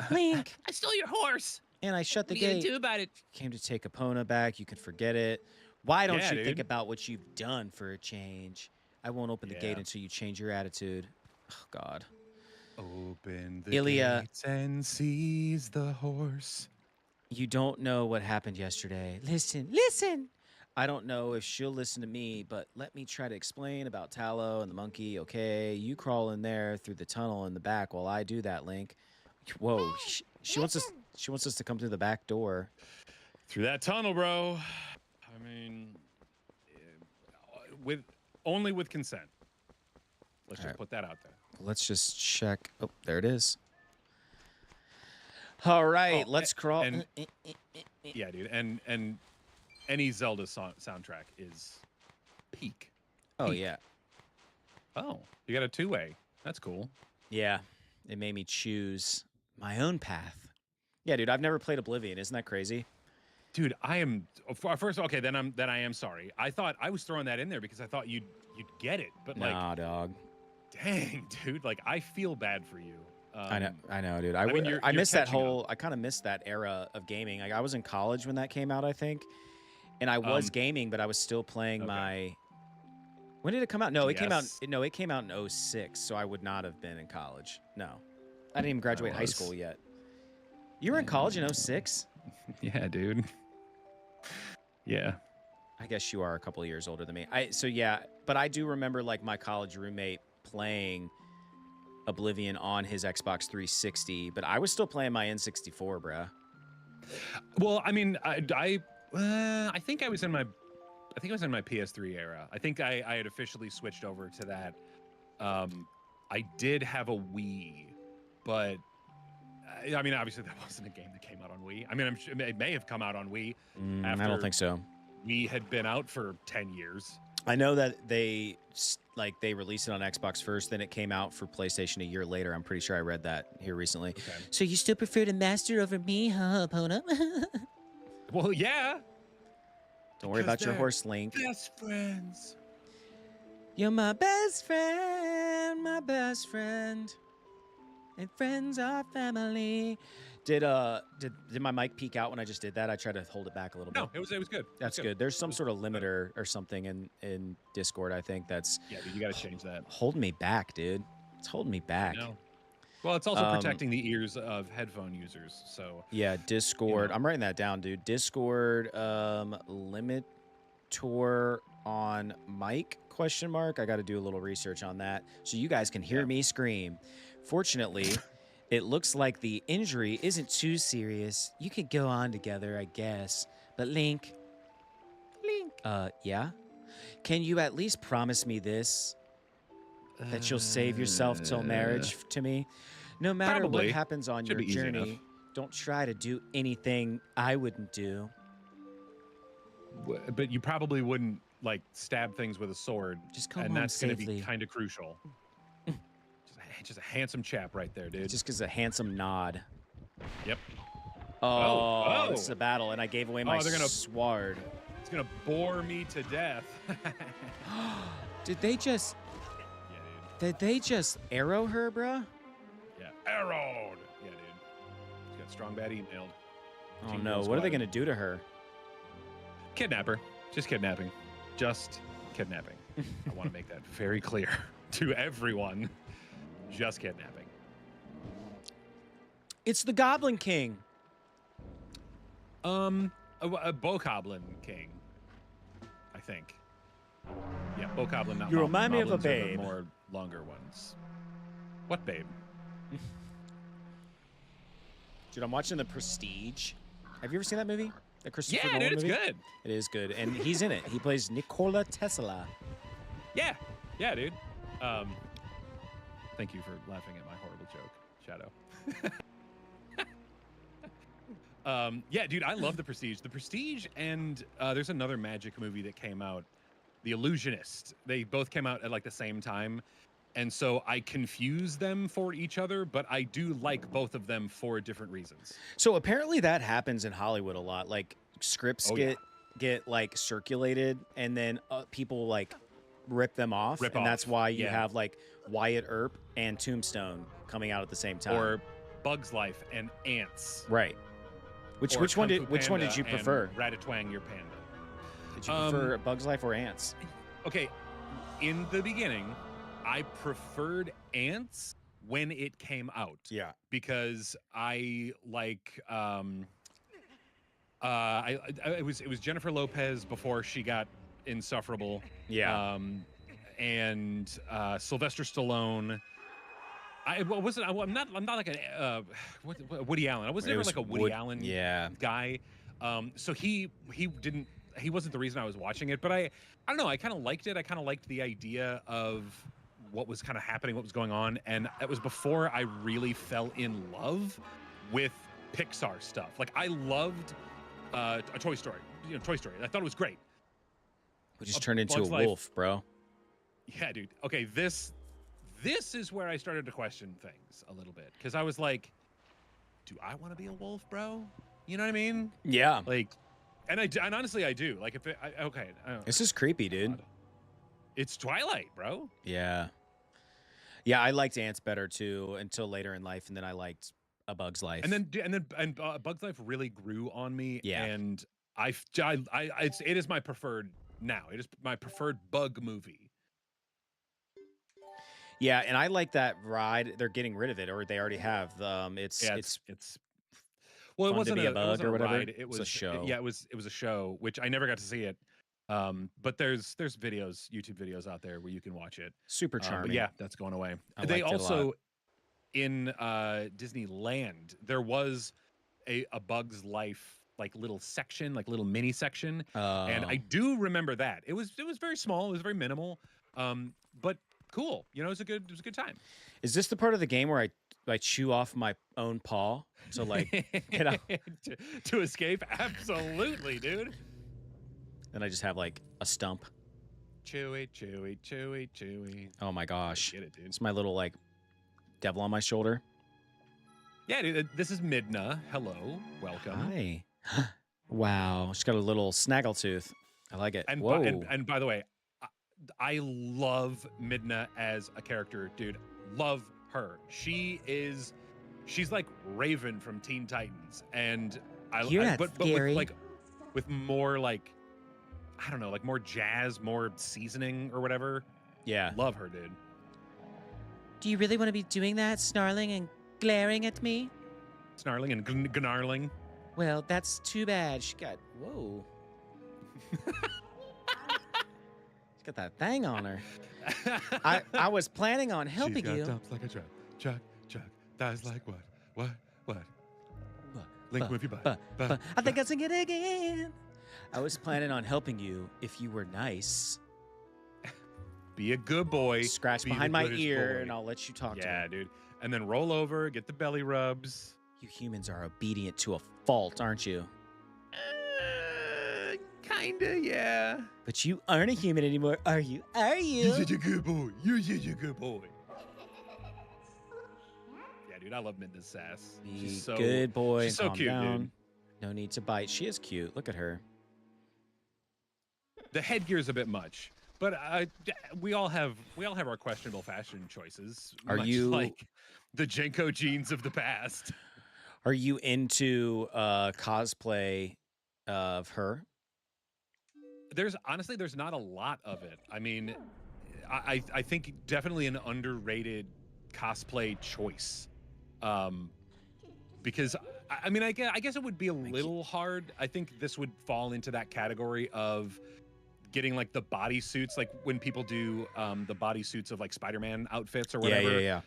That's Link, I stole your horse. and I shut the What are you gonna gate. do about it? Came to take Epona back. You can forget it. Why don't Yeah, you think dude. about what you've done for a change? I won't open the gate Yeah. until you change your attitude. Oh, God. Open the Ilya. gates and seize the horse. You don't know what happened yesterday. Listen, listen. I don't know if she'll listen to me, but let me try to explain about Tallow and the monkey, okay? You crawl in there through the tunnel in the back while I do that, Link. Whoa, she wants us to come through the back door. Through that tunnel, bro. I mean, only with consent. Let's just Alright. put that out there. Let's just check. Oh, there it is. All right, Oh, let's crawl. and- Yeah, dude. And any Zelda soundtrack is peak. Oh, peak. yeah. Oh, you got a two-way. That's cool. Yeah, it made me choose my own path. Yeah, dude, I've never played Oblivion. Isn't that crazy? Dude, I am first. Okay, then I am sorry. I thought I was throwing that in there because I thought you'd get it, but like, Nah, dog. dang, dude, like I feel bad for you. I know, dude. I mean, you're missed that catching up. whole. I kind of missed that era of gaming. Like I was in college when that came out, I think, and I was gaming, but I was still playing okay. my. When did it come out? No, it came out. DS? No, it came out in 06, so I would not have been in college. No, I didn't even graduate high was. school yet. You were in college in 06? Yeah, dude. Yeah. I guess you are a couple of years older than me. But I do remember like my college roommate playing Oblivion on his Xbox 360, but I was still playing my N64, bruh. Well, I mean, I think I was in my PS3 era. I think I had officially switched over to that. I did have a Wii, but I mean, obviously that wasn't a game that came out on Wii. I mean, I'm sure it may have come out on Wii. I don't think so. Wii had been out for 10 years. I know that they released it on Xbox first, then it came out for PlayStation a year later. I'm pretty sure I read that here recently. Okay. So you still prefer to master over me, huh, Epona? Well, yeah. Don't worry about your they're horse, Link. Best friends. You're my best friend, my best friend. And friends are family. Did my mic peak out when I just did that? I tried to hold it back a little bit. No, it was good. That's good. There's some sort of limiter or something in Discord, I think, that's Yeah, dude, you got to change that. holding me back, dude. It's holding me back. No. Well, it's also protecting the ears of headphone users. So Yeah, Discord. know. I'm writing that down, dude. Discord limiter on mic ? I got to do a little research on that so you guys can hear me scream. Fortunately, it looks like the injury isn't too serious. You could go on together, I guess. But Link, yeah? Can you at least promise me this? That you'll save yourself till marriage to me? No matter Probably. what happens on Should your be easy journey, enough. don't try to do anything I wouldn't do. But you probably wouldn't like stab things with a sword, Just come and home that's going to safely. be kind of crucial. Just a handsome chap right there, dude. Just because a handsome nod. Yep. Oh, Oh. this is a battle, and I gave away my they're gonna- sword. It's gonna bore me to death. Did they just Yeah, arrow her, bruh? dude. Yeah, arrowed. Yeah, dude. She's got strong bad emailed. Oh Team no, Girl what are they Squad. gonna do to her? Kidnapper. Just kidnapping. Just kidnapping. I want to make that very clear to everyone. Just kidnapping. It's the Goblin King. A Bokoblin King, I think. Yeah, Bokoblin. Not You remind me of a moblins are the babe. more longer ones. What babe? Dude, I'm watching The Prestige. Have you ever seen that movie? The Christopher Yeah, Nolan dude, it's movie? good. It is good, and he's in it. He plays Nikola Tesla. Yeah, dude. Thank you for laughing at my horrible joke, Shadow. Yeah, dude, I love The Prestige. The Prestige, and there's another magic movie that came out, The Illusionist. They both came out at like the same time, and so I confuse them for each other, but I do like both of them for different reasons. So apparently that happens in Hollywood a lot. Like scripts Oh, yeah. get like circulated, and then people like rip them off, Rip and that's off, why you yeah. have like Wyatt Earp and Tombstone coming out at the same time. Or Bug's Life and Ants. right. Which Or which one Kung did Fu which one Panda did you and prefer? Ratatouille your panda. Did you prefer Bug's Life or Ants? Okay, in the beginning, I preferred Ants when it came out. Yeah. Because I like it was Jennifer Lopez before she got insufferable. Yeah. And Sylvester Stallone. I'm not like a Woody Allen. I was never like a Woody Allen guy. So he wasn't the reason I was watching it, but I don't know, I kind of liked it. I kind of liked the idea of what was kind of happening, what was going on, and it was before I really fell in love with Pixar stuff. Like I loved a Toy Story. Toy Story. I thought it was great. We just turned into Bug's a Life. wolf, bro. Yeah, dude. Okay, this is where I started to question things a little bit, because I was like, do I want to be a wolf, bro? You know what I mean? Yeah. Like, and honestly I do. Like if okay, This is creepy, dude. it's Twilight, bro. Yeah. Yeah, I liked Ants better too until later in life, and then I liked A Bug's Life. And then Bug's Life really grew on me. Yeah. And it is my preferred now. It is my preferred bug movie. Yeah, and I like that ride. They're getting rid of it, or they already have. It's well, it Fun to wasn't Be a it Bug wasn't or whatever. Ride. It was a show. Yeah, it was a show, which I never got to see it. But there's videos, YouTube videos out there where you can watch it. Super charming. But yeah, that's going away. I They liked it a lot. also in Disneyland there was a Bug's Life like little section, like little mini section, and I do remember that. It was very small. It was very minimal, but cool. It was a good time. Is this the part of the game where I chew off my own paw to like get out? to escape? Absolutely, dude. Then I just have like a stump. Chewy, chewy, chewy, chewy. Oh my gosh. Get it, dude. It's my little like devil on my shoulder. Yeah, dude. This is Midna. Hello, welcome. Hi. Wow. She's got a little snaggletooth. I like it. And Whoa. and by the way, I love Midna as a character, dude. Love her. She's like Raven from Teen Titans, and You're not scary. with more like, I don't know, like more jazz, more seasoning or whatever. Yeah. Love her, dude. Do you really want to be doing that, snarling and glaring at me? Snarling and gnarling. Well, that's too bad. She got whoa. She's got that thing on her. I was planning on helping you. Dumps like a truck. Chuck. Thighs like what? Link with your butt. But I think I'll sing it again. I was planning on helping you if you were nice. Be a good boy. Scratch Be behind the my goodest ear boy. and I'll let you talk to me. Yeah, dude. And then roll over, get the belly rubs. You humans are obedient to a fault, aren't you? Kinda, yeah. But you aren't a human anymore, are you? Are you? You're such a good boy. You're such a good boy. Yeah, dude, I love Midna's sass. Be She's so good boy. She's so calm cute, down. dude. No need to bite. She is cute. Look at her. The headgear's a bit much, but we all have our questionable fashion choices. Are much you- like the Jenko jeans of the past? Are you into cosplay of her? There's not a lot of it. I mean, I think definitely an underrated cosplay choice, because I mean I guess it would be a little hard. I think this would fall into that category of getting like the bodysuits, like when people do the bodysuits of like Spider-Man outfits or whatever. Yeah.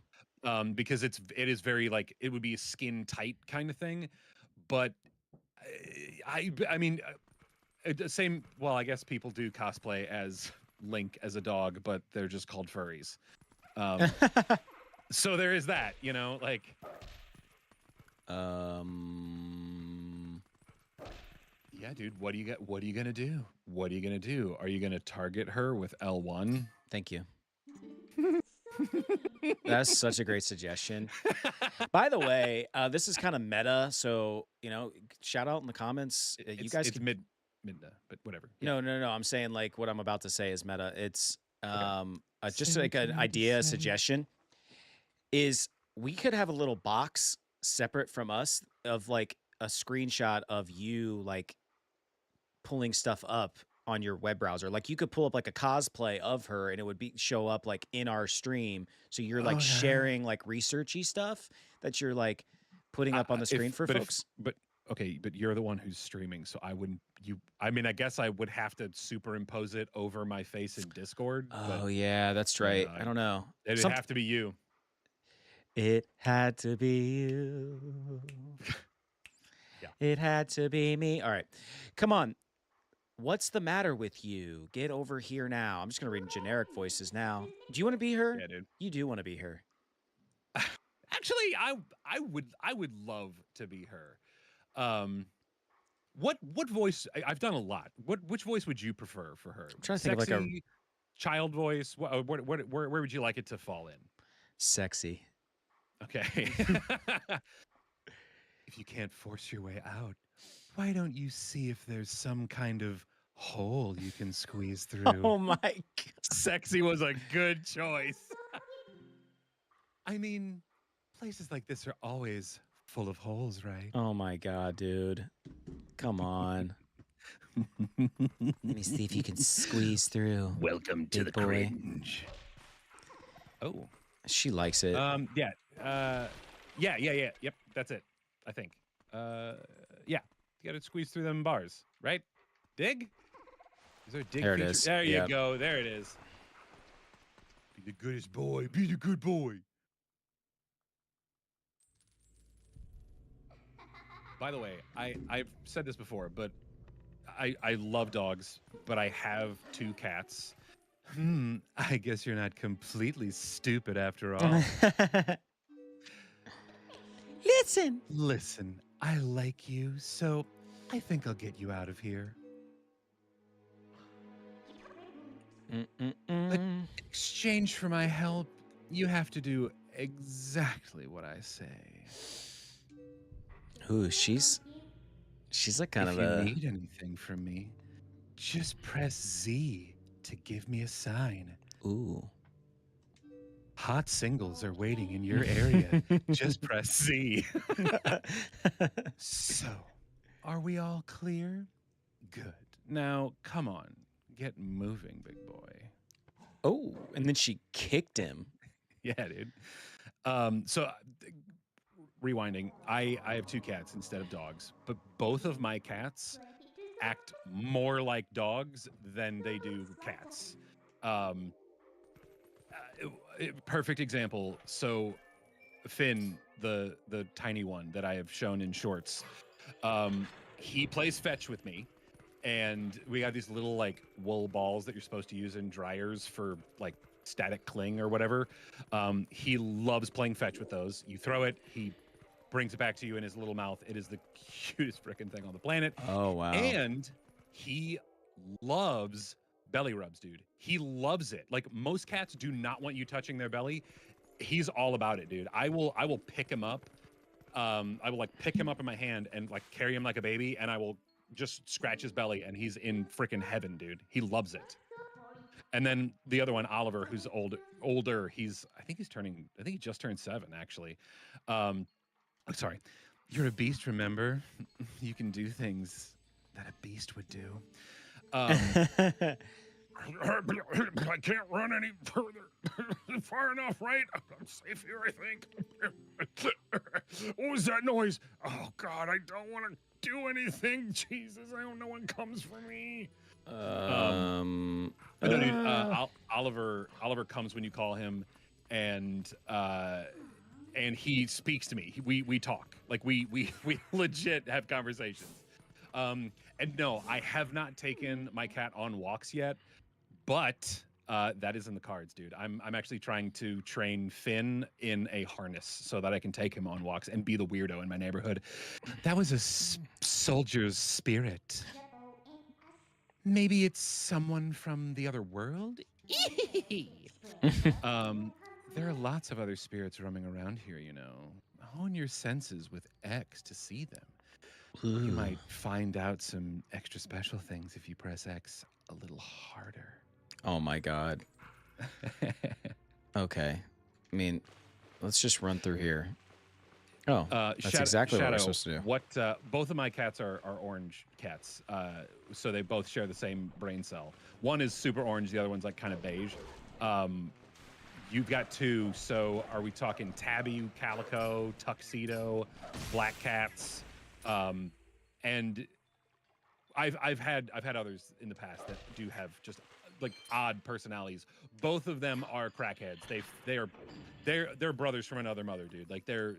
Because it is very like, it would be a skin tight kind of thing, but I mean. Same. Well, I guess people do cosplay as Link as a dog, but they're just called furries. So there is that, like. Yeah, dude. What are you gonna do? What are you gonna do? Are you gonna target her with L1? Thank you. That's such a great suggestion. By the way, this is kind of meta, so shout out in the comments. You guys it's can. Midna, but whatever. No. I'm saying like what I'm about to say is meta. It's just like an idea, a suggestion is we could have a little box separate from us of like a screenshot of you like pulling stuff up on your web browser. Like you could pull up like a cosplay of her and it would be show up like in our stream. So you're like sharing like researchy stuff that you're like putting up on the screen for folks. But okay, but you're the one who's streaming, so I wouldn't. I mean, I guess I would have to superimpose it over my face in Discord. Oh yeah, that's right. I don't know. It'd have to be you. It had to be you. Yeah. It had to be me. All right, come on. What's the matter with you? Get over here now. I'm just gonna read in generic voices now. Do you want to be her? Yeah, dude. You do want to be her. Actually, I would love to be her. What voice? I've done a lot. Which voice would you prefer for her? I'm trying to think of like a child voice. Where would you like it to fall in? Sexy. Okay. If you can't force your way out, why don't you see if there's some kind of hole you can squeeze through? Oh my God. Sexy was a good choice. I mean, places like this are always full of holes, right? Oh my God, dude. Come on. Let me see if you can squeeze through. Welcome to Big the boy. cringe. Oh. She likes it. Yeah. Yep, that's it. I think. Yeah. You gotta squeeze through them bars, right? Dig? Is there a dig There it feature? is. There you Yep. go. There it is. Be the goodest boy. Be the good boy. By the way, I've said this before, but I love dogs, but I have 2 cats. I guess you're not completely stupid after all. Listen, I like you, so I think I'll get you out of here. But in exchange for my help, you have to do exactly what I say. Ooh, she's like kind If of you a need anything from me, just press Z to give me a sign. ooh. Hot singles are waiting in your area. Just press Z. So, are we all clear? Good. Now, come on. Get moving, big boy. Oh, and then she kicked him. Yeah, dude. Rewinding, I have 2 cats instead of dogs, but both of my cats act more like dogs than they do cats. Perfect example. So Finn, the tiny one that I have shown in shorts, he plays fetch with me, and we got these little like wool balls that you're supposed to use in dryers for like static cling or whatever. He loves playing fetch with those. You throw it, he brings it back to you in his little mouth. It is the cutest freaking thing on the planet. Oh wow. And he loves belly rubs, dude. He loves it. Like most cats do not want you touching their belly. He's all about it, dude. I will pick him up. I will like pick him up in my hand and like carry him like a baby, and I will just scratch his belly, and he's in freaking heaven, dude. He loves it. And then the other one, Oliver, who's older. I think he just turned 7, actually. Sorry. You're a beast, remember? You can do things that a beast would do. I can't run any further. Far enough, right? I'm safe here, I think. What was that noise? Oh, God, I don't want to do anything. Jesus, I hope no one comes for me. But no, dude, Oliver comes when you call him, and he speaks to me. We talk. Like we legit have conversations. And no, I have not taken my cat on walks yet, but that is in the cards, dude. I'm actually trying to train Finn in a harness so that I can take him on walks and be the weirdo in my neighborhood. That was a soldier's spirit. Maybe it's someone from the other world? There are lots of other spirits roaming around here, you know. Hone your senses with X to see them. You might find out some extra special things if you press X a little harder. Oh my God. Okay. I mean, let's just run through here. Oh, that's exactly what we're supposed to do. What? Both of my cats are orange cats, so they both share the same brain cell. One is super orange, the other one's like kind of beige. You've got two, so are we talking tabby, calico, tuxedo, black cats? And I've had others in the past that do have just like odd personalities. Both of them are crackheads. They're brothers from another mother, dude. Like they're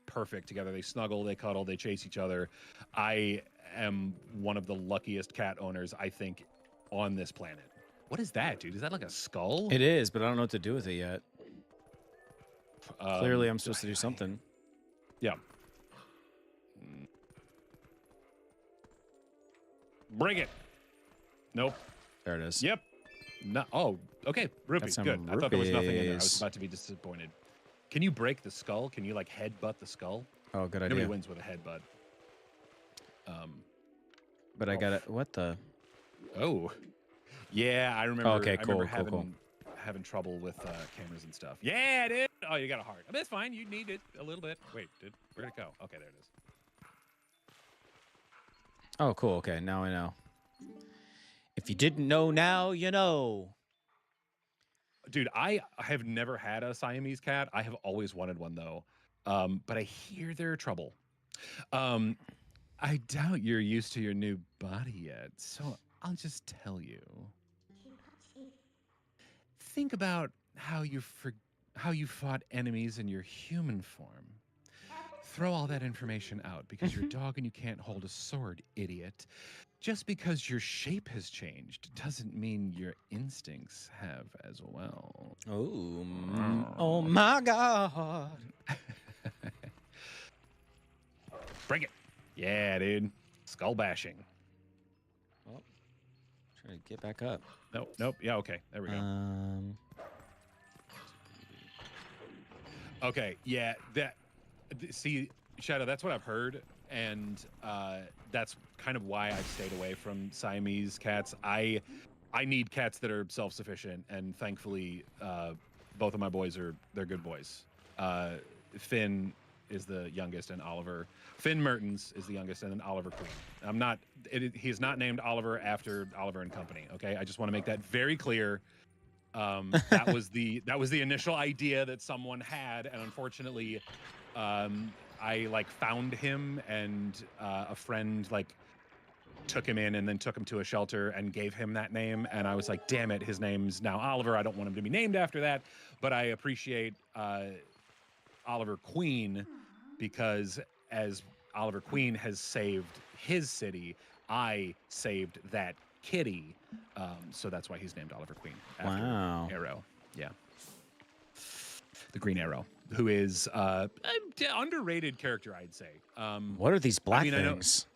perfect together. They snuggle, they cuddle, they chase each other. I am one of the luckiest cat owners, I think, on this planet. What is that, dude? Is that like a skull? It is, but I don't know what to do with it yet. Clearly, I'm supposed to do something. Yeah. Bring it. Nope. There it is. Yep. No. Oh, okay. Rupee. Got some Good. I thought there was nothing in there. I was rupees. about to be disappointed. Can you break the skull? Can you like headbutt the skull? Oh, good Nobody idea. wins with a headbutt. But I got it. What the? Oh. Yeah, I remember. Okay, I remember cool. having trouble with cameras and stuff. Yeah, dude. Oh, you got a heart. I mean, that's fine. You need it a little bit. Wait, where'd it go? Okay, there it is. Oh, cool. Okay, now I know. If you didn't know now, you know. Dude, I have never had a Siamese cat. I have always wanted one though. But I hear they're trouble. I doubt you're used to your new body yet, so I'll just tell you. Think about how you fought enemies in your human form. Throw all that information out because you're a dog and you can't hold a sword, idiot. Just because your shape has changed doesn't mean your instincts have as well. Oh, oh my God. Bring it. Yeah, dude. Skull bashing. Well, trying to get back up. Nope. Yeah, okay. There we go. Okay, yeah, see, Shadow, that's what I've heard, and that's kind of why I've stayed away from Siamese cats. I need cats that are self-sufficient, and thankfully, both of my boys they're good boys. Finn is the youngest, and Finn Mertens is the youngest, and then Oliver Queen. He is not named Oliver after Oliver and Company. Okay, I just want to make that very clear. That was the initial idea that someone had, and unfortunately, I like found him, and a friend like took him in and then took him to a shelter and gave him that name, and I was like, damn it, his name's now Oliver. I don't want him to be named after that, but I appreciate Oliver Queen, because as Oliver Queen has saved his city, I saved that kitty. So that's why he's named Oliver Queen. After Wow. Arrow. Yeah. The Green Arrow, who is an underrated character, I'd say. What are these black I know- things?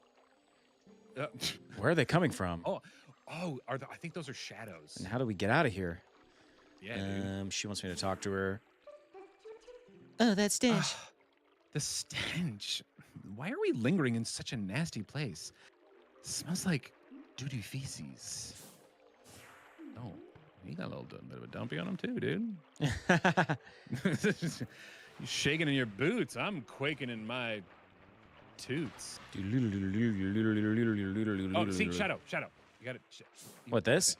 Where are they coming from? I think those are shadows. And how do we get out of here? Yeah, dude. She wants me to talk to her. Oh, that stench. The stench. Why are we lingering in such a nasty place? Smells like doo-doo feces. Oh, he got a little bit of a dumpy on him too, dude. You shaking in your boots. I'm quaking in my toots. Oh, see, Shadow. You got it. What, this?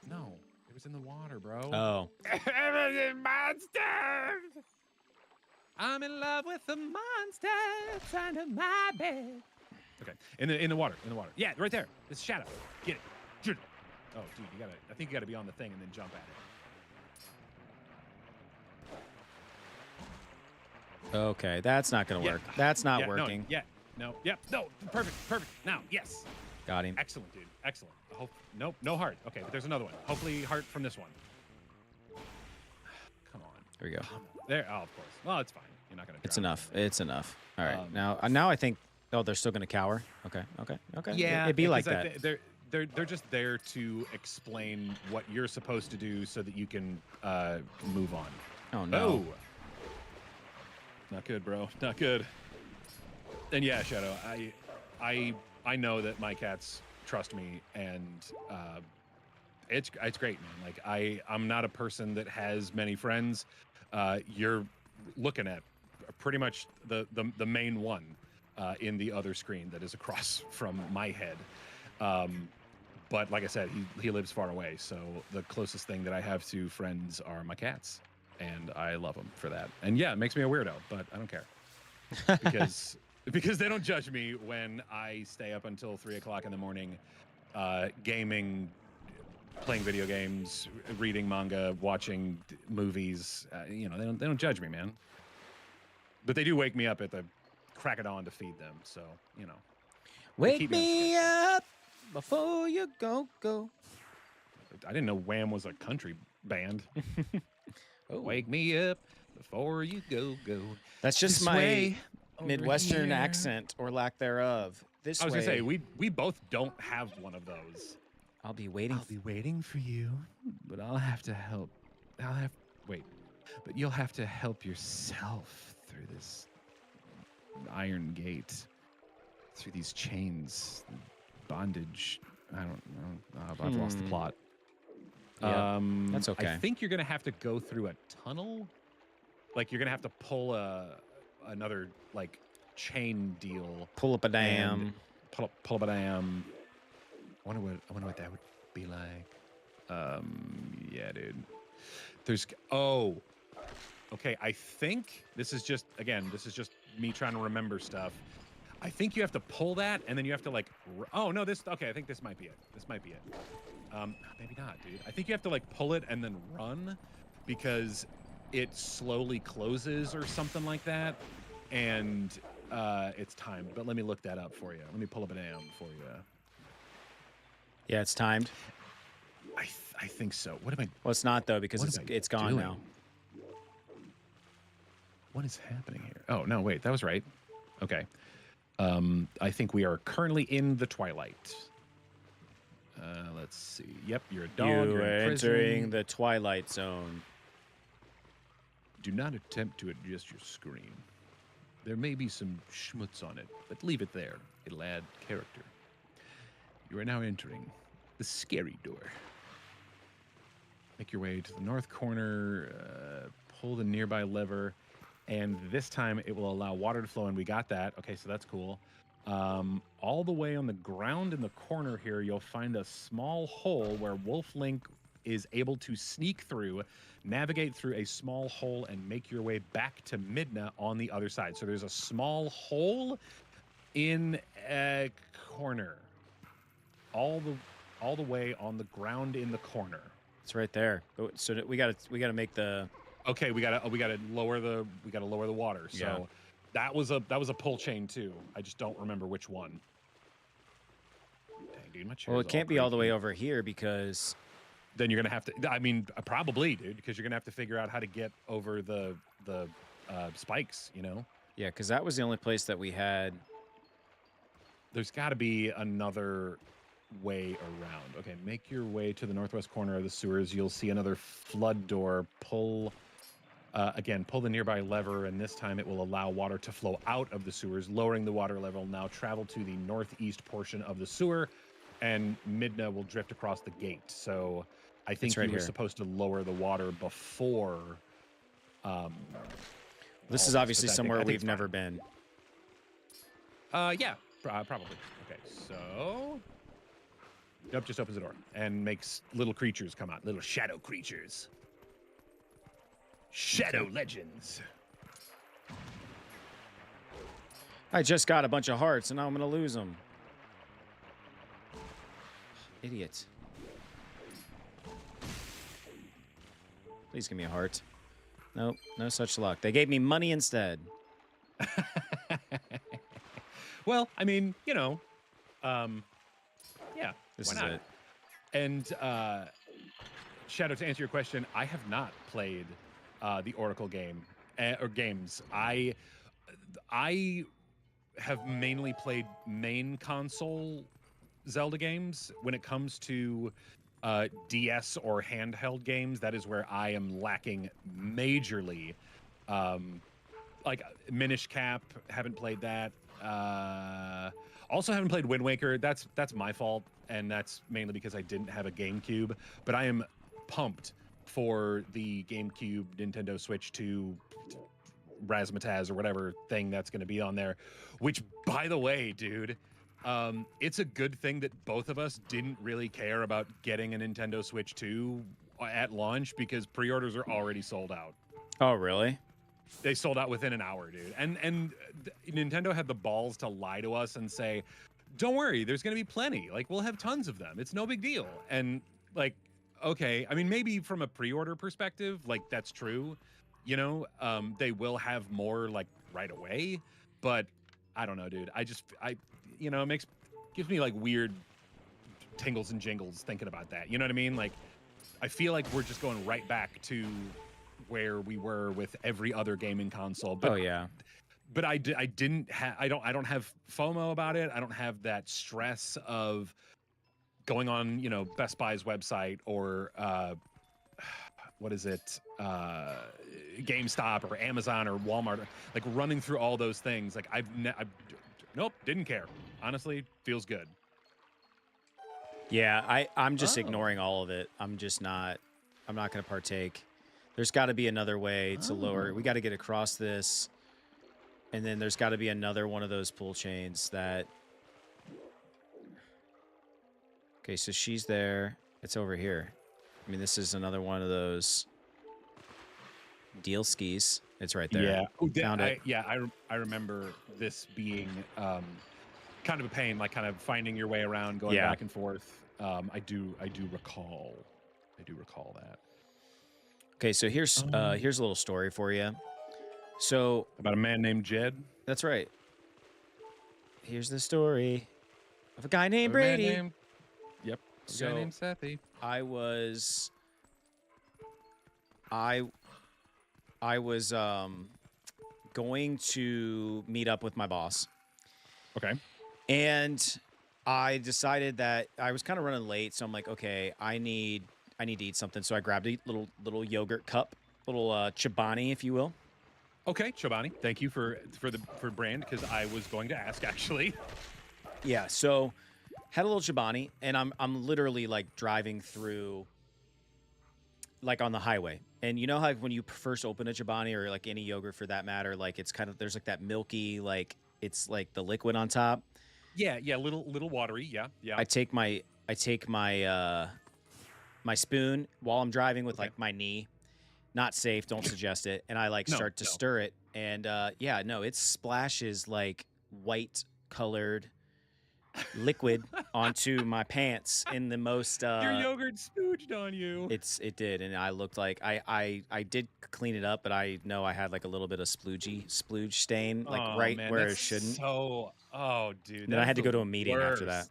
Okay. No, it was in the water, bro. Oh. Monsters. I'm in love with the monsters under my bed. Okay, in the water. Yeah, right there. It's Shadow. Get it. Shoot it. Oh, dude, I think you gotta be on the thing and then jump at it. Okay, that's not gonna work. That's not working. No. Perfect. Now, yes. Got him. Excellent, dude. Excellent. Nope, no heart. Okay, but there's another one. Hopefully, heart from this one. Come on. There we go. There. Oh, of course. Well, it's fine. You're not gonna. It's drown. enough. It's enough. All right. Now I think. Oh, they're still gonna cower. Okay. Yeah, It'd be like 'cause that. They're just there to explain what you're supposed to do so that you can move on. Oh no. Oh. Not good, bro. Not good. And yeah, Shadow, I know that my cats trust me, and it's great, man. Like I'm not a person that has many friends. You're looking at pretty much the main one in the other screen that is across from my head. But like I said, he lives far away, so the closest thing that I have to friends are my cats, and I love them for that. And yeah, it makes me a weirdo, but I don't care because they don't judge me when I stay up until 3 o'clock in the morning, gaming, playing video games, reading manga, watching movies. You know, they don't judge me, man. But they do wake me up at the crack of dawn to feed them, so you know. Wake me up before you go. I didn't know Wham was a country band. Oh. Wake me up before you go. That's just This my way, Midwestern over here. accent or lack thereof. This I was way, gonna say we both don't have one of those. I'll be waiting. I'll be waiting for you, but I'll have to help. But you'll have to help yourself through this iron gate, through these chains, bondage. I don't know. I've lost the plot. Yeah, that's okay. I think you're gonna have to go through a tunnel. Like you're gonna have to pull another like chain deal. Pull up a dam. and Pull up a dam. I wonder what that would be like. Yeah, dude. Okay. I think this is just me trying to remember stuff. I think you have to pull that, and then you have to like. I think this might be it. Maybe not, dude. I think you have to like pull it and then run, because it slowly closes or something like that, and it's timed. But let me look that up for you. Let me pull up an AM for you. Yeah, it's timed. I think so. What am I? Well, it's not though, because What am I it's gone doing? now. What is happening here? Oh no, wait, that was right. Okay. I think we are currently in the Twilight. Let's see. Yep, you're a dog. You You're are in prison. entering the Twilight Zone. Do not attempt to adjust your screen. There may be some schmutz on it, but leave it there. It'll add character. You are now entering the scary door. Make your way to the north corner, pull the nearby lever, and this time it will allow water to flow, and we got that. Okay, so that's cool. All the way on the ground in the corner here, you'll find a small hole where Wolf Link is able to sneak through, navigate through a small hole, and make your way back to Midna on the other side. So there's a small hole in a corner, all the way on the ground in the corner. It's right there. So we gotta make the. Okay, we gotta lower the water. So Yeah. that was a pull chain too. I just don't remember which one. Dang, dude, my chair Well, is it can't all be all the way creaky. over here because. Then you're gonna have to. I mean, probably, dude, because you're gonna have to figure out how to get over the spikes. You know, Yeah, because that was the only place that we had. there's got to be another way around. Okay, make your way to the northwest corner of the sewers. You'll see another flood door. Pull the nearby lever, and this time it will allow water to flow out of the sewers, lowering the water level. Now travel to the northeast portion of the sewer, and Midna will drift across the gate. So I think It's right you were here. supposed to lower the water before. This all is but obviously I think somewhere it's we've fine. never been. Yeah, probably. Okay, so. Nope, just opens the door and makes little creatures come out, little shadow creatures. Shadow legends. I just got a bunch of hearts, and now I'm gonna lose them. Idiot. Please give me a heart. Nope, no such luck. They gave me money instead. Well, I mean, you know, yeah. This why is not? it. And Shadow, to answer your question, I have not played the Oracle game or games. I have mainly played main console Zelda games. When it comes to DS or handheld games, that is where I am lacking majorly. Like Minish Cap, haven't played that. Also haven't played Wind Waker. That's my fault, and that's mainly because I didn't have a GameCube. But I am pumped for the GameCube Nintendo Switch 2 razzmatazz or whatever thing that's going to be on there. Which, by the way, dude, it's a good thing that both of us didn't really care about getting a Nintendo Switch 2 at launch, because pre-orders are already sold out. Oh, really? They sold out within an hour, dude. And Nintendo had the balls to lie to us and say, "Don't worry, there's going to be plenty. Like, we'll have tons of them. It's no big deal." And like, okay, I mean, maybe from a pre-order perspective, like that's true. You know, they will have more like right away, but I don't know, dude. You know, it gives me like weird tingles and jingles thinking about that. You know what I mean? Like, I feel like we're just going right back to where we were with every other gaming console. But, Oh yeah. But I don't have FOMO about it. I don't have that stress of going on, you know, Best Buy's website or what is it? GameStop or Amazon or Walmart, like running through all those things. Like nope, didn't care. Honestly, feels good. Yeah, I'm just ignoring all of it. I'm not going to partake. There's got to be another way to lower. We got to get across this. And then there's got to be another one of those pull chains that... Okay, so she's there. It's over here. I mean, this is another one of those deal skis. It's right there. Yeah. Oh, Found it. I remember this being kind of a pain, like kind of finding your way around, going back and forth. I do recall that. Okay, so here's a little story for you. So about a man named Jed. That's right. Here's the story of a guy named Brady. Yep. So a guy named Sethy. I was going to meet up with my boss. Okay. And I decided that I was kind of running late, so I'm like, okay, I need to eat something. So I grabbed a little yogurt cup, little Chobani, if you will. Okay, Chobani. Thank you for brand, because I was going to ask actually. Yeah. So had a little Chobani, and I'm literally like driving through, like on the highway. And you know how when you first open a Chobani, or like any yogurt for that matter, like it's kind of, there's like that milky, like it's like the liquid on top. Yeah, little watery. Yeah. I take my my spoon while I'm driving with like my knee. Not safe. Don't suggest it. And I start to stir it. And it splashes like white colored liquid onto my pants in the most. Your yogurt spooged on you. It did, and I looked like I did clean it up, but I know I had like a little bit of splooge stain, like where it shouldn't. Dude. Then I had to go to a meeting after that.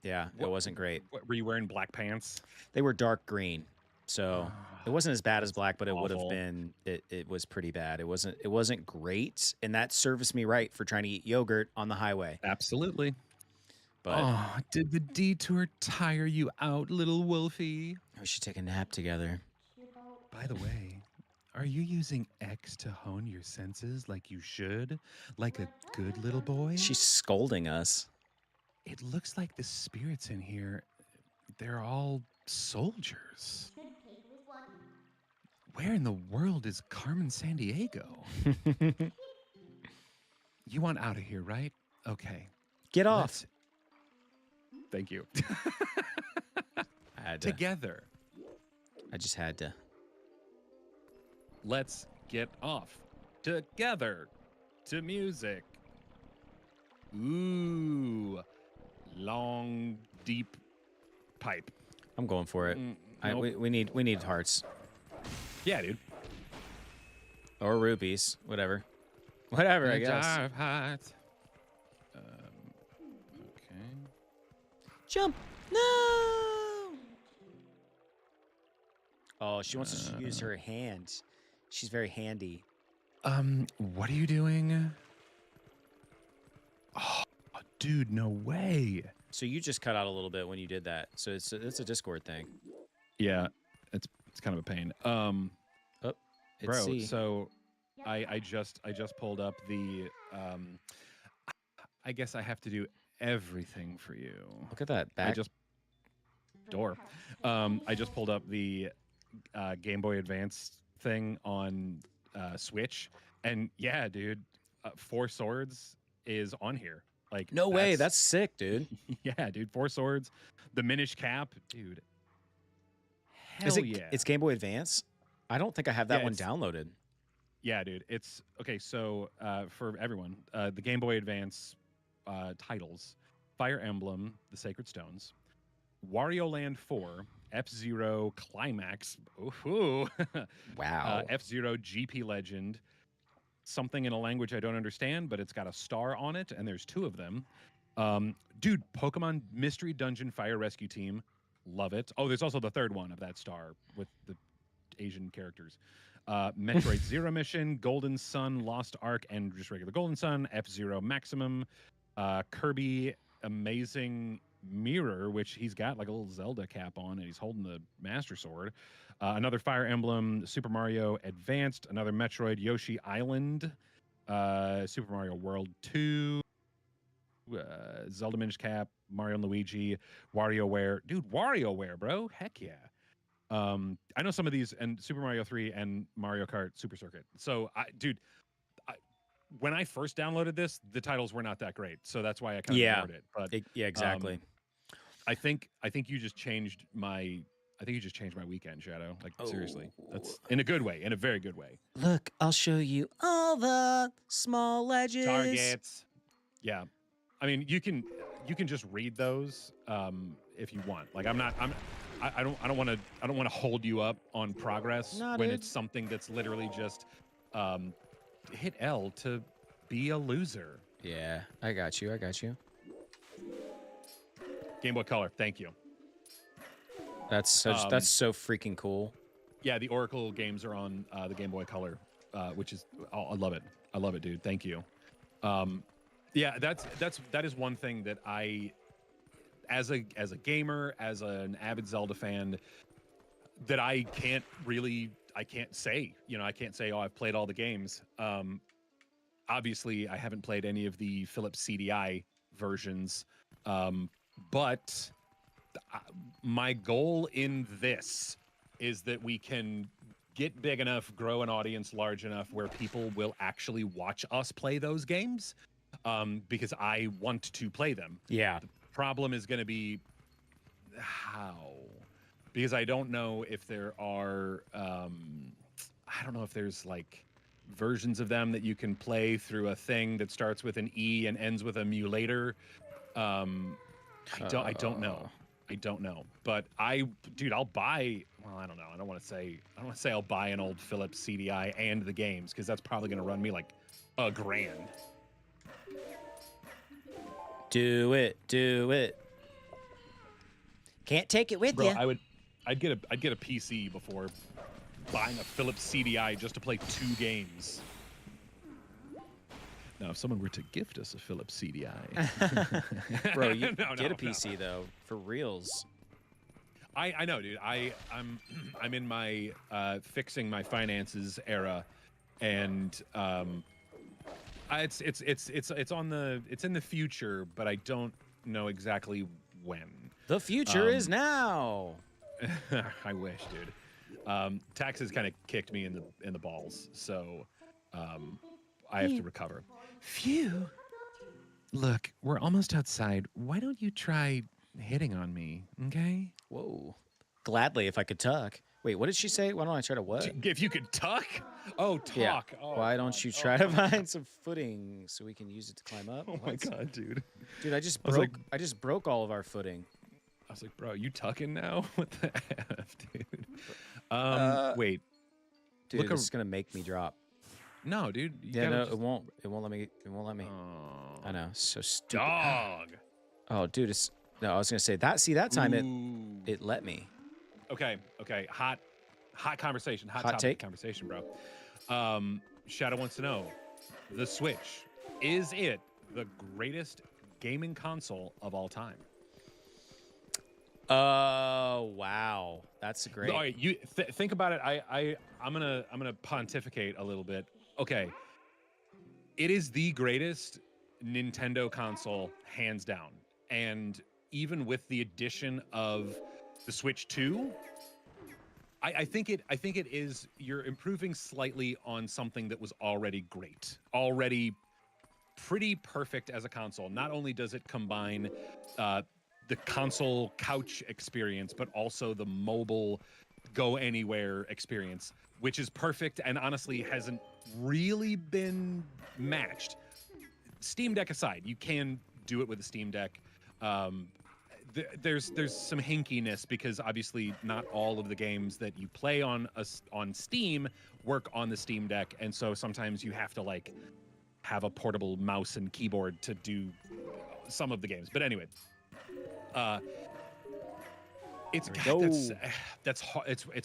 Yeah, it wasn't great. Were you wearing black pants? They were dark green. So it wasn't as bad as black, but it would have Awful. been. It was pretty bad. It wasn't great, and that serviced me right for trying to eat yogurt on the highway. Absolutely. But did the detour tire you out, little wolfie? we should take a nap together. By the way, are you using X to hone your senses like you should, like a good little boy? She's scolding us. It looks like the spirits in here, they're all soldiers. Where in the world is Carmen Sandiego? You want out of here, right? Okay. Get off. Thank you. I had to. Together. I just had to. Let's get off. Together. To music. Ooh. Long, deep pipe. I'm going for it. Nope. We need hearts Yeah, dude. or rupees, whatever, I guess. Okay. Jump! No! Oh, she wants to use her hand. She's very handy. What are you doing? Oh, dude, no way. So you just cut out a little bit when you did that. So it's a Discord thing. Yeah, it's kind of a pain. It's Bro, C. so I just pulled up the I guess I have to do everything for you. Look at that I back. just I just pulled up the Game Boy Advance thing on Switch, and yeah, dude, Four Swords is on here. Like, No way. That's sick, dude. yeah, dude. Four Swords, the Minish Cap, dude. Is Hell it? yeah. It's Game Boy Advance. I don't think I have that Yeah, one it's- downloaded. Yeah, dude. It's okay. So for everyone, the Game Boy Advance titles: Fire Emblem, The Sacred Stones, Wario Land 4, F-Zero Climax, ooh, Wow. F-Zero GP Legend, something in a language I don't understand, but it's got a star on it, and there's 2 of them. Dude, Pokemon Mystery Dungeon Fire Rescue Team, love it. Oh, there's also the 3rd one of that star with the Asian characters. Metroid Zero Mission, Golden Sun, Lost Ark, and just regular Golden Sun, F-Zero Maximum, Kirby Amazing Mirror, which he's got like a little Zelda cap on, and he's holding the Master Sword. Another Fire Emblem, Super Mario Advanced, another Metroid Yoshi Island, Super Mario World 2, Zelda Minish Cap, Mario and Luigi, WarioWare. Dude, WarioWare, bro. Heck yeah. I know some of these, and Super Mario 3 and Mario Kart Super Circuit. So, when I first downloaded this, the titles were not that great, so that's why I kind of ignored it. But Yeah, exactly. I think you just changed my weekend, Shadow. Like seriously, that's in a good way, in a very good way. Look, I'll show you all the small ledges. Targets. Yeah, I mean you can just read those if you want. Like I don't want to hold you up on progress Nah, when dude. it's something that's literally just hit L to be a loser. Yeah, I got you. Game Boy Color, thank you. That's so freaking cool. Yeah, the Oracle games are on the Game Boy Color, which is I love it. I love it, dude. Thank you. Yeah, that is one thing that I, as a gamer, as an avid Zelda fan, that I can't say. You know, I can't say, oh, I've played all the games. Obviously, I haven't played any of the Philips CDI versions, but my goal in this is that we can get big enough, grow an audience large enough where people will actually watch us play those games, because I want to play them. Yeah. The problem is going to be how, because I don't know if there are, I don't know if there's like versions of them that you can play through a thing that starts with an E and ends with a emulator. I don't know. I don't know. But I'll buy. Well, I don't know. I don't want to say I'll buy an old Philips CDI and the games, because that's probably going to run me like $1,000. Do it. Can't take it with Bro, you. I'd get a PC before buying a Philips CDI just to play 2 games. Now, if someone were to gift us a Philips CDI, Bro, you No, get a no. PC though, for reals. I know, dude. I'm in my fixing my finances era, and it's in the future, but I don't know exactly when. The future is now. I wish, dude. Taxes kind of kicked me in the balls, so I have to recover. Phew. Look, we're almost outside. Why don't you try hitting on me, okay? Whoa. Gladly, if I could tuck. Wait, what did she say? Why don't I try to what? If you could tuck? Oh, talk. Yeah. Oh, Why God. don't you try to find some footing so we can use it to climb up? Oh my What? God, dude. Dude, I just broke all of our footing. I was like, bro, you tucking now? What the F, dude? Wait. Dude, Look it's gonna make me drop. No, dude. You Yeah, gotta no, just- it won't. It won't let me. It won't let me. Oh, I know. So stupid. dog. Oh, dude, it's no. I was gonna say that. See, that time Ooh. it let me. Okay. Hot conversation. Hot topic take? conversation, bro. Shadow wants to know, the Switch, is it the greatest gaming console of all time? Oh wow, that's great. All right, you think about it. I'm gonna pontificate a little bit. Okay, it is the greatest Nintendo console, hands down. And even with the addition of the Switch 2, I think it is, you're improving slightly on something that was already great, already pretty perfect as a console. Not only does it combine the console couch experience, but also the mobile go anywhere experience, which is perfect and honestly hasn't really been matched. Steam Deck aside, you can do it with a Steam Deck. There's some hinkiness because obviously not all of the games that you play on Steam work on the Steam Deck, and so sometimes you have to like have a portable mouse and keyboard to do some of the games. But anyway, it's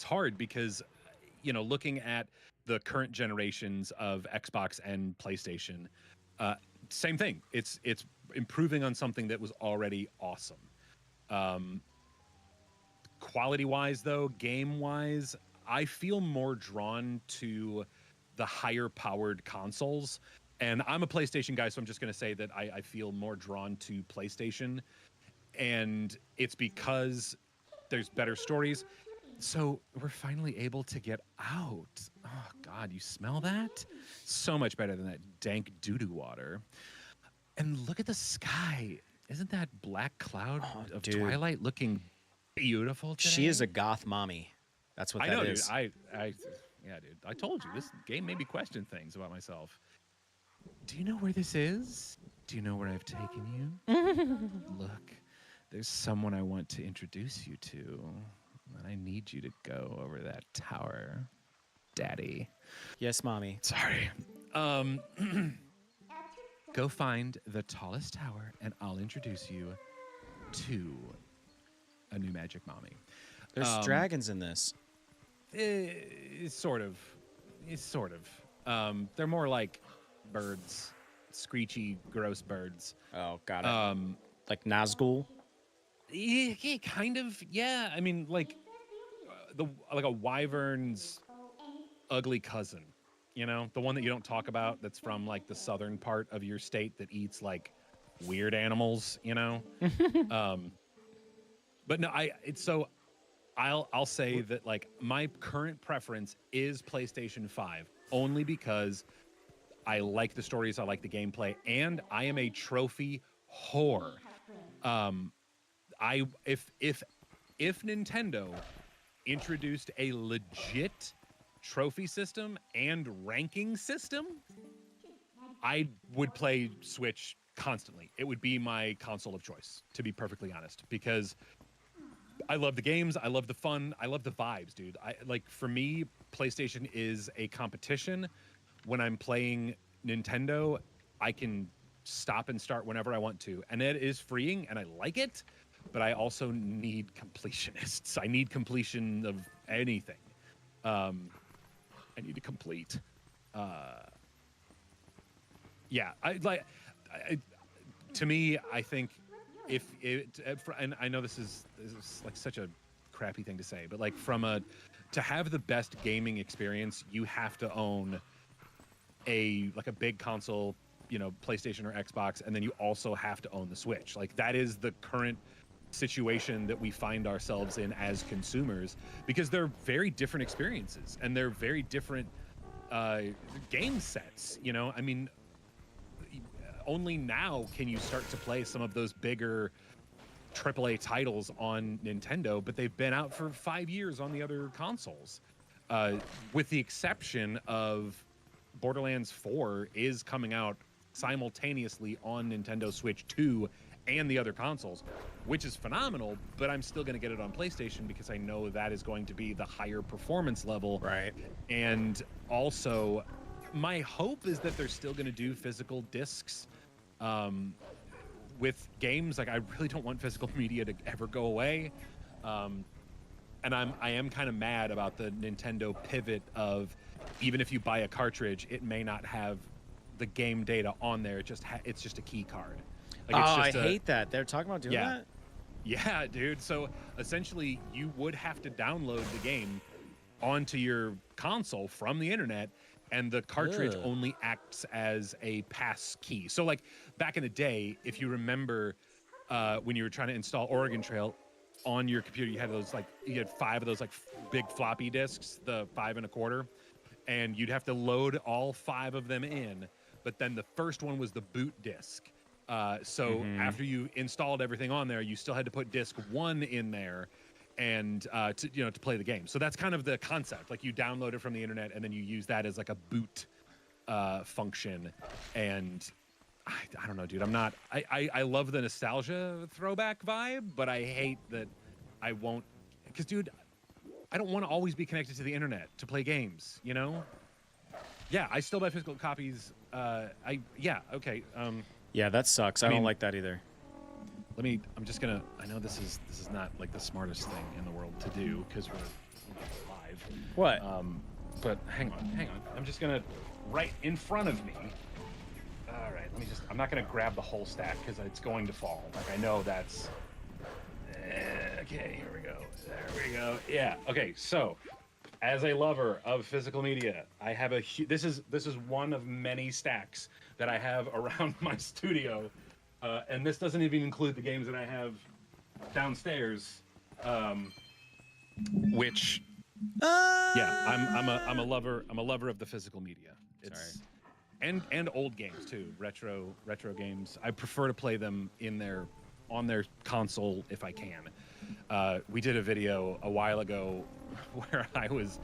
hard because, you know, looking at the current generations of Xbox and PlayStation, same thing. It's improving on something that was already awesome. Quality wise though, game wise, I feel more drawn to the higher powered consoles. And I'm a PlayStation guy, so I'm just going to say that I feel more drawn to PlayStation. And it's because there's better stories. So we're finally able to get out. Oh, God, you smell that? So much better than that dank doo-doo water. And look at the sky. Isn't that black cloud of dude. Twilight looking beautiful today? She is a goth mommy. That's what I that know, is. dude. Yeah, dude. I told you, this game made me question things about myself. Do you know where this is? Do you know where I've taken you? Look, there's someone I want to introduce you to. And I need you to go over that tower, Daddy. Yes, mommy. Sorry. Go find the tallest tower, and I'll introduce you to a new magic mommy. There's dragons in this. It's sort of. They're more like birds, screechy, gross birds. Oh, got it. Like Nazgul. Yeah, kind of. Yeah, I mean, like a wyvern's ugly cousin. You know, the one that you don't talk about. That's from like the southern part of your state that eats like weird animals. You know. But no, I'll say that like my current preference is PlayStation 5 only because I like the stories, I like the gameplay, and I am a trophy whore. If Nintendo introduced a legit trophy system and ranking system, I would play Switch constantly. It would be my console of choice, to be perfectly honest, because I love the games, I love the fun, I love the vibes, dude. For me, PlayStation is a competition. When I'm playing Nintendo, I can stop and start whenever I want to, and it is freeing, and I like it. But I also need completionists. I need completion of anything. I need to complete. To me, I think if it, and I know this is like such a crappy thing to say, but like to have the best gaming experience, you have to own a big console, you know, PlayStation or Xbox, and then you also have to own the Switch. Like that is the current situation that we find ourselves in as consumers, because they're very different experiences and they're very different game sets. You know, I mean, only now can you start to play some of those bigger AAA titles on Nintendo, but they've been out for 5 years on the other consoles, with the exception of Borderlands 4 is coming out simultaneously on Nintendo Switch 2 and the other consoles, which is phenomenal, but I'm still going to get it on PlayStation because I know that is going to be the higher performance level. Right. And also, my hope is that they're still going to do physical discs with games. Like, I really don't want physical media to ever go away. And I am kind of mad about the Nintendo pivot of, even if you buy a cartridge, it may not have the game data on there. It's just a key card. Like, I hate that. They're talking about doing that? Yeah, dude. So essentially, you would have to download the game onto your console from the internet, and the cartridge Ugh. only acts as a pass key. So like back in the day, if you remember when you were trying to install Oregon Trail on your computer, you had you had 5 of those like big floppy disks, the 5 1/4, and you'd have to load all 5 of them in. But then the first one was the boot disk. So after you installed everything on there, you still had to put disc 1 in there, and to play the game. So that's kind of the concept. Like you download it from the internet, and then you use that as like a boot function. And I don't know, dude. I love the nostalgia throwback vibe, but I hate that I won't. Because, dude, I don't want to always be connected to the internet to play games. You know? Yeah, I still buy physical copies. Okay. Yeah, that sucks. I mean, don't like that either. I'm just gonna. I know this is not like the smartest thing in the world to do because we're live. What? But hang on. I'm just gonna right in front of me. All right. I'm not gonna grab the whole stack because it's going to fall. Like I know that's. Okay. Here we go. There we go. Yeah. Okay. So, as a lover of physical media, I have this is one of many stacks that I have around my studio. And this doesn't even include the games that I have downstairs, which, yeah, I'm a lover of the physical media. It's, and old games too, retro games. I prefer to play them on their console if I can. We did a video a while ago where I was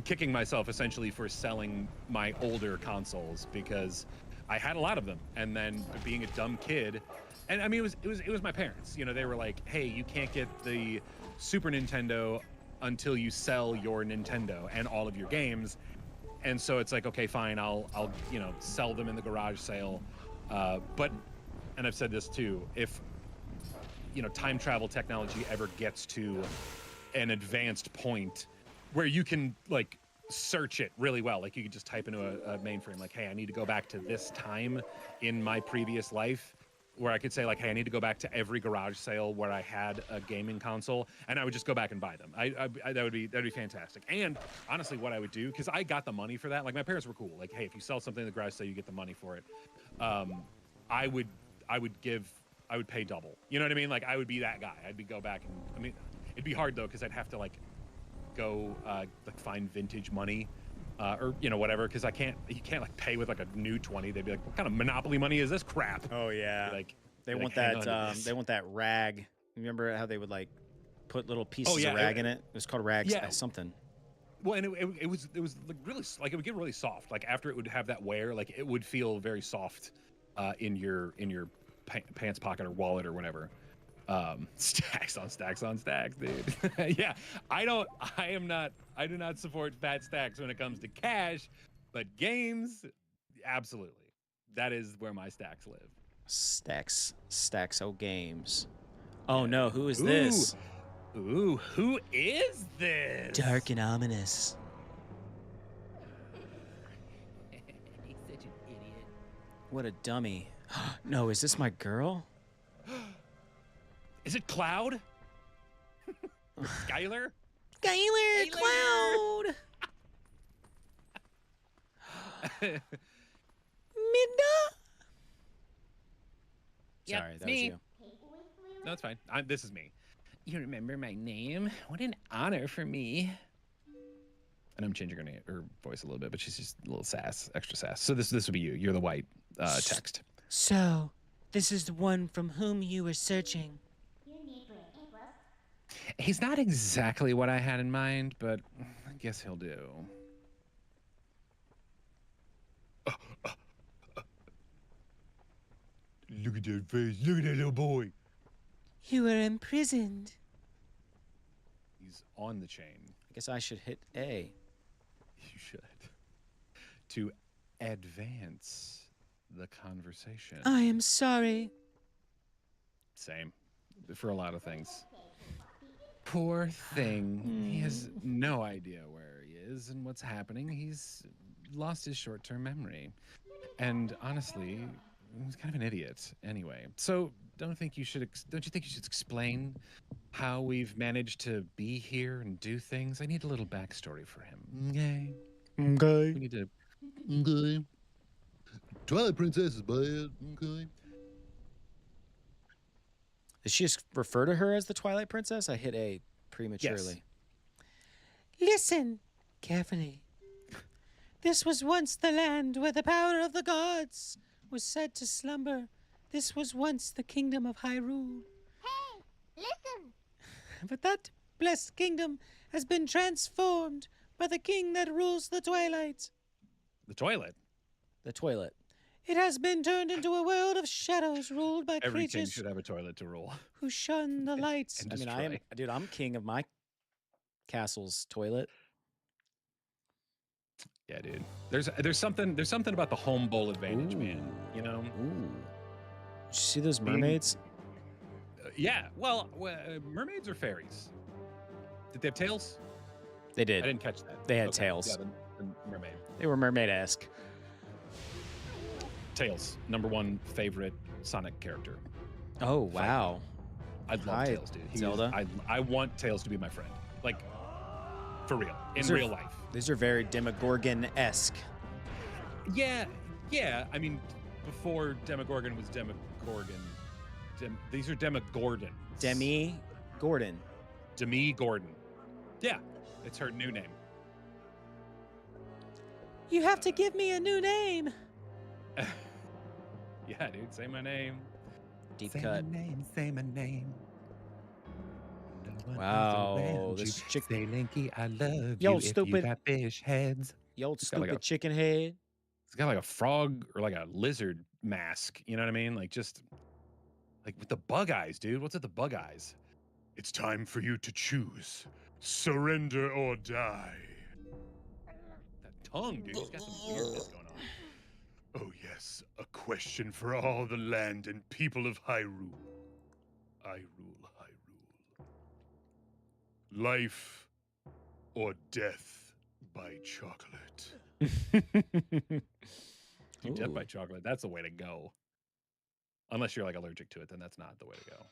kicking myself essentially for selling my older consoles because I had a lot of them, and then being a dumb kid, and I mean it was my parents. You know, they were like, "Hey, you can't get the Super Nintendo until you sell your Nintendo and all of your games," and so it's like, okay, fine, I'll sell them in the garage sale, but, and I've said this too, if time travel technology ever gets to an advanced point where you can like search it really well, like you could just type into a mainframe like, hey, I need to go back to this time in my previous life, where I could say like, hey, I need to go back to every garage sale where I had a gaming console, and I would just go back and buy them. That'd be fantastic. And honestly, what I would do, because I got the money for that, like my parents were cool, like, hey, if you sell something in the garage sale, you get the money for it. I would pay double, you know what I mean? Like I would be that guy. Go back, and I mean it'd be hard though because I'd have to like go like find vintage money or whatever, because you can't like pay with like a new 20. They'd be like, what kind of Monopoly money is this crap? Oh yeah. Like they want that rag. Remember how they would like put little pieces of rag in it? It was called rags something. Well, and it was like really, like it would get really soft. Like after it would have that wear, like it would feel very soft in your pants pocket or wallet or whatever. Stacks on stacks on stacks, dude. Yeah, I do not support fat stacks when it comes to cash, but games, absolutely. That is where my stacks live. Stacks of games. Oh no, who is this? Ooh, who is this? Dark and ominous. He's such an idiot. What a dummy. No, is this my girl? Is it Cloud? Skylar? Skylar, Cloud. Midna. Yep, Sorry, that me. was you. No, it's fine. This is me. You remember my name? What an honor for me. And I'm changing her voice a little bit, but she's just a little extra sass. So this would be you. You're the white text. So, this is the one from whom you were searching. He's not exactly what I had in mind, but I guess he'll do. Look at that face. Look at that little boy. You were imprisoned. He's on the chain. I guess I should hit A. You should. To advance the conversation. I am sorry. Same. For a lot of things. Poor thing. He has no idea where he is and what's happening. He's lost his short-term memory. And honestly, he's kind of an idiot anyway. So don't you think you should explain how we've managed to be here and do things. I need a little backstory for him. Okay. Okay. We need to. Okay. Twilight Princess is bad. Okay. Does she just refer to her as the Twilight Princess? I hit A prematurely. Listen carefully. This was once the land where the power of the gods was said to slumber. This was once the kingdom of Hyrule. Hey, listen. But that blessed kingdom has been transformed by the king that rules the Twilight. The toilet. The toilet. It has been turned into a world of shadows ruled by Every king creatures should have a toilet to rule. who shun the lights. And I mean, I am, destroy. dude, I'm king of my castle's toilet. Yeah, dude. There's something about the home bowl advantage, man. You know. Ooh. Did you see those Being- mermaids? Yeah. Well, mermaids or fairies? Did they have tails? They did. I didn't catch that. They had Okay, tails. Yeah, the mermaid. They were mermaid-esque. Tails, #1 favorite Sonic character. Oh, wow. I love Hi, Tails, dude. Zelda. I want Tails to be my friend. Like, for real. In These are- real life. These are very Demogorgon-esque. Yeah. I mean, before Demogorgon was Demogorgon. These are Demogordons. Demi-Gordon. Demi Gordon. Yeah. It's her new name. You have to give me a new name. Yeah, dude. Say my name. Deep Say cut. my name, say my name. No one else Wow, around this you. chick- Say, Linky, I love Yo, you. If stupid. you got fish heads. You old It's got like stupid a- chicken head. It's got like a frog or like a lizard mask. You know what I mean? Like just like with the bug eyes, dude. What's with the bug eyes? It's time for you to choose. Surrender or die. That tongue, dude. He's got some weirdness going on. Oh, yes. A question for all the land and people of Hyrule. I rule Hyrule. Life or death by chocolate. You dead by Ooh. chocolate. That's the way to go. Unless you're like allergic to it, then that's not the way to go.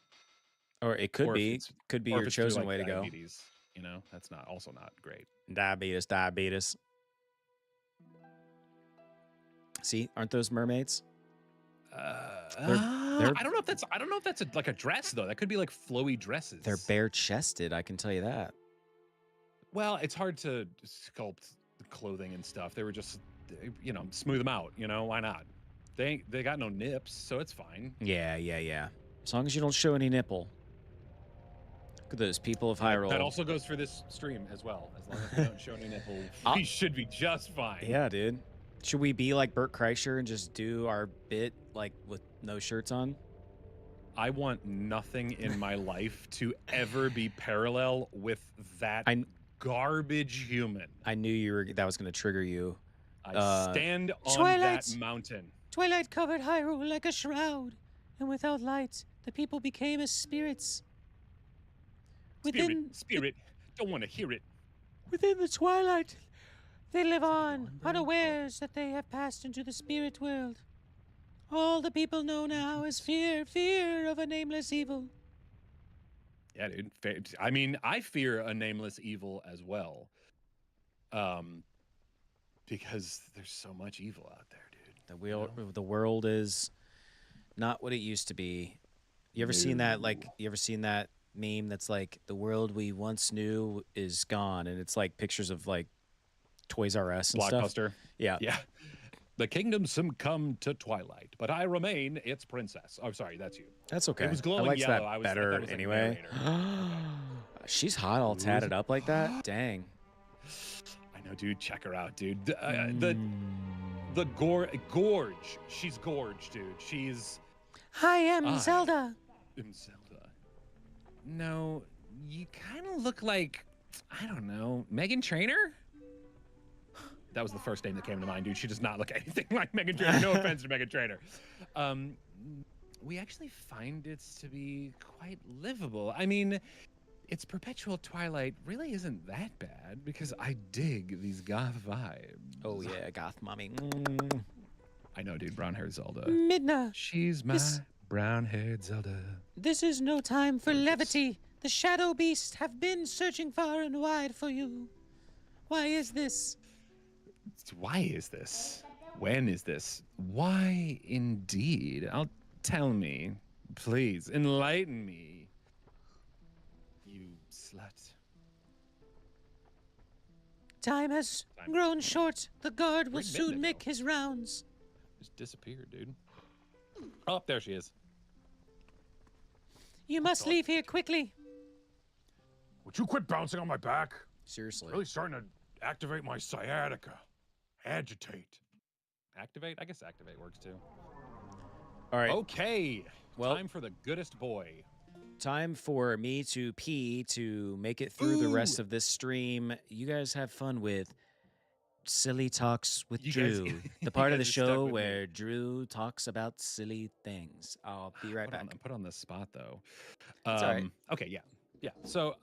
Or it could Or if be. it's- Could be or if your it's through, chosen like, way to go. diabetes, you know, that's not also not great. Diabetes. See, aren't those mermaids? they're- I don't know if that's like a dress though. That could be like flowy dresses. They're bare-chested, I can tell you that. Well, it's hard to sculpt the clothing and stuff. They were just, you know, smooth them out. You know, why not? They got no nips, so it's fine. Yeah. As long as you don't show any nipple. Look at those people of Hyrule. That also goes for this stream as well. As long as we don't show any nipple, I'll- we should be just fine. Yeah, dude. Should we be like Bert Kreischer and just do our bit like with no shirts on? I want nothing in my life to ever be parallel with that I- garbage human. I knew that was going to trigger you. I stand on Twilight. that mountain. Twilight covered Hyrule like a shroud, and without light, the people became as spirits. Spirit, don't want to hear it. Within the twilight, they live on, unawares that they have passed into the spirit world. All the people know now is fear of a nameless evil. Yeah, dude. I mean, I fear a nameless evil as well. Because there's so much evil out there, dude. The world is not what it used to be. You ever seen that? Like, you ever seen that meme that's like, the world we once knew is gone, and it's like pictures of like Toys R Us and stuff. Blockbuster. Yeah. Yeah. The kingdom succumb to Twilight, but I remain its princess. Oh, sorry, that's you. That's okay. was glowing I liked yellow. that I thought better that was a anyway. She's hot, all tatted up like that. Dang. I know, dude. Check her out, dude. The gorge. She's gorge, dude. She's I am I- Zelda. in Zelda. No, you kind of look like, I don't know, Megan Trainor? That was the first name that came to mind, dude. She does not look anything like Megan Trainor. No offense to Megan Trainor. We actually find it to be quite livable. I mean, its perpetual twilight really isn't that bad because I dig these goth vibes. Oh yeah, goth mommy. I know, dude. Brown-haired Zelda. Midna, She's my This- brown-haired Zelda. this is no time for Gorgeous. levity. The shadow beasts have been searching far and wide for you. Why is this? Why is this? When is this? Why indeed? Tell me. Please, enlighten me. You slut. Time has Time. grown short. The guard will Great soon minute make ago. his rounds. Just disappeared, dude. Oh, there she is. You must leave here quickly. Would you quit bouncing on my back? Seriously. Really starting to activate my sciatica. Agitate. Activate? I guess activate works too. All right. Okay. Well- Time for the goodest boy. Time for me to pee to make it through the rest of this stream. You guys have fun with Silly Talks with You guys- Drew, you the part of the guys are stuck show with me. where Drew talks about silly things. I'll be right back. I'm put on the spot though. It's all right. Okay, yeah. So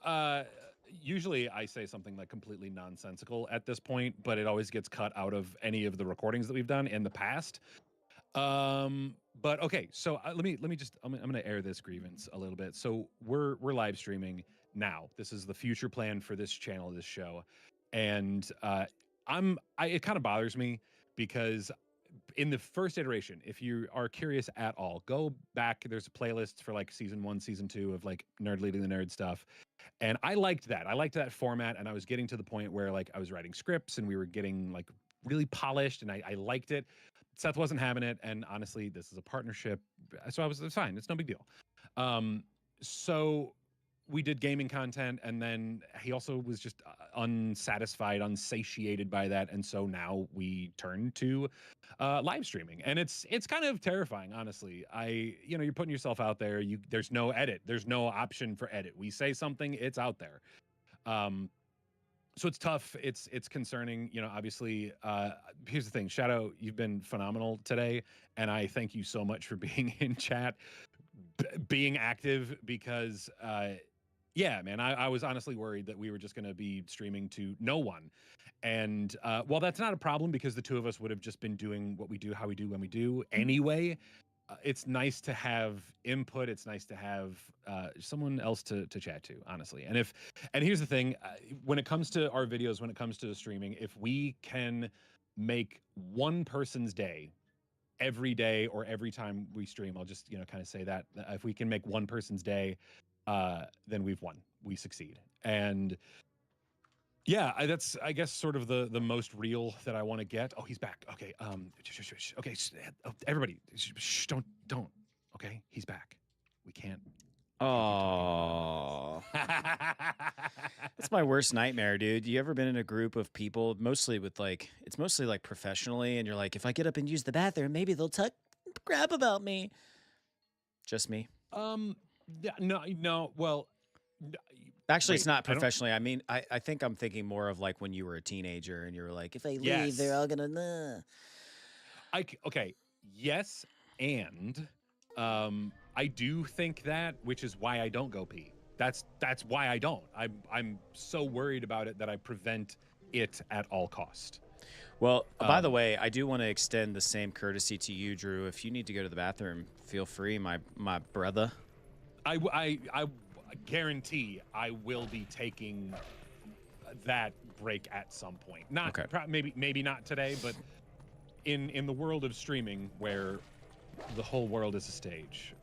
usually I say something like completely nonsensical at this point, but it always gets cut out of any of the recordings that we've done in the past. But okay, so let me just I'm gonna air this grievance a little bit. So we're live streaming now. This is the future plan for this channel, this show, and it kind of bothers me because in the first iteration, if you are curious at all, go back. There's playlists for like season 1, season 2 of like Nerd Leading the Nerd stuff. And I liked that. I liked that format. And I was getting to the point where like I was writing scripts and we were getting like really polished and I liked it. Seth wasn't having it. And honestly, this is a partnership. So it's fine. It's no big deal. So we did gaming content, and then he also was just unsatisfied, unsatiated by that, and so now we turn to live streaming, and it's kind of terrifying, honestly. You're putting yourself out there. There's no edit, there's no option for edit. We say something, it's out there. So it's tough. It's concerning. Obviously. Here's the thing, Shadow, you've been phenomenal today, and I thank you so much for being in chat, being active, because. Yeah, man, I was honestly worried that we were just going to be streaming to no one. And while that's not a problem because the two of us would have just been doing what we do, how we do, when we do anyway, it's nice to have input. It's nice to have someone else to chat to, honestly. And here's the thing, when it comes to our videos, when it comes to streaming, if we can make one person's day every day or every time we stream, I'll just, kind of say that if we can make one person's day, then we've won. We succeed. And yeah, that's, I guess, sort of the most real that I want to get. Oh, he's back. Okay. Okay. Everybody, don't. Okay. He's back. We can't. Oh, that's my worst nightmare, dude. You ever been in a group of people, it's mostly like professionally, and you're like, if I get up and use the bathroom, maybe they'll talk crap about me. Just me. No. Well, actually, it's wait, not professionally. I mean, I think I'm thinking more of like when you were a teenager and you were like, if I leave, Yes. they're all gonna. Okay. Yes, and I do think that, which is why I don't go pee. That's why I don't. I'm so worried about it that I prevent it at all cost. Well, by the way, I do want to extend the same courtesy to you, Drew. If you need to go to the bathroom, feel free, my brother. I guarantee I will be taking that break at some point. Not Okay. maybe not today, but in the world of streaming where the whole world is a stage,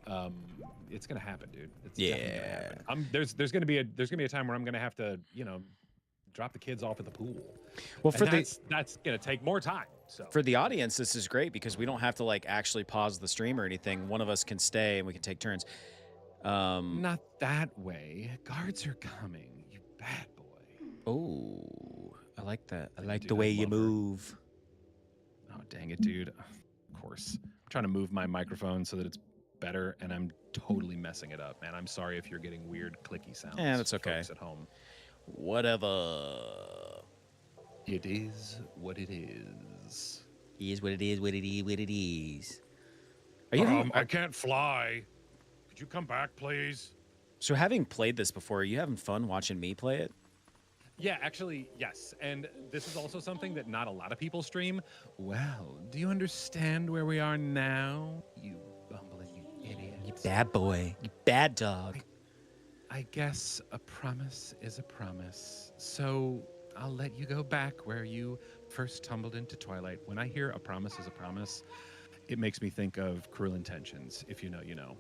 it's gonna happen, dude. It's definitely gonna happen. There's gonna be a time where I'm gonna have to drop the kids off at the pool. Well, And that's gonna take more time. So for the audience, this is great because we don't have to like actually pause the stream or anything. One of us can stay and we can take turns. Not that way. Guards are coming, you bad boy. Oh, I like that. I like Dude, the way I you love her. move. Oh, dang it, dude. Of course. I'm trying to move my microphone so that it's better, and I'm totally messing it up, man. I'm sorry if you're getting weird clicky sounds. Yeah, that's okay. Folks at home. Whatever. It is what it is. Is what it is, what it is, what it is. Are you I can't fly. Could you come back, please? so having played this before, are you having fun watching me play it? Yeah, actually, yes. And this is also something that not a lot of people stream. Well, do you understand where we are now? You bumbling, you idiot. You bad boy. You bad dog. I guess a promise is a promise. So I'll let you go back where you first tumbled into Twilight. When I hear a promise is a promise, it makes me think of Cruel Intentions. If you know, you know.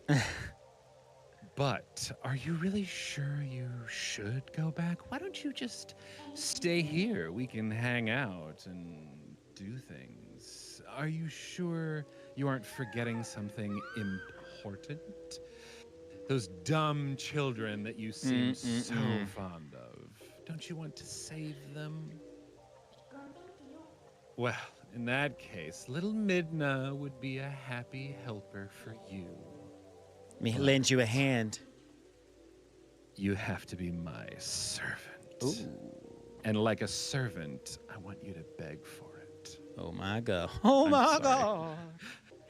But are you really sure you should go back? Why don't you just stay here? We can hang out and do things. Are you sure you aren't forgetting something important? Those dumb children that you seem so fond of. Don't you want to save them? Well, in that case, little Midna would be a happy helper for you. Me lend you a hand. You have to be my servant. Ooh. And like a servant, I want you to beg for it. Oh my god. Oh I'm my sorry. god.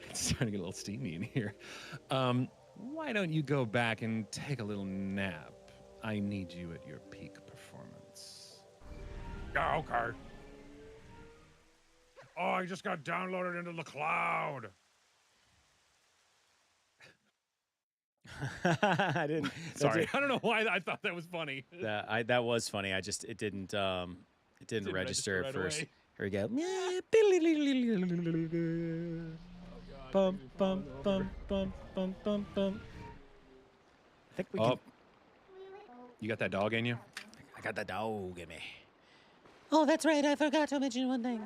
It's starting to get a little steamy in here. Why don't you go back and take a little nap? I need you at your peak performance. Yeah, okay. Oh, I just got downloaded into the cloud. I didn't. Sorry, I don't know why I thought that was funny. That was funny. I just it didn't register at right first. away. Here we go. Bum bum bum bum bum bum bum. I think we can. You got that dog in you? I got the dog in me. Oh, that's right. I forgot to mention one thing.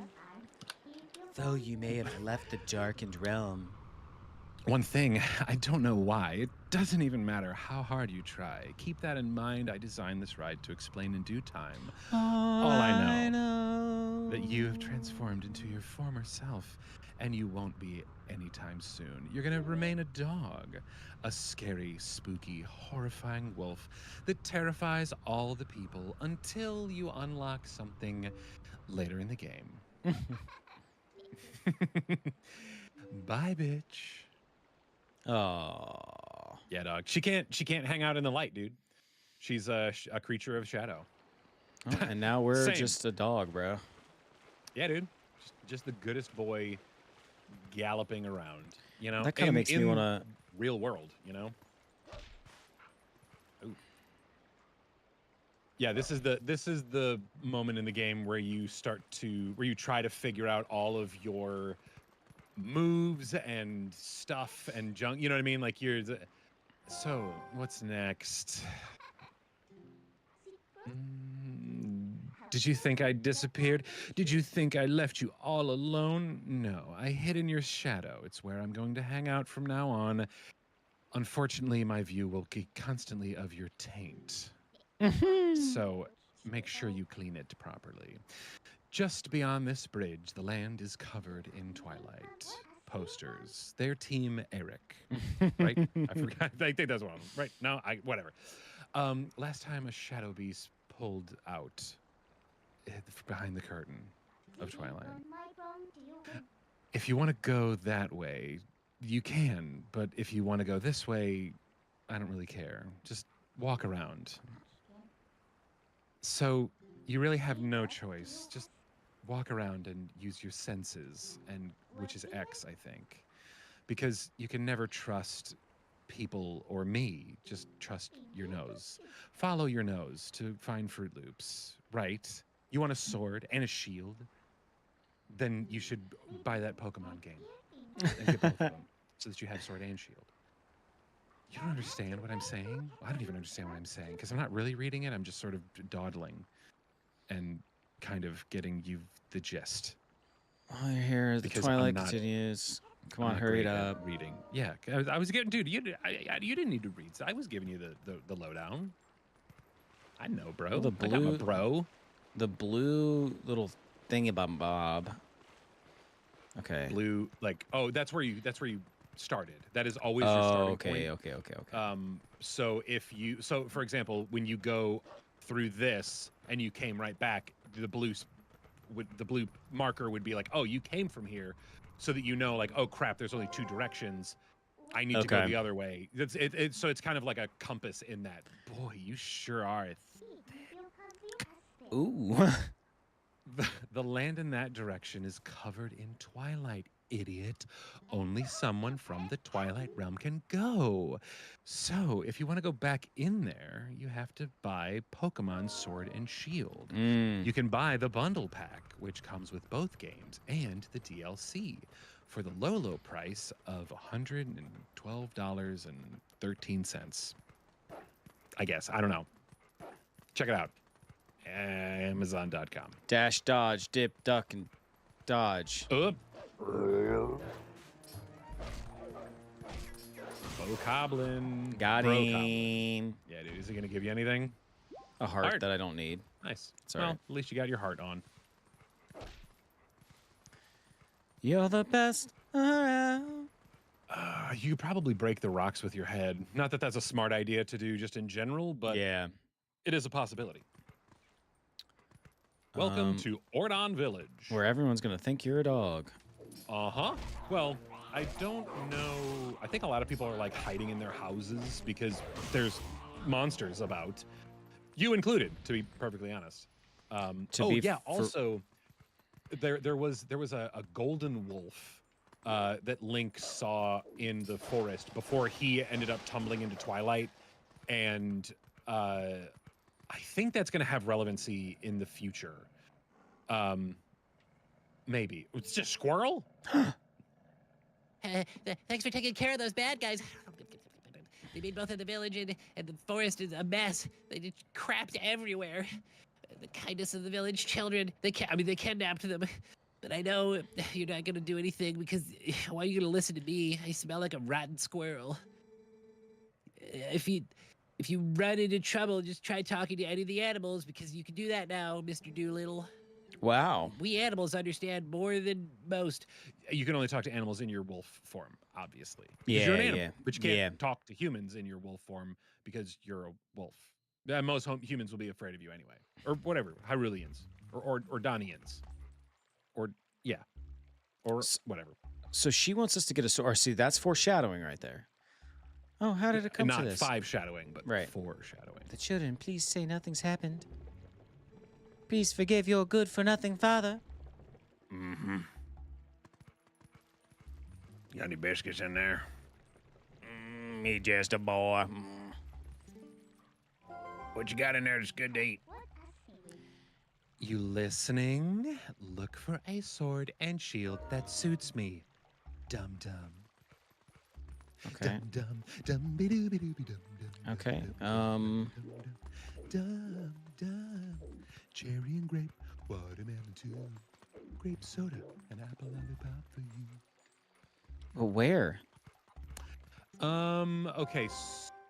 Though you may have left the darkened realm. One thing, I don't know why. It doesn't even matter how hard you try. Keep that in mind. I designed this ride to explain in due time. All I know that you have transformed into your former self, and you won't be anytime soon. You're gonna remain a dog, a scary, spooky, horrifying wolf that terrifies all the people until you unlock something later in the game. Bye, bitch. Oh. Yeah, dog. She can't hang out in the light, dude. She's a creature of shadow. Oh, and now we're Same. just a dog, bro. Yeah, dude. Just the goodest boy galloping around, you know? That kind of makes me want to. Real world, you know? Ooh. Yeah, this is the moment in the game where you try to figure out all of your moves and stuff and junk, you know what I mean? Like so what's next? Did you think I disappeared? Did you think I left you all alone? No, I hid in your shadow. It's where I'm going to hang out from now on. Unfortunately, my view will be constantly of your taint. So make sure you clean it properly. Just beyond this bridge, the land is covered in twilight. Posters. They're Team Eric, right? I forgot. I think that's one of them. Right? No, whatever. Last time a shadow beast pulled out behind the curtain of Twilight. If you want to go that way, you can. But if you want to go this way, I don't really care. Just walk around. So you really have no choice. Just walk around and use your senses, and which is X, I think, because you can never trust people or me. Just trust your nose. Follow your nose to find Fruit Loops, right? You want a sword and a shield? Then you should buy that Pokemon game and get both of them so that you have sword and shield. You don't understand what I'm saying? I don't even understand what I'm saying because I'm not really reading it. I'm just sort of dawdling and kind of getting you the gist. Oh, you're here. The Because twilight I'm not- continues. Come I'm on, not hurry it great at up. reading. Yeah, I was getting, dude. You didn't need to read. I was giving you the lowdown. I know, bro. Oh, the I got my blue- bro. The blue little thingy-bob. Okay. Blue, like, oh, that's where you started. That is always your Oh, starting okay, point. okay. So for example, when you go through this and you came right back, the blue marker would be like, oh, you came from here, so that you know, like, oh crap, there's only two directions. I need to go Okay. the other way. So it's kind of like a compass in that. Boy, you sure are. Ooh. The land in that direction is covered in twilight. idiot. Only someone from the Twilight Realm can go. So, if you want to go back in there, you have to buy Pokemon Sword and Shield. You can buy the bundle pack, which comes with both games, and the DLC for the low price of $112.13. I guess. I don't know. Check it out. Amazon.com. Dash, dodge, dip, duck, and dodge. Bokoblin. Got Brokoblin. him. Yeah, dude. Is he going to give you anything? A heart Heart. that I don't need. Nice. It's all Well, right. at least you got your heart on. You're the best around. You could probably break the rocks with your head. Not that that's a smart idea to do just in general, but Yeah. it is a possibility. Welcome to Ordon Village. Where everyone's going to think you're a dog. Uh-huh. Well, I don't know. I think a lot of people are like hiding in their houses because there's monsters about. You included, to be perfectly honest. Also, there was a golden wolf that Link saw in the forest before he ended up tumbling into Twilight, and I think that's going to have relevancy in the future. Maybe it's just squirrel. Thanks for taking care of those bad guys. They made both of the village and the forest is a mess. They just crapped everywhere. The kindness of the village children, they kidnapped them. But I know you're not going to do anything because why are you going to listen to me? I smell like a rotten squirrel. If you run into trouble, just try talking to any of the animals because you can do that now, Mr. Doolittle. Wow. We animals understand more than most. You can only talk to animals in your wolf form, obviously. 'Cause Yeah, you're an animal, yeah, but you can't talk to humans in your wolf form because you're a wolf. Most humans will be afraid of you anyway, or whatever, Hyruleans, or Donians, or whatever. So she wants us to get a sword. See, that's foreshadowing right there. Oh, how did it come Not to this? 5 shadowing, but Right. 4 shadowing. The children, please say nothing's happened. Please forgive your good-for-nothing father. Mm-hmm. Got any biscuits in there? Me just a boy. What you got in there that's good to eat? You listening? Look for a sword and shield that suits me. Dum dum. Okay. Dum dum dum dum. Okay. Dum dum. Cherry and grape, watermelon too. Grape soda, and apple lollipop for you. Well, where? Okay,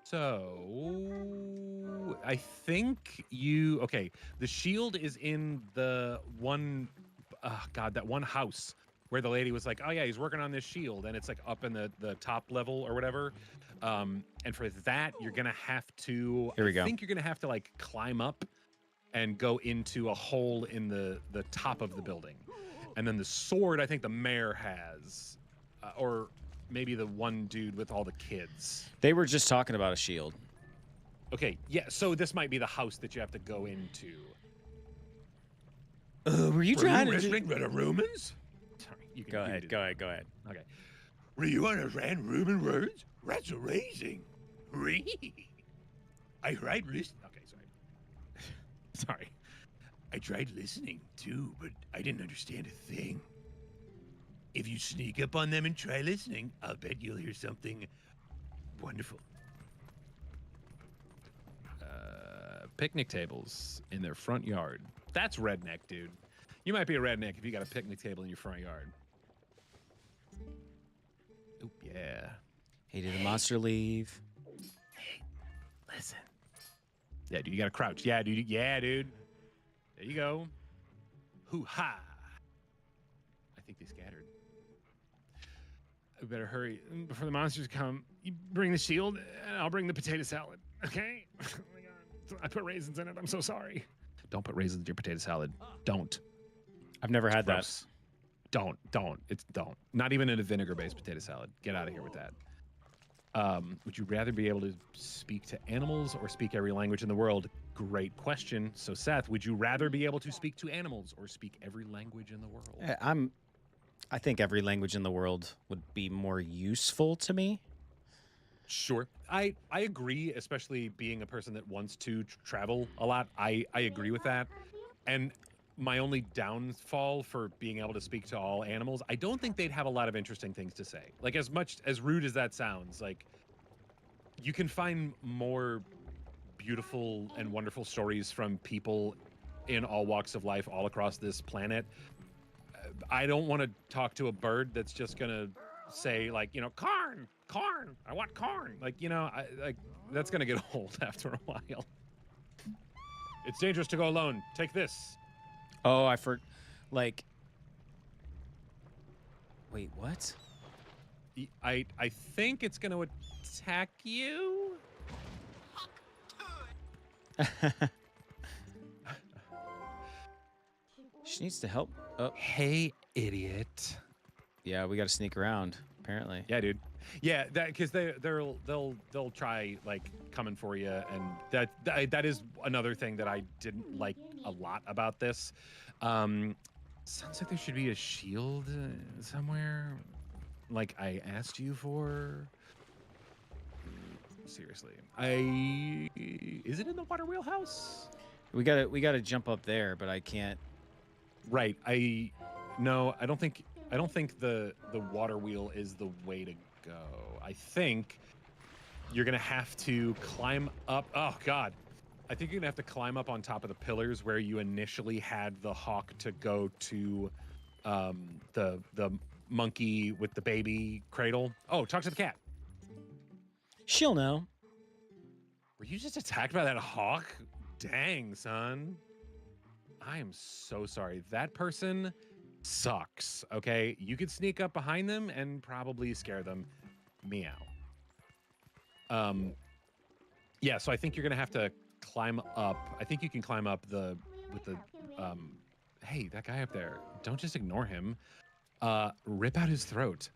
so I think the shield is in the one, that one house where the lady was like, oh yeah, he's working on this shield, and it's like up in the top level or whatever. And for that, you're gonna have to, Here we go. I think you're gonna have to like climb up and go into a hole in the top of the building. And then the sword, I think the mayor has, or maybe the one dude with all the kids. They were just talking about a shield. Okay, yeah, so this might be the house that you have to go into. Were you trying to wrestling with the Romans? Sorry, you can Go you ahead, did go that. ahead, go ahead. Okay. Were you understand Roman words? That's amazing. Really? I tried listening. Okay, sorry. Sorry. I tried listening too, but I didn't understand a thing. If you sneak up on them and try listening, I'll bet you'll hear something wonderful. Picnic tables in their front yard. That's redneck, dude. You might be a redneck if you got a picnic table in your front yard. Oop, yeah. Hey, did the monster leave? Listen. Yeah, dude, you gotta crouch. Yeah, dude. Yeah, dude. There you go. Hoo-ha. I think they scattered. I better hurry before the monsters come. You bring the shield, and I'll bring the potato salad. Okay? Oh my God. I put raisins in it. I'm so sorry. Don't put raisins in your potato salad. Don't. I've never had that. Gross. Don't. Don't. Not even in a vinegar-based potato salad. Get out of here with that. Would you rather be able to speak to animals or speak every language in the world? Great question. So, Seth, would you rather be able to speak to animals or speak every language in the world? I think every language in the world would be more useful to me. Sure. I agree, especially being a person that wants to travel a lot. I agree with that. And my only downfall for being able to speak to all animals, I don't think they'd have a lot of interesting things to say. Like, as much as rude as that sounds, like, you can find more beautiful and wonderful stories from people in all walks of life all across this planet. I don't want to talk to a bird that's just gonna say, like, you know, corn, corn, I want corn. Like, you know, like, that's gonna get old after a while. It's dangerous to go alone. Take this. Oh, like, wait, what? I think it's gonna attack you. She needs to help. Oh, Hey, idiot. yeah, we got to sneak around. Apparently. Yeah, dude. Yeah, that because they'll try like coming for you, and that is another thing that I didn't like a lot about this. Sounds like there should be a shield somewhere, like I asked you for. Seriously, is it in the water wheelhouse? We gotta jump up there, but I can't. Right. No, I don't think the water wheel is the way to go. I think you're gonna have to climb up. Oh God, I think you're gonna have to climb up on top of the pillars where you initially had the hawk to go to, the monkey with the baby cradle. Oh, talk to the cat. She'll know. Were you just attacked by that hawk? Dang, son. I am so sorry. That person sucks, okay? You could sneak up behind them and probably scare them. Meow. Yeah, so I think you're gonna have to climb up. I think you can climb up hey, that guy up there. Don't just ignore him. Rip out his throat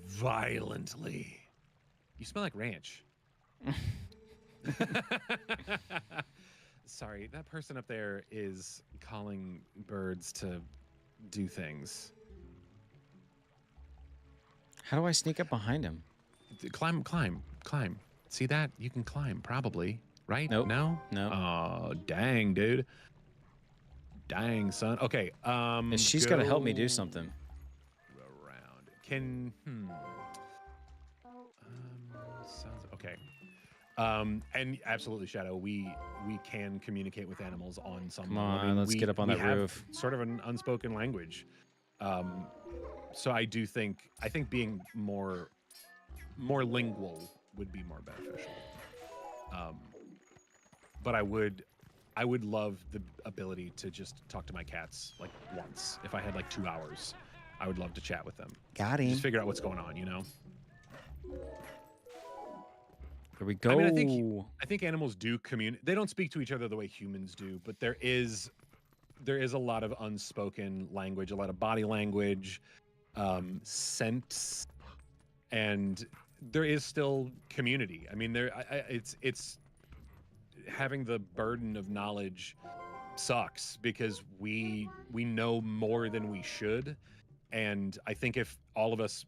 violently. You smell like ranch. Sorry, that person up there is calling birds to do things. How do I sneak up behind him? Climb. See that? You can climb, probably. Right? Nope. No? No. Oh, dang, dude. Dang, son. Okay. She's got to help me do something. Around. Sounds okay. And absolutely, Shadow. We can communicate with animals on some. Come on, let's get up on that roof. Sort of an unspoken language. So I think being more lingual would be more beneficial. But I would love the ability to just talk to my cats like once. If I had like 2 hours, I would love to chat with them. Got him. Just figure out what's going on, you know? Here we go. I mean, I think animals do communicate. They don't speak to each other the way humans do, but there is a lot of unspoken language, a lot of body language, scents, and there is still community. I mean, it's having the burden of knowledge sucks because we know more than we should, and I think if all of us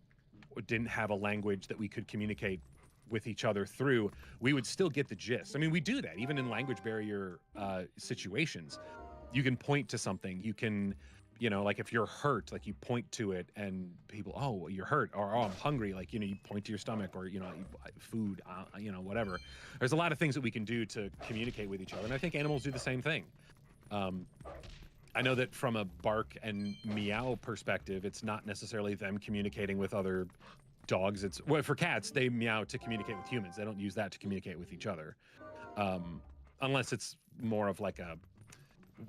didn't have a language that we could communicate with each other through, we would still get the gist. I mean, we do that even in language barrier situations. You can point to something. You can, you know, like if you're hurt, like you point to it and people, oh, you're hurt, or oh, I'm hungry. Like, you know, you point to your stomach, or, you know, food, you know, whatever. There's a lot of things that we can do to communicate with each other. And I think animals do the same thing. I know that from a bark and meow perspective, it's not necessarily them communicating with other dogs. It's, well, for cats, they meow to communicate with humans. They don't use that to communicate with each other. Unless it's more of like a,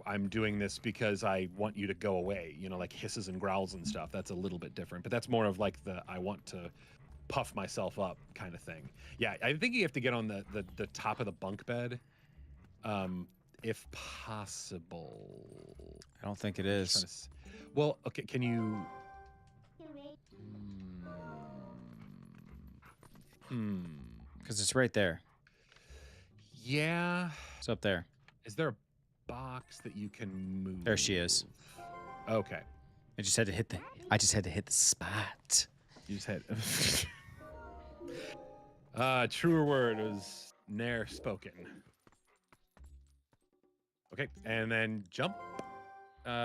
I'm doing this because I want you to go away, you know, like hisses and growls and stuff. That's a little bit different, but that's more of like the, I want to puff myself up kind of thing. Yeah, I think you have to get on the top of the bunk bed, if possible. I don't think it is. Well, okay, can you... Because it's right there. Yeah. It's up there. Is there a box that you can move? There she is. Okay. I just had to hit the spot. You just had. Truer word was ne'er spoken. Okay, and then jump,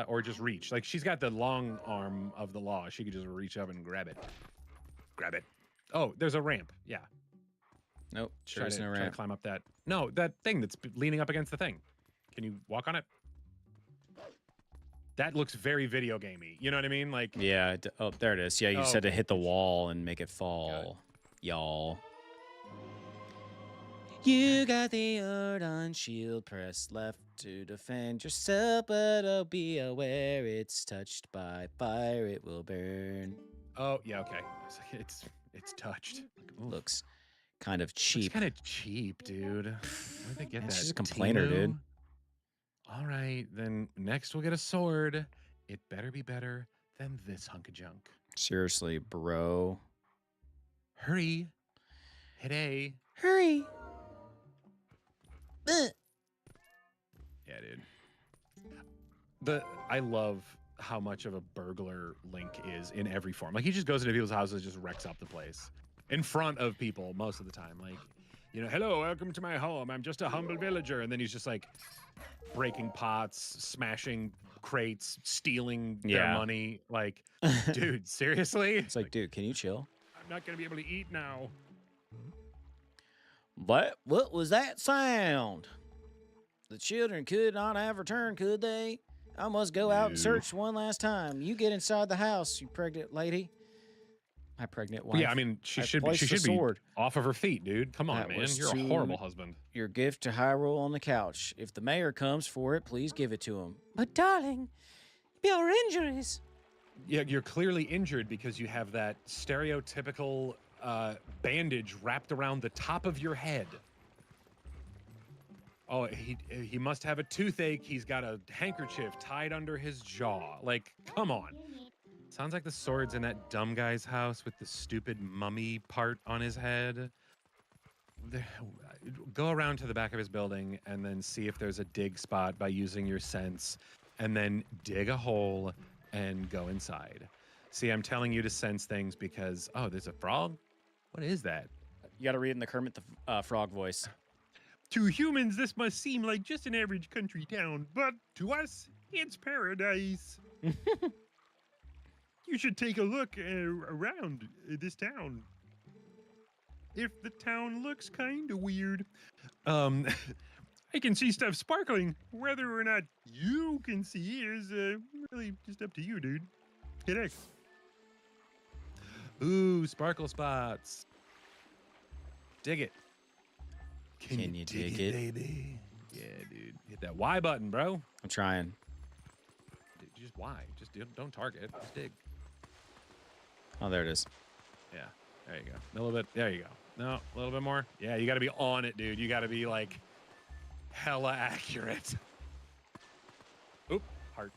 or just reach. Like she's got the long arm of the law. She could just reach up and grab it. Grab it. Oh, there's a ramp. Yeah. Nope. Sure Try isn't a to ramp. climb up that. No, that thing that's leaning up against the thing. Can you walk on it? That looks very video gamey. You know what I mean? Like. Yeah. Oh, there it is. Yeah, you Oh, said to okay. hit the wall and make it fall. Y'all. You got the Ordon shield, press left to defend yourself, but oh, be aware it's touched by fire, it will burn. Oh yeah, okay. I was like, it's touched. Like, oof. Looks kind of Looks cheap. kind of cheap, dude. Where'd they get Man, that? she's a complainer, Temu? dude. All right, then next we'll get a sword. It better be better than this hunk of junk. Seriously, bro. Hurry. Hit A. Hurry. Yeah, dude. I love how much of a burglar Link is in every form. Like he just goes into people's houses, just wrecks up the place in front of people most of the time. Like, you know, hello, welcome to my home. I'm just a humble villager, and then he's just like breaking pots, smashing crates, stealing their money. Like, dude, seriously? It's like, dude, can you chill? I'm not gonna be able to eat now. What was that sound? The children could not have returned, could they? I must go out and search one last time. You get inside the house, you pregnant lady. My pregnant wife. Yeah, I mean, she I should placed the be sword. off of her feet, dude. Come on, That man. was You're a too- horrible husband. Your gift to Hyrule on the couch. If the mayor comes for it, please give it to him. But darling, your injuries. Yeah, you're clearly injured because you have that stereotypical bandage wrapped around the top of your head. Oh, he must have a toothache. He's got a handkerchief tied under his jaw. Like, come on. Sounds like the sword's in that dumb guy's house with the stupid mummy part on his head. Go around to the back of his building and then see if there's a dig spot by using your sense, and then dig a hole and go inside. See, I'm telling you to sense things because, oh, there's a frog? What is that? You got to read in the Kermit the Frog voice. To humans, this must seem like just an average country town, but to us, it's paradise. You should take a look around this town. If the town looks kind of weird, I can see stuff sparkling. Whether or not you can see is really just up to you, dude. Hit X. Ooh, sparkle spots. Dig it. Can you dig it? baby? Yeah, dude. Hit that Y button, bro. I'm trying. Dude, just Y. Just don't target. Just dig. Oh, there it is. Yeah. There you go. A little bit. There you go. No, a little bit more. Yeah, you got to be on it, dude. You got to be like hella accurate. Oop, heart.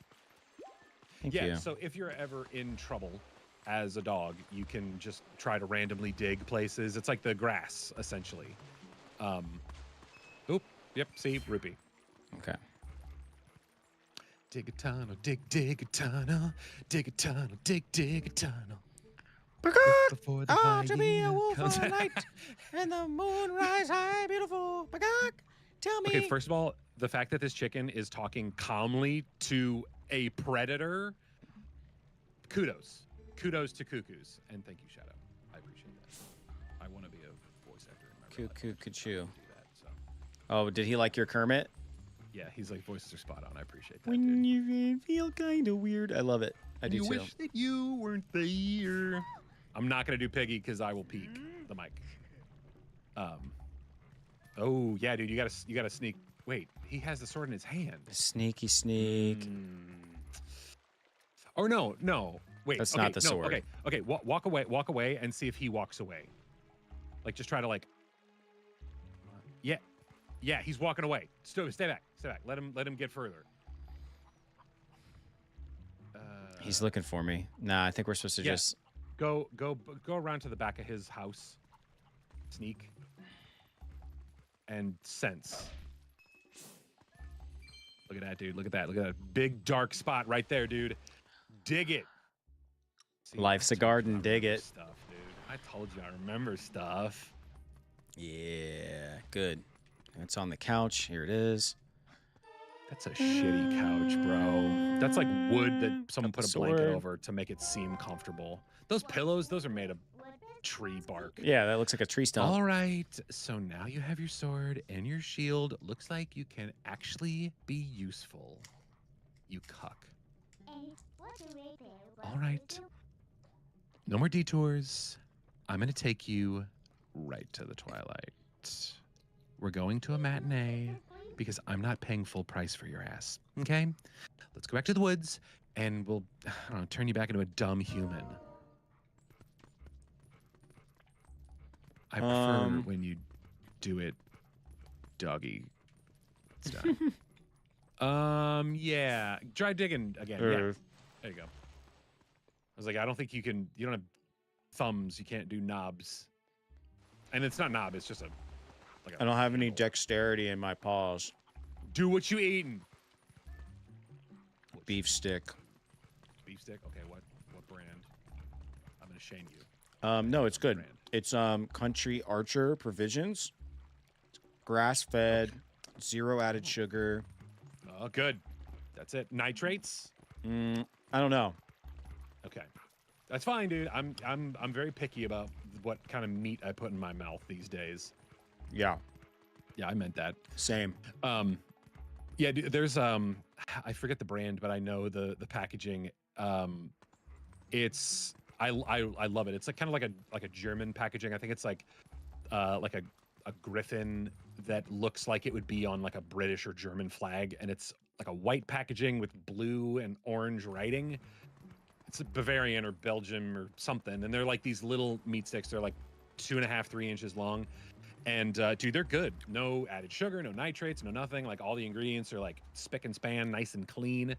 Thank Yeah, you. so if you're ever in trouble as a dog, you can just try to randomly dig places. It's like the grass, essentially. Oop, yep, see, rupee. Okay. Dig a tunnel, dig a tunnel, dig a tunnel, dig a tunnel. Before the Oh, to be a hyena wolf comes all out. night, and the moon rise high, beautiful. Bagok, tell me. Okay, first of all, the fact that this chicken is talking calmly to a predator, kudos. Kudos to cuckoos. And thank you, Shadow. I appreciate that. I want to be a voice actor in my real life. Cuckoo, I cuckoo. do that, so. Oh, did he like your Kermit? Yeah, he's like, voices are spot on. I appreciate that, When dude. you feel kind of weird. I love it. I do you too. wish that you weren't there. I'm not going to do Piggy because I will peek the mic. Oh, yeah, dude, you gotta sneak. Wait, he has the sword in his hand. Sneaky sneak. Or no. Wait, That's okay, not the no, sword. Okay, walk away and see if he walks away. Like, just try to like. Yeah, he's walking away. Stay back. Let him get further. He's looking for me. Nah, I think we're supposed to Yeah. just. Go around to the back of his house. Sneak. And sense. Look at that, dude. Look at that big dark spot right there, dude. dig it. See, Life's I a told you I garden, dig remember it. Stuff, dude. I told you I remember stuff. Yeah, good. It's on the couch. Here it is. That's a shitty couch, bro. That's like wood that someone Got the put a blanket sword. over to make it seem comfortable. Those pillows, those are made of tree bark. Yeah, that looks like a tree stump. All right, so now you have your sword and your shield. Looks like you can actually be useful. You cuck. All right. No more detours. I'm going to take you right to the Twilight. We're going to a matinee because I'm not paying full price for your ass. Okay? Let's go back to the woods and we'll, I don't know, turn you back into a dumb human. I prefer when you do it doggy style. Yeah. Try digging again. Yeah. There you go. I was like, I don't think you can, you don't have thumbs. You can't do knobs. And it's not knob, it's just a, like a I don't have any handle. dexterity in my paws. Do what you eating. Beef stick. Beef stick? Okay, what brand? I'm going to shame you. No, it's good. Brand. It's Country Archer Provisions. Grass fed, zero added sugar. Oh, good. That's it. Nitrates? I don't know. Okay. That's fine, dude. I'm very picky about what kind of meat I put in my mouth these days. Yeah, Yeah, I meant that. same. Yeah, dude, there's I forget the brand, but I know the packaging. It's I love it. It's like kind of like a German packaging. I think it's like a griffin that looks like it would be on like a British or German flag, and it's like a white packaging with blue and orange writing. It's a Bavarian or Belgium or something, and they're like these little meat sticks. They're like 2.5, 3 inches long. And dude, they're good. No added sugar, no nitrates, no nothing. Like all the ingredients are like spick and span, nice and clean.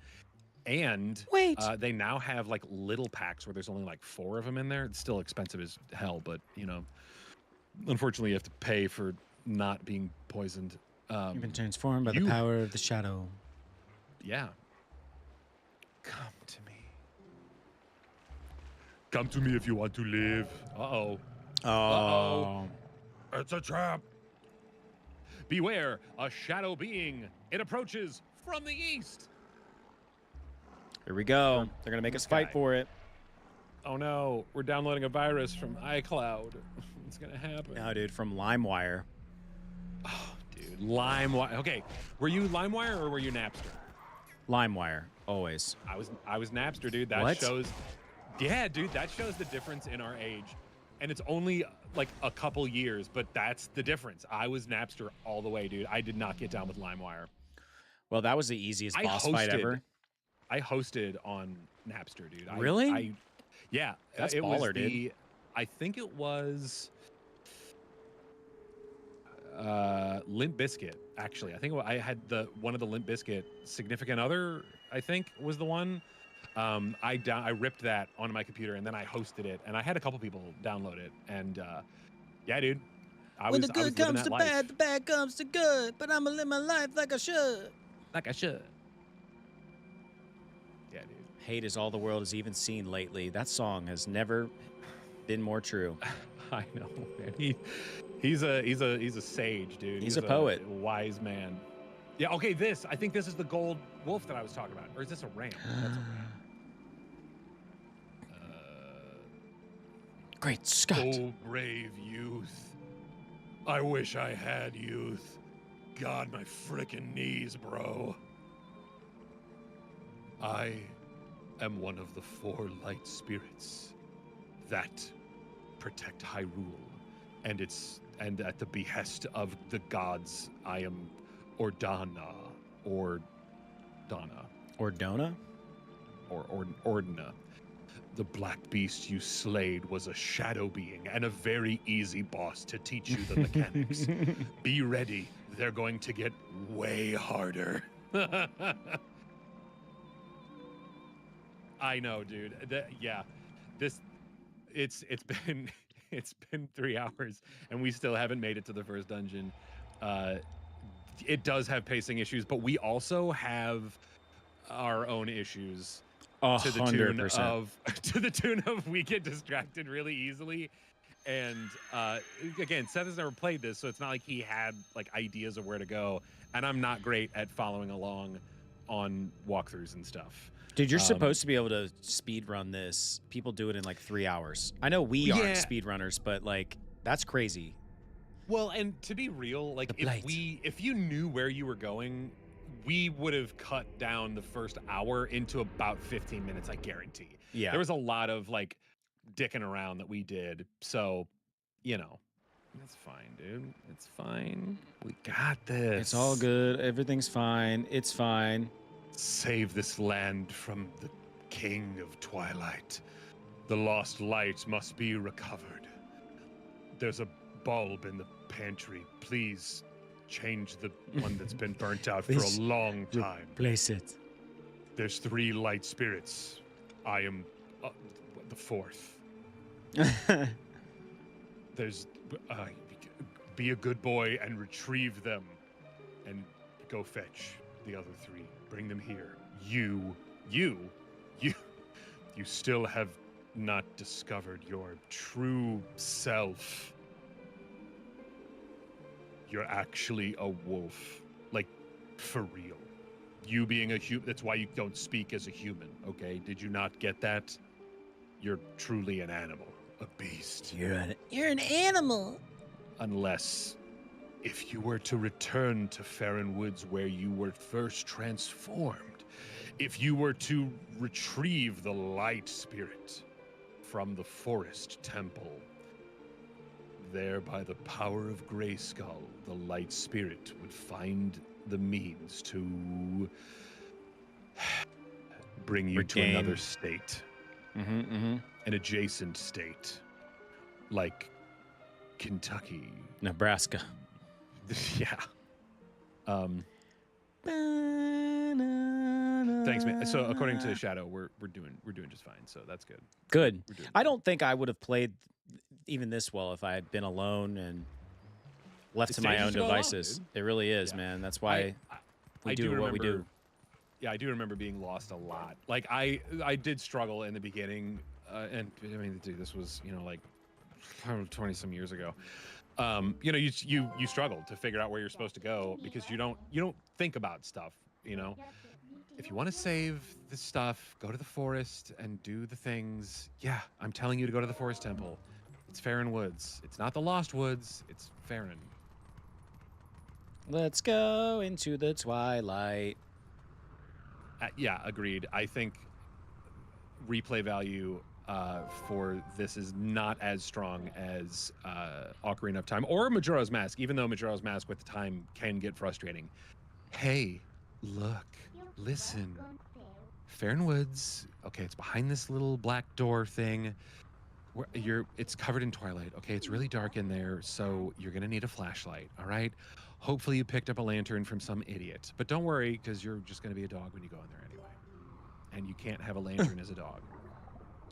And Wait. they now have like little packs where there's only like 4 of them in there. It's still expensive as hell, but you know, unfortunately, you have to pay for not being poisoned. You've been transformed by the you- power of the shadow. Yeah. Come to me. Come to me if you want to live. Uh-oh. Oh. It's a trap. Beware, a shadow being. It approaches from the east. Here we go. They're gonna make us fight guy. for it. Oh no, we're downloading a virus from iCloud. What's gonna happen? No, dude, from LimeWire. Oh, dude, LimeWire. Okay, were you LimeWire or were you Napster? LimeWire, always. I was Napster, dude. That What? shows. Yeah, dude, that shows the difference in our age, and it's only like a couple years, but that's the difference. I was Napster all the way, dude. I did not get down with LimeWire. Well, that was the easiest boss fight ever. I hosted on Napster, dude. Really? Yeah, That's it was baller, dude. I think it was Limp Bizkit. Actually, I think I had one of the Limp Bizkit Significant Other. I think was the one. I ripped that onto my computer and then I hosted it, and I had a couple people download it. And yeah, dude, I was living that life. the bad comes to good. But I'ma live my life like I should. Like I should. Yeah, dude. Hate is all the world has even seen lately. That song has never been more true. I know, man. He's a sage, dude. He's a poet. Wise man. Yeah, okay, I think this is the gold wolf that I was talking about. Or is this a ram? That's a ram. Great Scott. Oh, brave youth. I wish I had youth. God, my frickin' knees, bro. I am one of the 4 light spirits that protect Hyrule, and at the behest of the gods, I am Ordana, or Donna, Ordona? or Ordina. The black beast you slayed was a shadow being and a very easy boss to teach you the mechanics. Be ready. They're going to get way harder. I know, dude. It's been 3 hours and we still haven't made it to the first dungeon. It does have pacing issues, but we also have our own issues to the tune 100%. of we get distracted really easily. And again, Seth has never played this, so it's not like he had like ideas of where to go. And I'm not great at following along on walkthroughs and stuff. Dude, you're supposed to be able to speed run this. People do it in like 3 hours. I know we aren't Yeah. speed runners, but like that's crazy. Well, and to be real, like The blight. if you knew where you were going, we would have cut down the first hour into about 15 minutes, I guarantee. Yeah. There was a lot of like dicking around that we did. So, you know, that's fine, dude. It's fine. We got this. It's all good. Everything's fine. It's fine. Save this land from the King of Twilight. The lost light must be recovered. There's a bulb in the pantry. Please change the one that's been burnt out for a Please long time. Place it. There's 3 light spirits. I am the 4th. There's be a good boy and retrieve them and go fetch the other 3. Bring them here. You still have not discovered your true self. You're actually a wolf. Like, for real. You being a human, that's why you don't speak as a human, okay? Did you not get that? You're truly an animal, a beast. You're an animal. Unless, if you were to return to Farron Woods where you were first transformed, if you were to retrieve the light spirit from the forest temple, there by the power of Grayskull, the light spirit would find the means to bring you to Regain. another state, an adjacent state, like Kentucky. Nebraska. Yeah. Thanks, man. So according to Shadow, we're doing just fine. So that's good. Good. We're doing I don't think I would have played even this well if I had been alone and left The to my stage own is to go along, devices. dude. It really is, Yeah. man. That's why we I do what we do. remember- Yeah, I do remember being lost a lot. Like I did struggle in the beginning, and I mean, dude, this was like 20 some years ago. You struggle to figure out where you're supposed to go because you don't think about stuff. If you want to save the stuff, go to the forest and do the things. Yeah, I'm telling you to go to the forest temple. It's Farron Woods. It's not the Lost Woods. It's Farron. Let's go into the twilight. Yeah, agreed. I think replay value for this is not as strong as Ocarina of Time or Majora's Mask, even though Majora's Mask with time can get frustrating. Hey, look, listen. Farron Woods. Okay, it's behind this little black door thing. It's covered in twilight. Okay, it's really dark in there, so you're gonna need a flashlight. All right. Hopefully you picked up a lantern from some idiot, but don't worry because you're just gonna be a dog when you go in there anyway, and you can't have a lantern as a dog.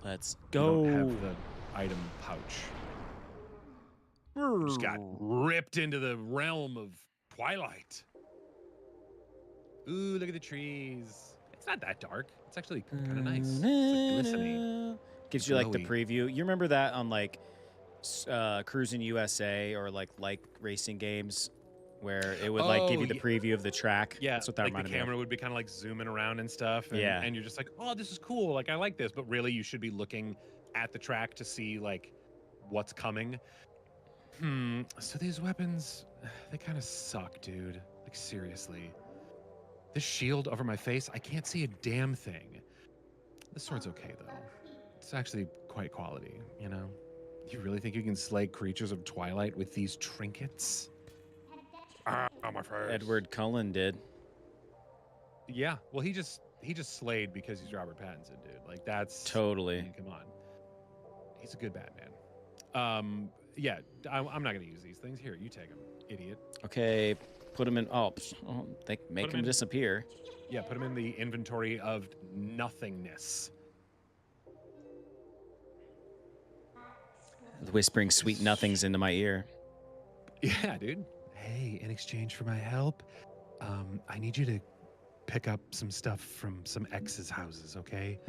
Let's You go. don't have the item pouch. Just got ripped into the realm of Twilight. Ooh, look at the trees. It's not that dark. It's actually kind of nice. It's like glistening. Gives you like the glowy. preview. You remember that on like Cruising USA or like racing games where it would like give you the preview of the track. Yeah, That's what that like the reminded me camera of. would be kind of like zooming around and stuff. And, Yeah. and you're just like, oh, this is cool. Like I like this, but really you should be looking at the track to see like what's coming. So these weapons, they kind of suck, dude. Like seriously. This shield over my face, I can't see a damn thing. This sword's okay though. It's actually quite quality, You really think you can slay creatures of Twilight with these trinkets? Ah, my face. Edward Cullen did. Yeah, well, he just slayed because he's Robert Pattinson, dude. Like that's I Totally. mean, come on, he's a good Batman. Yeah, I'm not gonna use these things. Here, you take them, idiot. Okay, put him in. They make Put him 'em in. disappear. Yeah, put them in the inventory of nothingness. Whispering sweet nothings into my ear. Yeah, dude. Hey, in exchange for my help, I need you to pick up some stuff from some ex's houses, okay?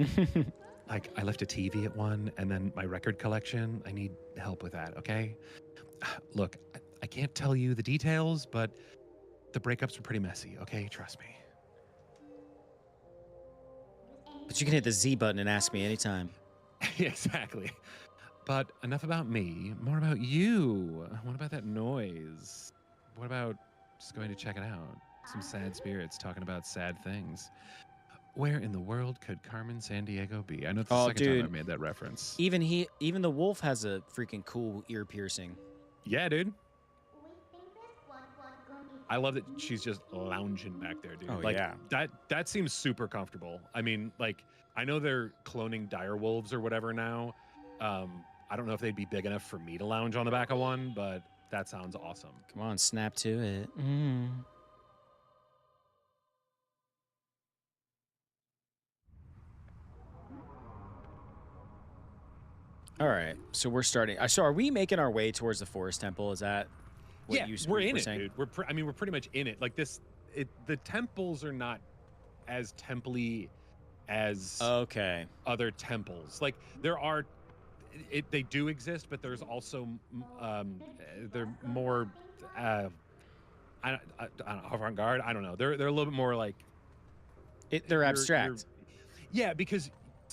Like, I left a TV at one, and then my record collection. I need help with that, okay? Look, I can't tell you the details, but the breakups were pretty messy, okay? Trust me. But you can hit the Z button and ask me anytime. Exactly. But enough about me, more about you. What about that noise? What about just going to check it out? Some sad spirits talking about sad things. Where in the world could Carmen Sandiego be? I know it's the second time I made that reference. Even the wolf has a freaking cool ear piercing. Yeah, dude. I love that she's just lounging back there, dude. Oh, like, yeah. That seems super comfortable. I mean, like, I know they're cloning dire wolves or whatever now. I don't know if they'd be big enough for me to lounge on the back of one, but that sounds awesome. Come on, snap to it. All right, so we're starting. So are we making our way towards the forest temple? Is that what Yeah, you we're in were it, saying? dude. We're pretty much in it. Like the temples are not as temple-y as Okay. other temples. Like there are, they do exist, but there's also they're more I don't know, avant-garde. I don't know. They're a little bit more like They're abstract. yeah, because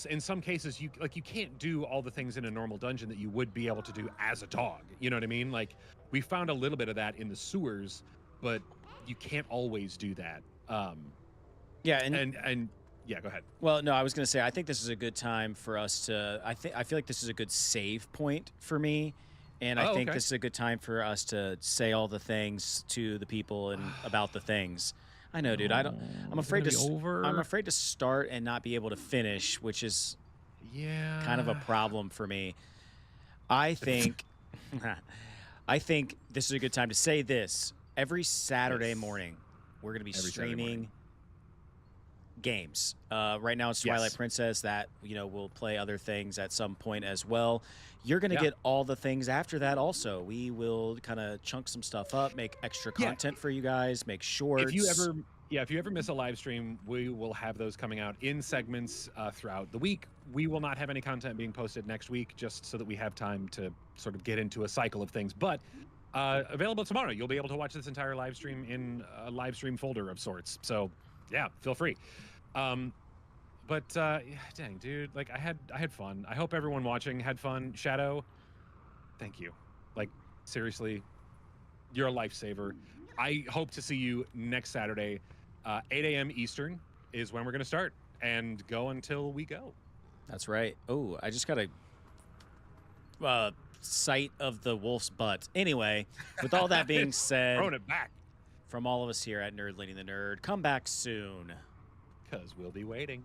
in some cases you can't do all the things in a normal dungeon that you would be able to do as a dog. You know what I mean? Like we found a little bit of that in the sewers, but you can't always do that. Yeah, and yeah, go ahead. well, no, I was gonna say I think this is a good time for us to. I feel like this is a good save point for me, and I think okay. this is a good time for us to say all the things to the people and about the things. I know, dude. I'm afraid to. I'm afraid to start and not be able to finish, which is kind of a problem for me. I think. I think this is a good time to say this. Every Saturday morning, we're going to be streaming games. Right now it's Twilight Princess. That we'll play other things at some point as well. You're going to get all the things after that also. We will kind of chunk some stuff up, make extra content for you guys, make shorts. If you ever miss a live stream, we will have those coming out in segments throughout the week. We will not have any content being posted next week, just so that we have time to sort of get into a cycle of things. But available tomorrow, you'll be able to watch this entire live stream in a live stream folder of sorts. So yeah, feel free. But dang, dude, like I had fun. I hope everyone watching had fun. Shadow, thank you. Like seriously, you're a lifesaver. I hope to see you next Saturday, 8 a.m. Eastern is when we're gonna start and go until we go. That's right. Oh, I just got a sight of the wolf's butt. Anyway, with all that being said, throwing it back from all of us here at Nerd Leading the Nerd, come back soon. 'Cause we'll be waiting.